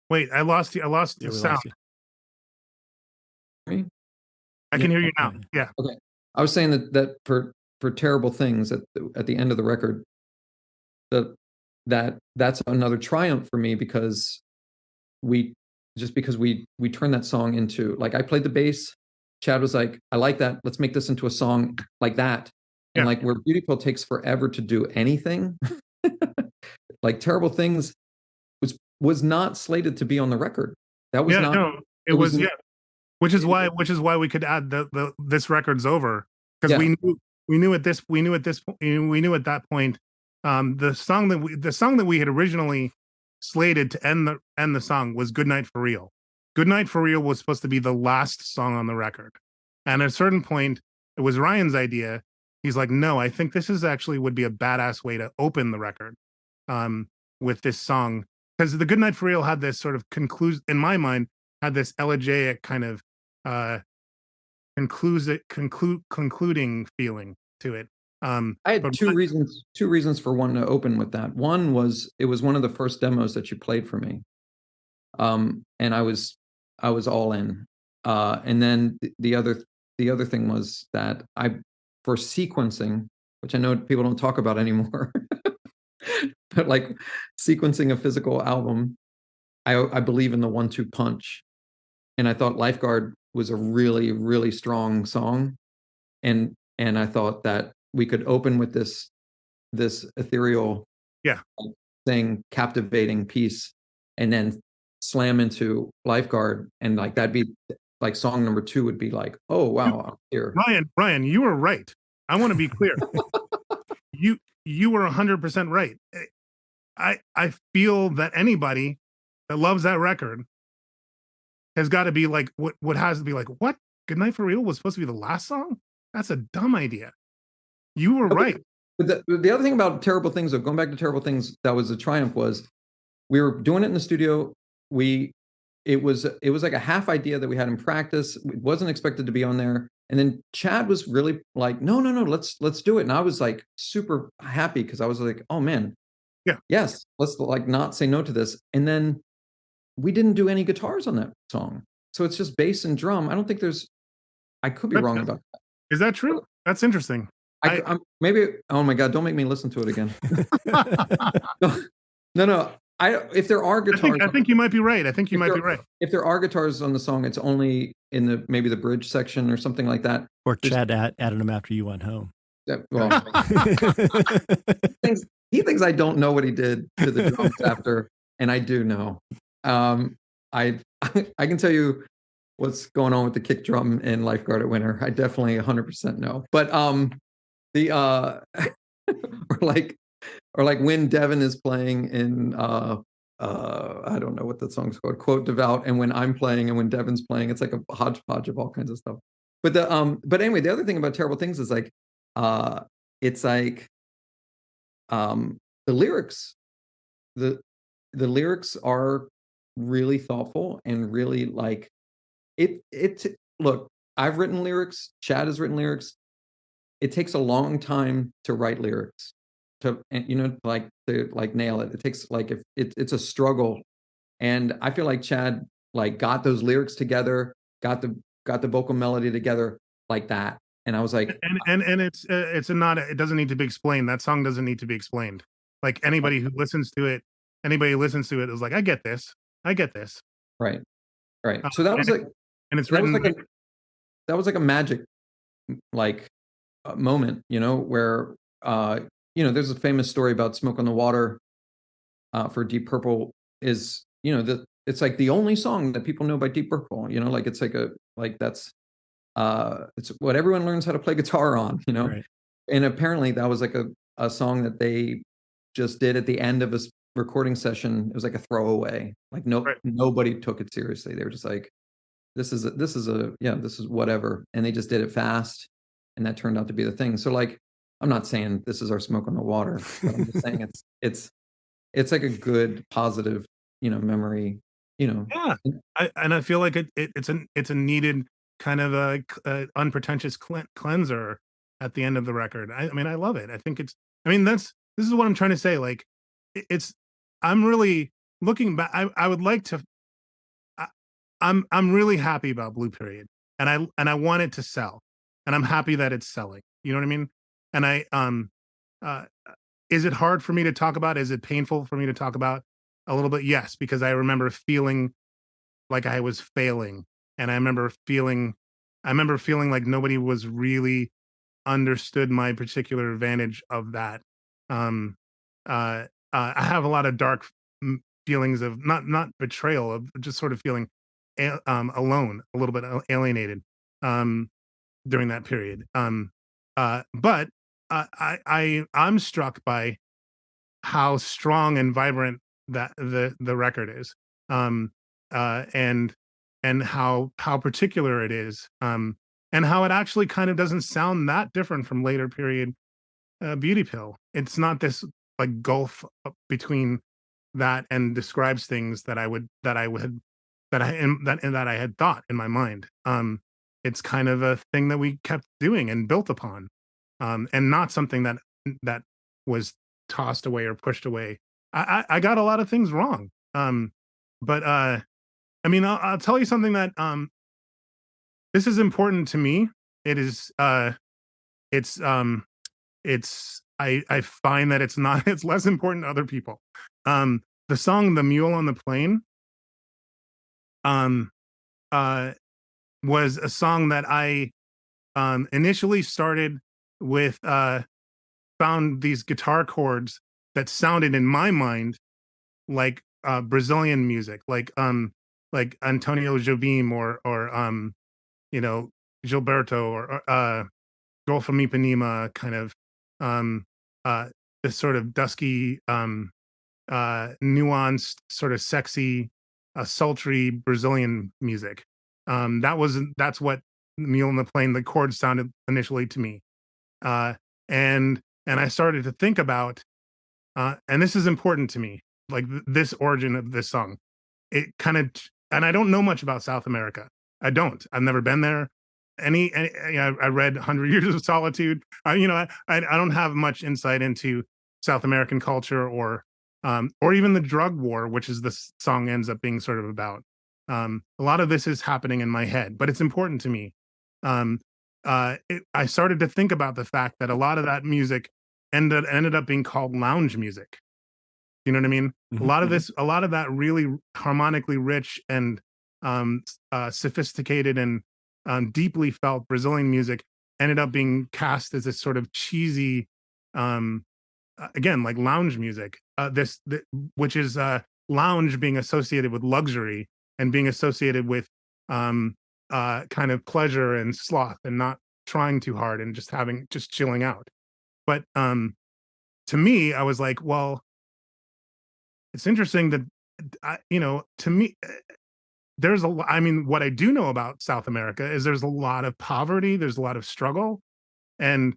Wait, I lost you. I lost the sound. I can hear you now. Yeah. Okay. I was saying that for "Terrible Things" at the end of the record, that's another triumph for me because we turned that song into, like, I played the bass. Chad was like, I like that. Let's make this into a song like that. And like where Beautiful takes forever to do anything, like "Terrible Things" was not slated to be on the record. That was not. No, it was which is why we could add this record's over because we knew at that point the song that we had originally slated to end the song was "Goodnight for Real." "Goodnight for Real" was supposed to be the last song on the record, and at a certain point, it was Ryan's idea. He's like, "No, I think this would be a badass way to open the record with this song." Because the "Goodnight for Real" had this sort of in my mind, had this elegiac kind of concluding feeling to it. I had two reasons for wanting to open with that. One was it was one of the first demos that you played for me, and I was all in. And then the other thing was that for sequencing, which I know people don't talk about anymore. But like sequencing a physical album, I believe in the 1-2 punch, and I thought "Lifeguard" was a really, really strong song, and I thought that we could open with this ethereal, thing, captivating piece, and then slam into "Lifeguard," and like that'd be like song number 2 would be like, oh wow, I'm here. Ryan, you were right. I want to be clear. You were 100% right. I feel that anybody that loves that record has got to be like, what has to be like, what? "Goodnight for Real" was supposed to be the last song? That's a dumb idea. You were right. But the other thing about "Terrible Things," going back to "Terrible Things," that was a triumph was we were doing it in the studio. It was like a half idea that we had in practice. It wasn't expected to be on there. And then Chad was really like, no, let's do it. And I was like super happy because I was like, oh man, yes, let's like not say no to this. And then we didn't do any guitars on that song, so it's just bass and drum. I don't think I could be wrong about that. Is that true? That's interesting. I'm maybe. Oh my God! Don't make me listen to it again. No. If there are guitars, I think you might be right. If there are guitars on the song, it's only in maybe the bridge section or something like that. Or Chad added them after you went home. Well, he thinks I don't know what he did to the drums after, and I do know. I can tell you what's going on with the kick drum in "Lifeguard" at Winter. I definitely 100% know. But or like when Devin is playing in I don't know what that song's called, "Quote Devout," and when I'm playing and when Devin's playing, it's like a hodgepodge of all kinds of stuff. But but anyway, the other thing about "Terrible Things" is like it's like the lyrics, the lyrics are really thoughtful and really like it look, I've written lyrics, Chad has written lyrics. it takes a long time to write lyrics to, and, you know, to like nail it. It takes like, if it's a struggle. And I feel like Chad like got those lyrics together, got the vocal melody together like that. And I was like, and it's a not, it doesn't need to be explained. That song doesn't need to be explained. Like anybody who listens to it, is like, I get this. I get this. right, right. So that was like, and it's that was written like a magic like moment, you know, where you know, there's a famous story about Smoke on the Water for Deep Purple is, you know, it's like the only song that people know by Deep Purple, you know, like it's like that's it's what everyone learns how to play guitar on, you know. Right. And apparently that was like a song that they just did at the end of a recording session. It was like a throwaway. Like nobody took it seriously. They were just like, this is whatever. And they just did it fast. And that turned out to be the thing. So like, I'm not saying this is our Smoke on the Water, but I'm just saying it's like a good, positive, you know, memory, you know. Yeah, I feel like it's a needed kind of a unpretentious cleanser at the end of the record. I mean, I love it. I think I mean, this is what I'm trying to say. Like, I'm really looking back. I would like to. I'm really happy about Blue Period, and I want it to sell, and I'm happy that it's selling. You know what I mean? And is it hard for me to talk about? Is it painful for me to talk about? A little bit, yes, because I remember feeling like I was failing, and I remember feeling like nobody was really understood my particular advantage of that. I have a lot of dark feelings of not betrayal, of just sort of feeling alone, a little bit alienated during that period. But I'm struck by how strong and vibrant that the record is, and how particular it is, and how it actually kind of doesn't sound that different from later period Beauty Pill. It's not this like gulf between that and describes things that I had thought in my mind. It's kind of a thing that we kept doing and built upon, and not something that was tossed away or pushed away. I got a lot of things wrong. But I mean, I'll tell you something that this is important to me. It is it's I find that it's not, it's less important to other people. The song "The Mule on the Plain" was a song that I initially started with, found these guitar chords that sounded in my mind like Brazilian music, like Antonio Jobim or you know, Gilberto or Girl from Ipanema, kind of um, this sort of dusky, nuanced, sort of sexy, sultry Brazilian music. That's what Mule on the Plain, the chords sounded initially to me, and I started to think about, and this is important to me, like this origin of this song. It kind of, and I don't know much about South America. I don't. I've never been there. I read 100 Years of Solitude. You know, I don't have much insight into South American culture or even the drug war, which is this song ends up being sort of about. A lot of this is happening in my head, but it's important to me. I started to think about the fact that a lot of that music ended up being called lounge music. You know what I mean? Mhm. A lot of that really harmonically rich and sophisticated and deeply felt Brazilian music ended up being cast as this sort of cheesy, again, like lounge music. Which is lounge being associated with luxury and being associated with kind of pleasure and sloth and not trying too hard and just chilling out. But to me, I was like, well, it's interesting that you know, to me, I mean, what I do know about South America is there's a lot of poverty, there's a lot of struggle, and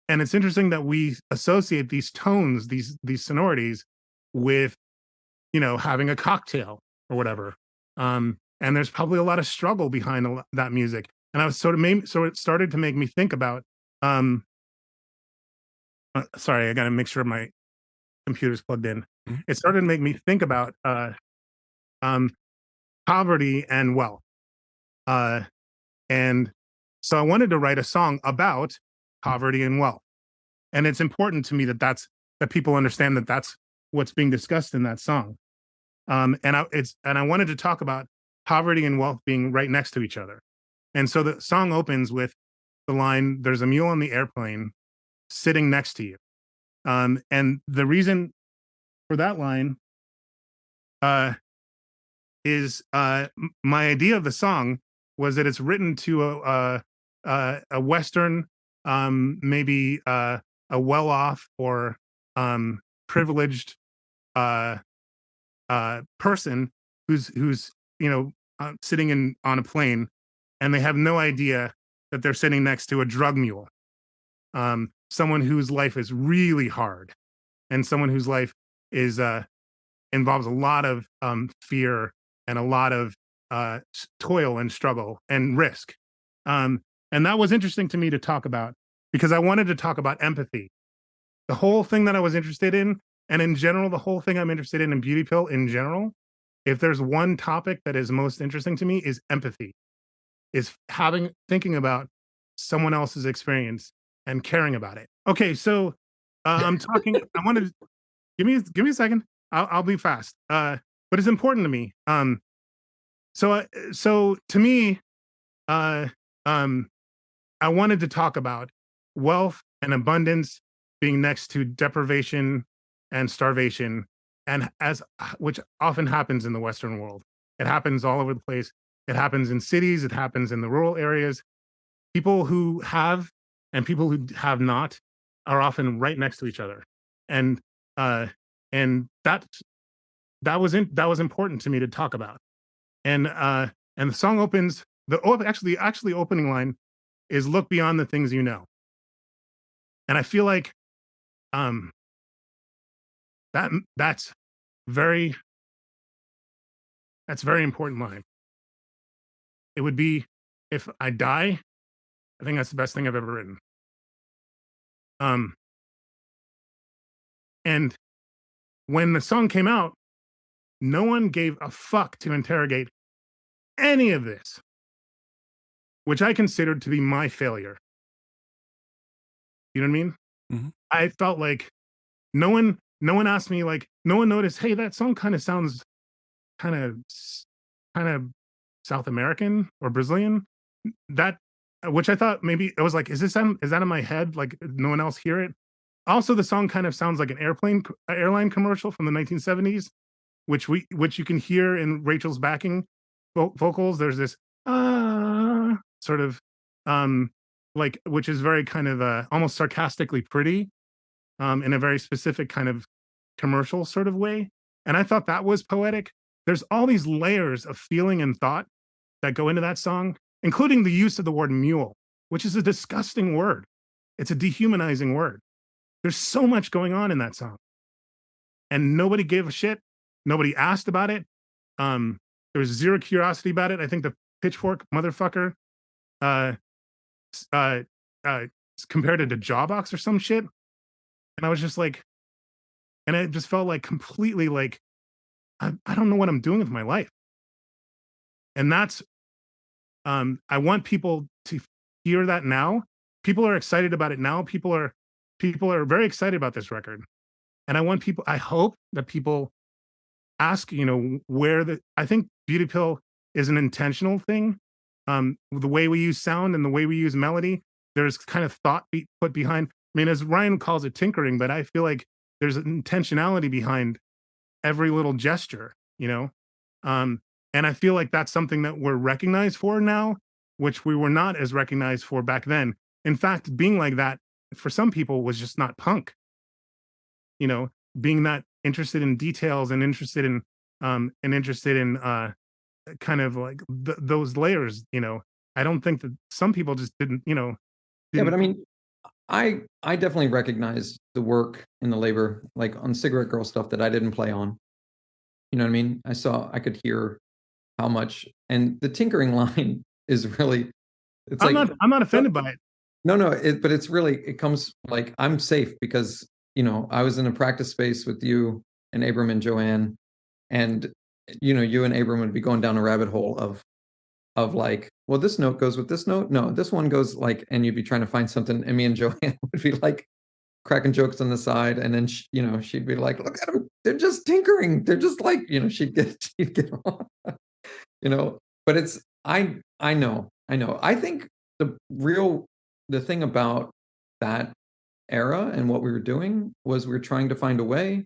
it's interesting that we associate these tones, these sonorities, with, you know, having a cocktail or whatever. And there's probably a lot of struggle behind that music. And I was so it started to make me think about um, sorry, I got to make sure my computer's plugged in. Mhm. It started to make me think about poverty and wealth. And so I wanted to write a song about poverty and wealth. And it's important to me that that people understand that that's what's being discussed in that song. And I wanted to talk about poverty and wealth being right next to each other. And so the song opens with the line, "There's a mule on the airplane sitting next to you." And the reason for that line uh, is my idea of the song was that it's written to a Western, maybe a well-off or privileged uh, person who's sitting on a plane, and they have no idea that they're sitting next to a drug mule, someone whose life is really hard, and someone whose life is involves a lot of fear and a lot of toil and struggle and risk. And that was interesting to me to talk about because I wanted to talk about empathy. The whole thing that I was interested in, and in general, the whole thing I'm interested in Beauty Pill in general, if there's one topic that is most interesting to me, is empathy, is thinking about someone else's experience and caring about it. Okay, so I'm talking. I wanted to give me a second. I'll be fast. But it's important to me. So to me, uh, um, I wanted to talk about wealth and abundance being next to deprivation and starvation, and which often happens in the Western world. It happens all over the place. It happens in cities. It happens in the rural areas. People who have and people who have not are often right next to each other, and uh, and that was important to me to talk about. And the song opens actually opening line is "Look beyond the things you know," and I feel like um, that's very very important line. It would be if I die. I think that's the best thing I've ever written. Um, and when the song came out, no one gave a fuck to interrogate any of this, which I considered to be my failure. You know what I mean? Mhm. I felt like no one asked me, like, no one noticed, hey, that song kind of sounds kind of kind of South American or Brazilian. That which I thought maybe it was like, is that in my head? Like no one else hear it? Also, the song kind of sounds like an airline commercial from the 1970s, which you can hear in Rachel's backing vocals. There's this sort of like, which is very kind of almost sarcastically pretty, in a very specific kind of commercial sort of way. And I thought that was poetic. There's all these layers of feeling and thought that go into that song, including the use of the word mule, which is a disgusting word. It's a dehumanizing word. There's so much going on in that song. And nobody gave a shit. Nobody asked about it. There was zero curiosity about it. I think the pitchfork motherfucker uh, uh, uh, compared it to Jawbox or some shit. And I was just like, and it just felt like completely like, I don't know what I'm doing with my life. And that's, I want people to hear that now. People are excited about it now. People are very excited about this record. And I hope that people ask, I think Beauty Pill is an intentional thing. The way we use sound and the way we use melody, there's kind of thought put behind. I mean, as Ryan calls it tinkering, but I feel like there's an intentionality behind every little gesture, and I feel like that's something that we're recognized for now, which we were not as recognized for back then. In fact, being like that for some people was just not punk, being that interested in details and interested in kind of like those layers. I don't think that some people just didn't. Yeah, but I mean, I definitely recognize the work and the labor, like on Cigarette Girl stuff that I didn't play on. You know what I mean? I could hear how much, and the tinkering line is really, it's I'm like, not offended by it. No, but it's really, it comes like, I'm safe because, I was in a practice space with you and Abram and Joanne, and, you and Abram would be going down a rabbit hole of like, well, this note goes with this note. No, this one goes like, and you'd be trying to find something. And me and Joanne would be like cracking jokes on the side. And then, she'd be like, look at them. They're just tinkering. They're just like, she'd get on, but it's, I know. I think the thing about that era and what we were doing was we were trying to find a way.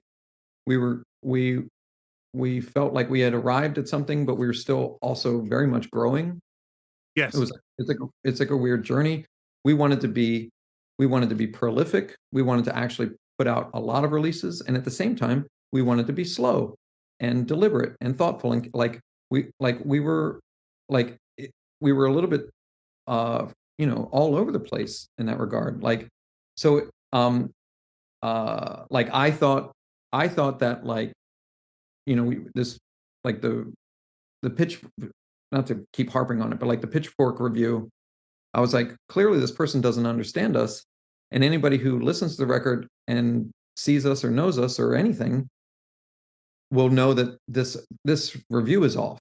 We felt like we had arrived at something, but we were still also very much growing. Yes. It's like a weird journey. We wanted to be prolific. We wanted to actually put out a lot of releases, and at the same time, we wanted to be slow and deliberate and thoughtful, and we were a little bit all over the place in that regard. Like I thought that the pitch, not to keep harping on it, but like the Pitchfork review, I was like, clearly this person doesn't understand us. And anybody who listens to the record and sees us or knows us or anything will know that this review is off.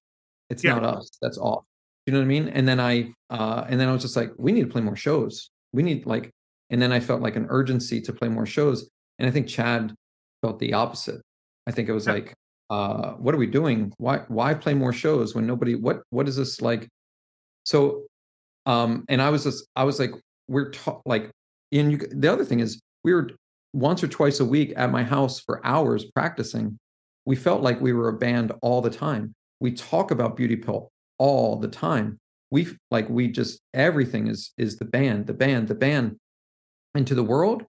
It's not us. That's off. You know what I mean? And then I was just like, we need to play more shows. And then I felt like an urgency to play more shows. And I think Chad felt the opposite. I think it was like, what are we doing? Why play more shows when nobody, what is this like? So, and I was like, the other thing is we were once or twice a week at my house for hours practicing. We felt like we were a band all the time. We talk about Beauty Pill all the time. Everything is the band. And to the world,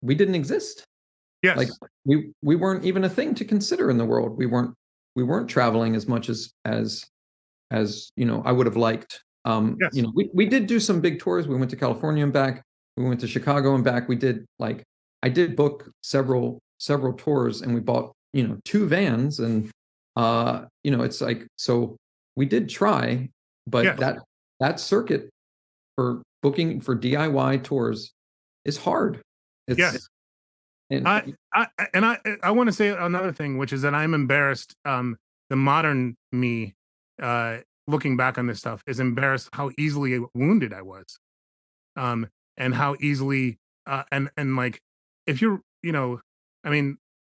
we didn't exist. Yes. Like we weren't even a thing to consider in the world. We weren't traveling as much as I would have liked. Yes. We did do some big tours. We went to California and back. We went to Chicago and back. I did book several tours, and we bought 2 vans, and it's like, so we did try, but that circuit for booking for DIY tours is hard. And I want to say another thing, which is that I'm embarrassed. The modern me, looking back on this stuff, is embarrassed how easily wounded I was, and how easily and like, if you're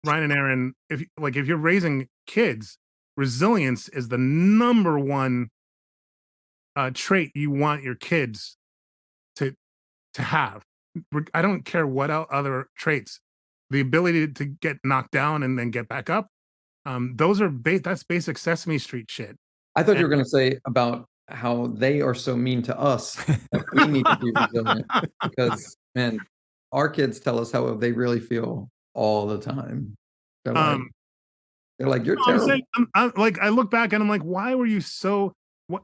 Ryan and Erin, if you're raising kids, resilience is the number one trait you want your kids to have. I don't care what other traits. The ability to get knocked down and then get back up. That's basic Sesame Street shit. I thought you were going to say about how they are so mean to us that we need to be resilient, because man, our kids tell us how they really feel all the time. They're like, you're terrible. I look back and I'm like, why were you so?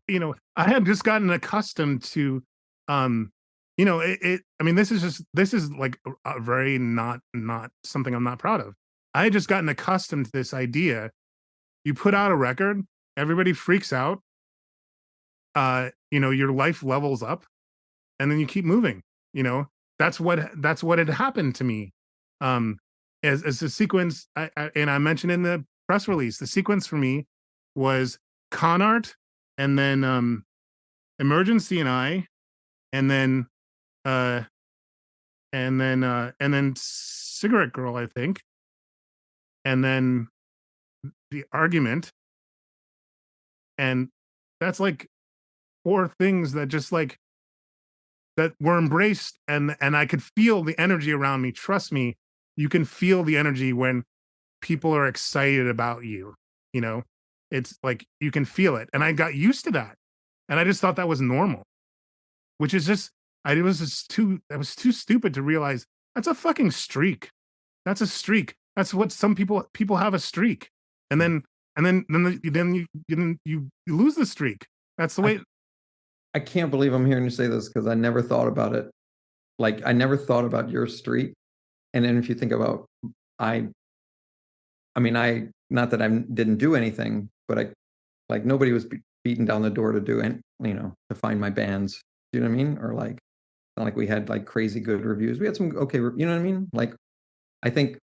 I had just gotten accustomed to, this is like a very not something I'm not proud of. I had just gotten accustomed to this idea. You put out a record, everybody freaks out. Your life levels up, and then you keep moving. That's what had happened to me. As the sequence, I mentioned in the press release, the sequence for me was Con Art, and then Emergency and I, and then Cigarette Girl, I think, and then The Argument, and that's like 4 things that just like that were embraced, and I could feel the energy around me. Trust me, you can feel the energy when people are excited about you. It's like you can feel it, and I got used to that, and I just thought that was normal, which is just I was too stupid to realize that's a fucking streak. That's a streak. That's what some people have, a streak, and then you lose the streak. That's the way. I can't believe I'm hearing you say this, because I never thought about it. Like, I never thought about your streak. And then if you think about, not that I didn't do anything, but nobody was beating down the door to do to find my bands. Do you know what I mean? Or like, not like we had like crazy good reviews. We had some okay, you know what I mean? Like, I think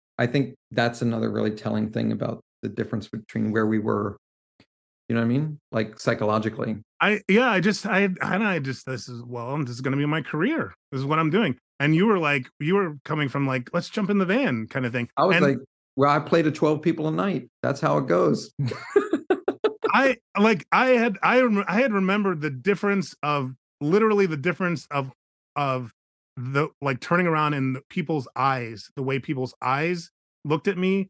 that's another really telling thing about the difference between where we were. You know what I mean? Like psychologically. This is going to be my career. This is what I'm doing. And you were coming from like, let's jump in the van kind of thing. I was like, well, I play to 12 people a night. That's how it goes. I had remembered the difference of the like turning around in people's eyes, the way people's eyes looked at me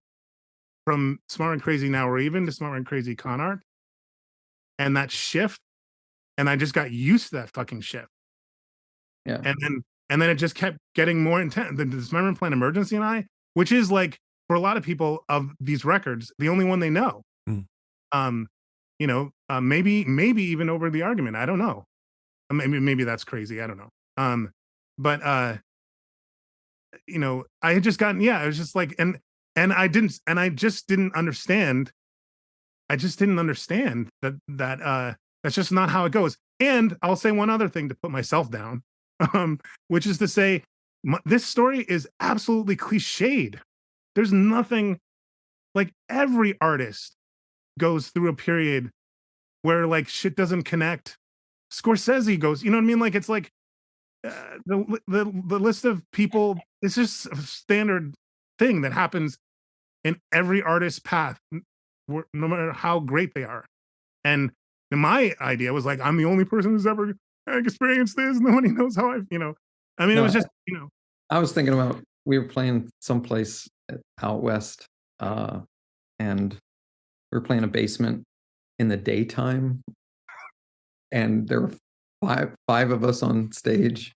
from Smart and Crazy Now, or even to Smart and Crazy Con Art, and that shift, and I just got used to that fucking shift. Yeah, and then it just kept getting more intense. The Dismemberment Plan Emergency and I, which is like for a lot of people of these records, the only one they know. Maybe even over the argument. I don't know. Maybe that's crazy. I don't know. But I had just gotten, I was just like, and I just didn't understand. I just didn't understand that that's just not how it goes. And I'll say one other thing to put myself down, which is to say, this story is absolutely cliched. There's nothing, like, every artist goes through a period where like shit doesn't connect. Scorsese goes, you know what I mean? Like, it's like the list of people. It's just a standard thing that happens in every artist's path, no matter how great they are. And my idea was like, I'm the only person who's ever experienced this. Nobody knows how it was just, I was thinking about, we were playing someplace out west, and we were playing a basement in the daytime, and there were five of us on stage,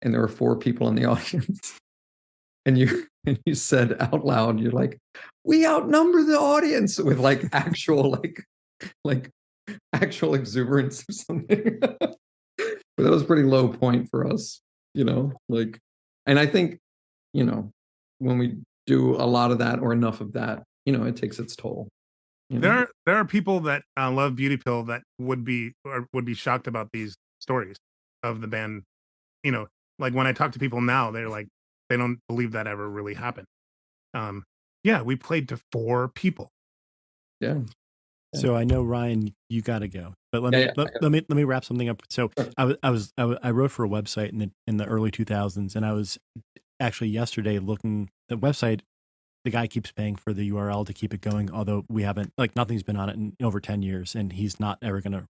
and there were 4 people in the audience. And you said out loud, you're like, we outnumber the audience, with like actual like actual exuberance or something. But that was a pretty low point for us, like, and I think, when we do a lot of that or enough of that, it takes its toll. There are people that love Beauty Pill that would be shocked about these stories of the band. Like when I talk to people now, they're like, they don't believe that ever really happened. We played to 4 people. Yeah. So I know, Ryan, you got to go, but let me wrap something up. So I wrote for a website in the early 2000s, and I was actually yesterday looking the website. The guy keeps paying for the URL to keep it going, although we haven't, like, nothing's been on it in over 10 years, and he's not ever gonna.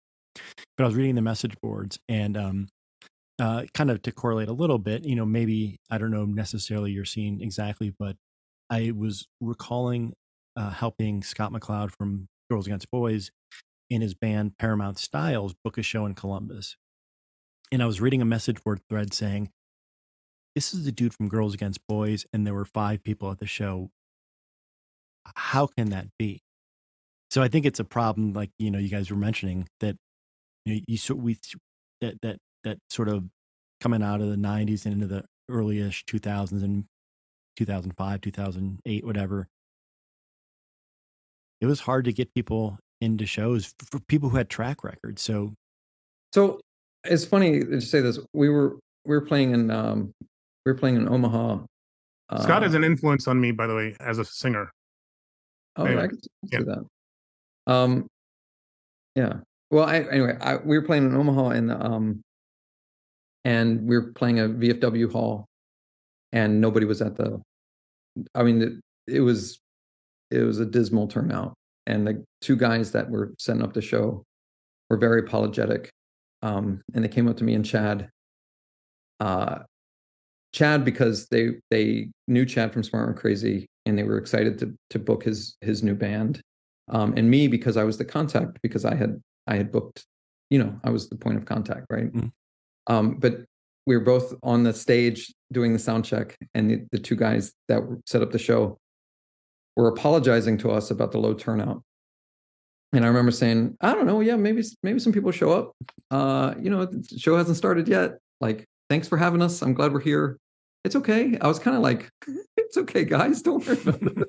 But I was reading the message boards, and kind of to correlate a little bit, maybe, I don't know necessarily your scene exactly, but I was recalling helping Scott McCloud from Girls Against Boys in his band Paramount Styles book a show in Columbus. And I was reading a message board thread saying, this is the dude from Girls Against Boys, and there were 5 people at the show. How can that be? So I think it's a problem, like, you guys were mentioning that, that sort of coming out of the 90s and into the early-ish 2000s and 2005, 2008, whatever. It was hard to get people into shows for people who had track records. So it's funny to say this. We were playing in Omaha. Scott is an influence on me, by the way, as a singer. Oh, anyway, I can see that. Yeah. Well, we were playing in Omaha, and we were playing a VFW hall, and nobody was at the. I mean, it was a dismal turnout, and the 2 guys that were setting up the show were very apologetic, and they came up to me and Chad. Chad, because they knew Chad from Smart and Crazy, and they were excited to book his new band, and me, because I was the contact, because I had booked, I was the point of contact, right? Mm-hmm. But we were both on the stage doing the sound check, and the 2 guys that set up the show were apologizing to us about the low turnout. And I remember saying, I don't know, yeah, maybe some people show up. The show hasn't started yet. Like, thanks for having us. I'm glad we're here. It's okay. I was kind of like, it's okay, guys. Don't worry about it.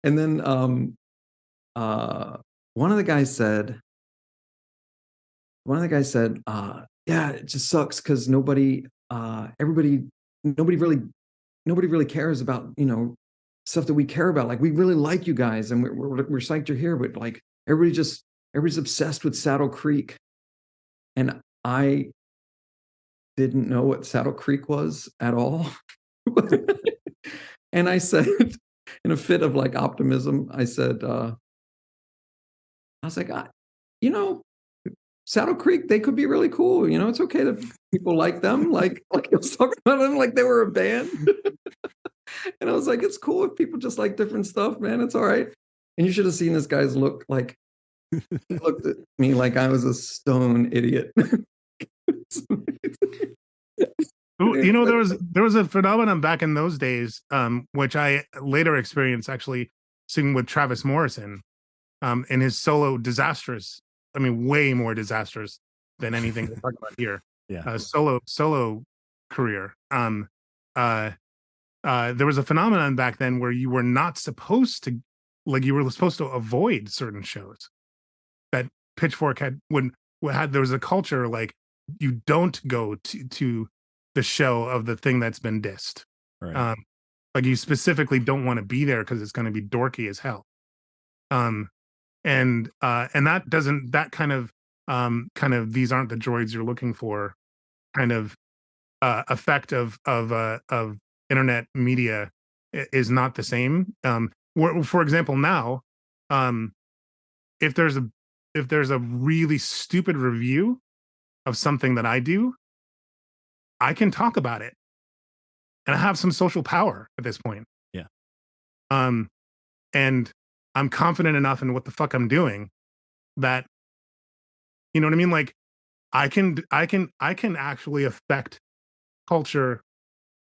And then one of the guys said, yeah, it just sucks because nobody nobody really cares about, stuff that we care about. Like, we really like you guys, and we're psyched you're here, but like everybody's obsessed with Saddle Creek. And I didn't know what Saddle Creek was at all. And I said, in a fit of like optimism, I said, I was like, Saddle Creek, they could be really cool. It's okay that people like them. Like I was talking about them like they were a band. And I was like, it's cool if people just like different stuff, man. It's all right. And you should have seen this guy's look. Like, he looked at me like I was a stone idiot. There was a phenomenon back in those days, which I later experienced actually singing with Travis Morrison, in his solo disastrous. I mean, way more disastrous than anything we're talking about here. Yeah. Solo career. There was a phenomenon back then where you were not supposed to, you were supposed to avoid certain shows. That Pitchfork there was a culture like, you don't go to the show of the thing that's been dissed. Right. Like, you specifically don't want to be there because it's going to be dorky as hell. And that kind of these aren't the droids you're looking for kind of effect of internet media is not the same. For example, now, if there's a really stupid review of something that I do, I can talk about it, and I have some social power at this point. Yeah. And I'm confident enough in what the fuck I'm doing that, you know what I mean? Like, I can actually affect culture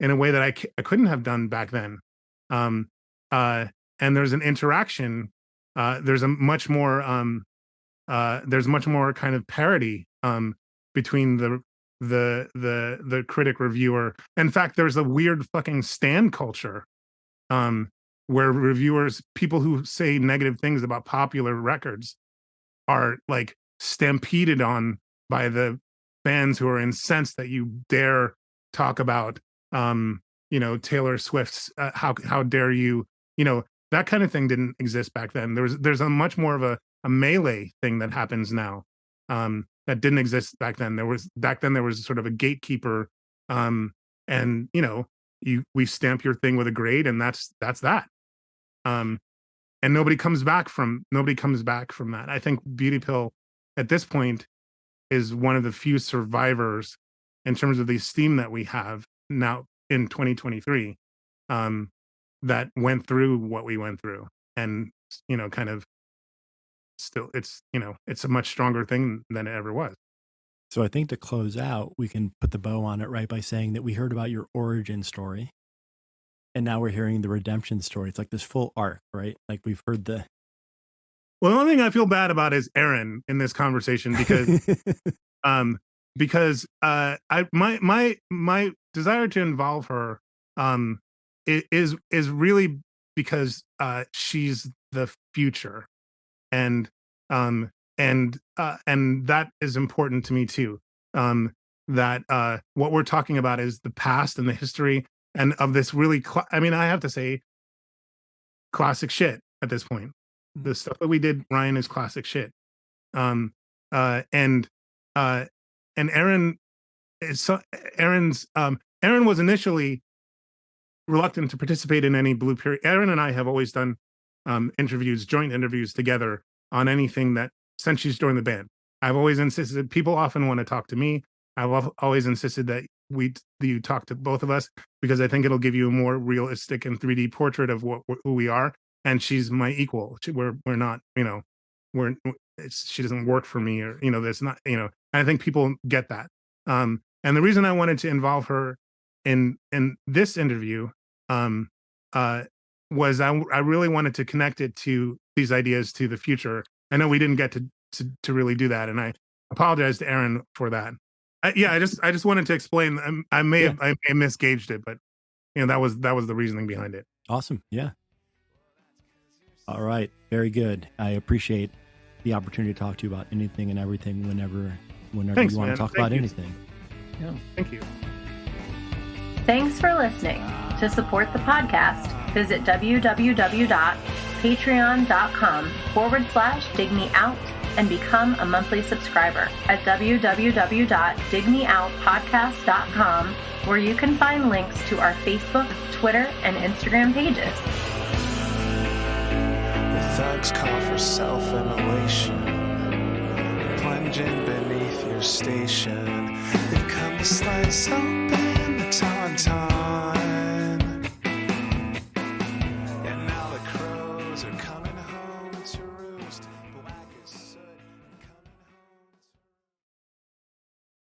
in a way that I couldn't have done back then. And there's an interaction. There's much more kind of parity between the critic reviewer. In fact, there's a weird fucking stan culture where reviewers, people who say negative things about popular records, are like stampeded on by the fans who are incensed that you dare talk about Taylor Swift's how dare you, that kind of thing didn't exist back then. There's a much more of a melee thing that happens now that didn't exist back then. There was sort of a gatekeeper, and we stamp your thing with a grade, and that's that. And nobody comes back from that. I think Beauty Pill at this point is one of the few survivors in terms of the esteem that we have now in 2023, that went through what we went through, and kind of still it's a much stronger thing than it ever was. So I think to close out, we can put the bow on it, right, by saying that we heard about your origin story, and now we're hearing the redemption story. It's like this full arc, right? Like, we've heard the... Well, the only thing I feel bad about is Erin in this conversation, because my desire to involve her is really because she's the future, and that is important to me too. That what we're talking about is the past and the history, and of this really, I have to say, classic shit at this point. The stuff that we did, Ryan, is classic shit. And Erin Erin was initially reluctant to participate in any Blue Period. Erin and I have always done joint interviews together on anything that, since she's joined the band. I've always insisted, people often want to talk to me. I've always insisted that you talk to both of us, because I think it'll give you a more realistic and 3D portrait of who we are. And she's my equal. We're not, she doesn't work for me, or, there's not, I think people get that. And the reason I wanted to involve her in this interview was I really wanted to connect it to these ideas to the future. I know we didn't get to really do that, and I apologize to Erin for that. I just wanted to explain. I may have misgauged it, but that was the reasoning behind it. Awesome. Yeah. All right. Very good. I appreciate the opportunity to talk to you about anything and everything whenever Thanks, you want man. to talk Thank about you. anything. Yeah. Thank you. Thanks for listening. To support the podcast, visit www.patreon.com/digmeout and become a monthly subscriber at www.digmeoutpodcast.com, where you can find links to our Facebook, Twitter, and Instagram pages. The thugs call for self-immolation, plunging beneath your station. They come to slice up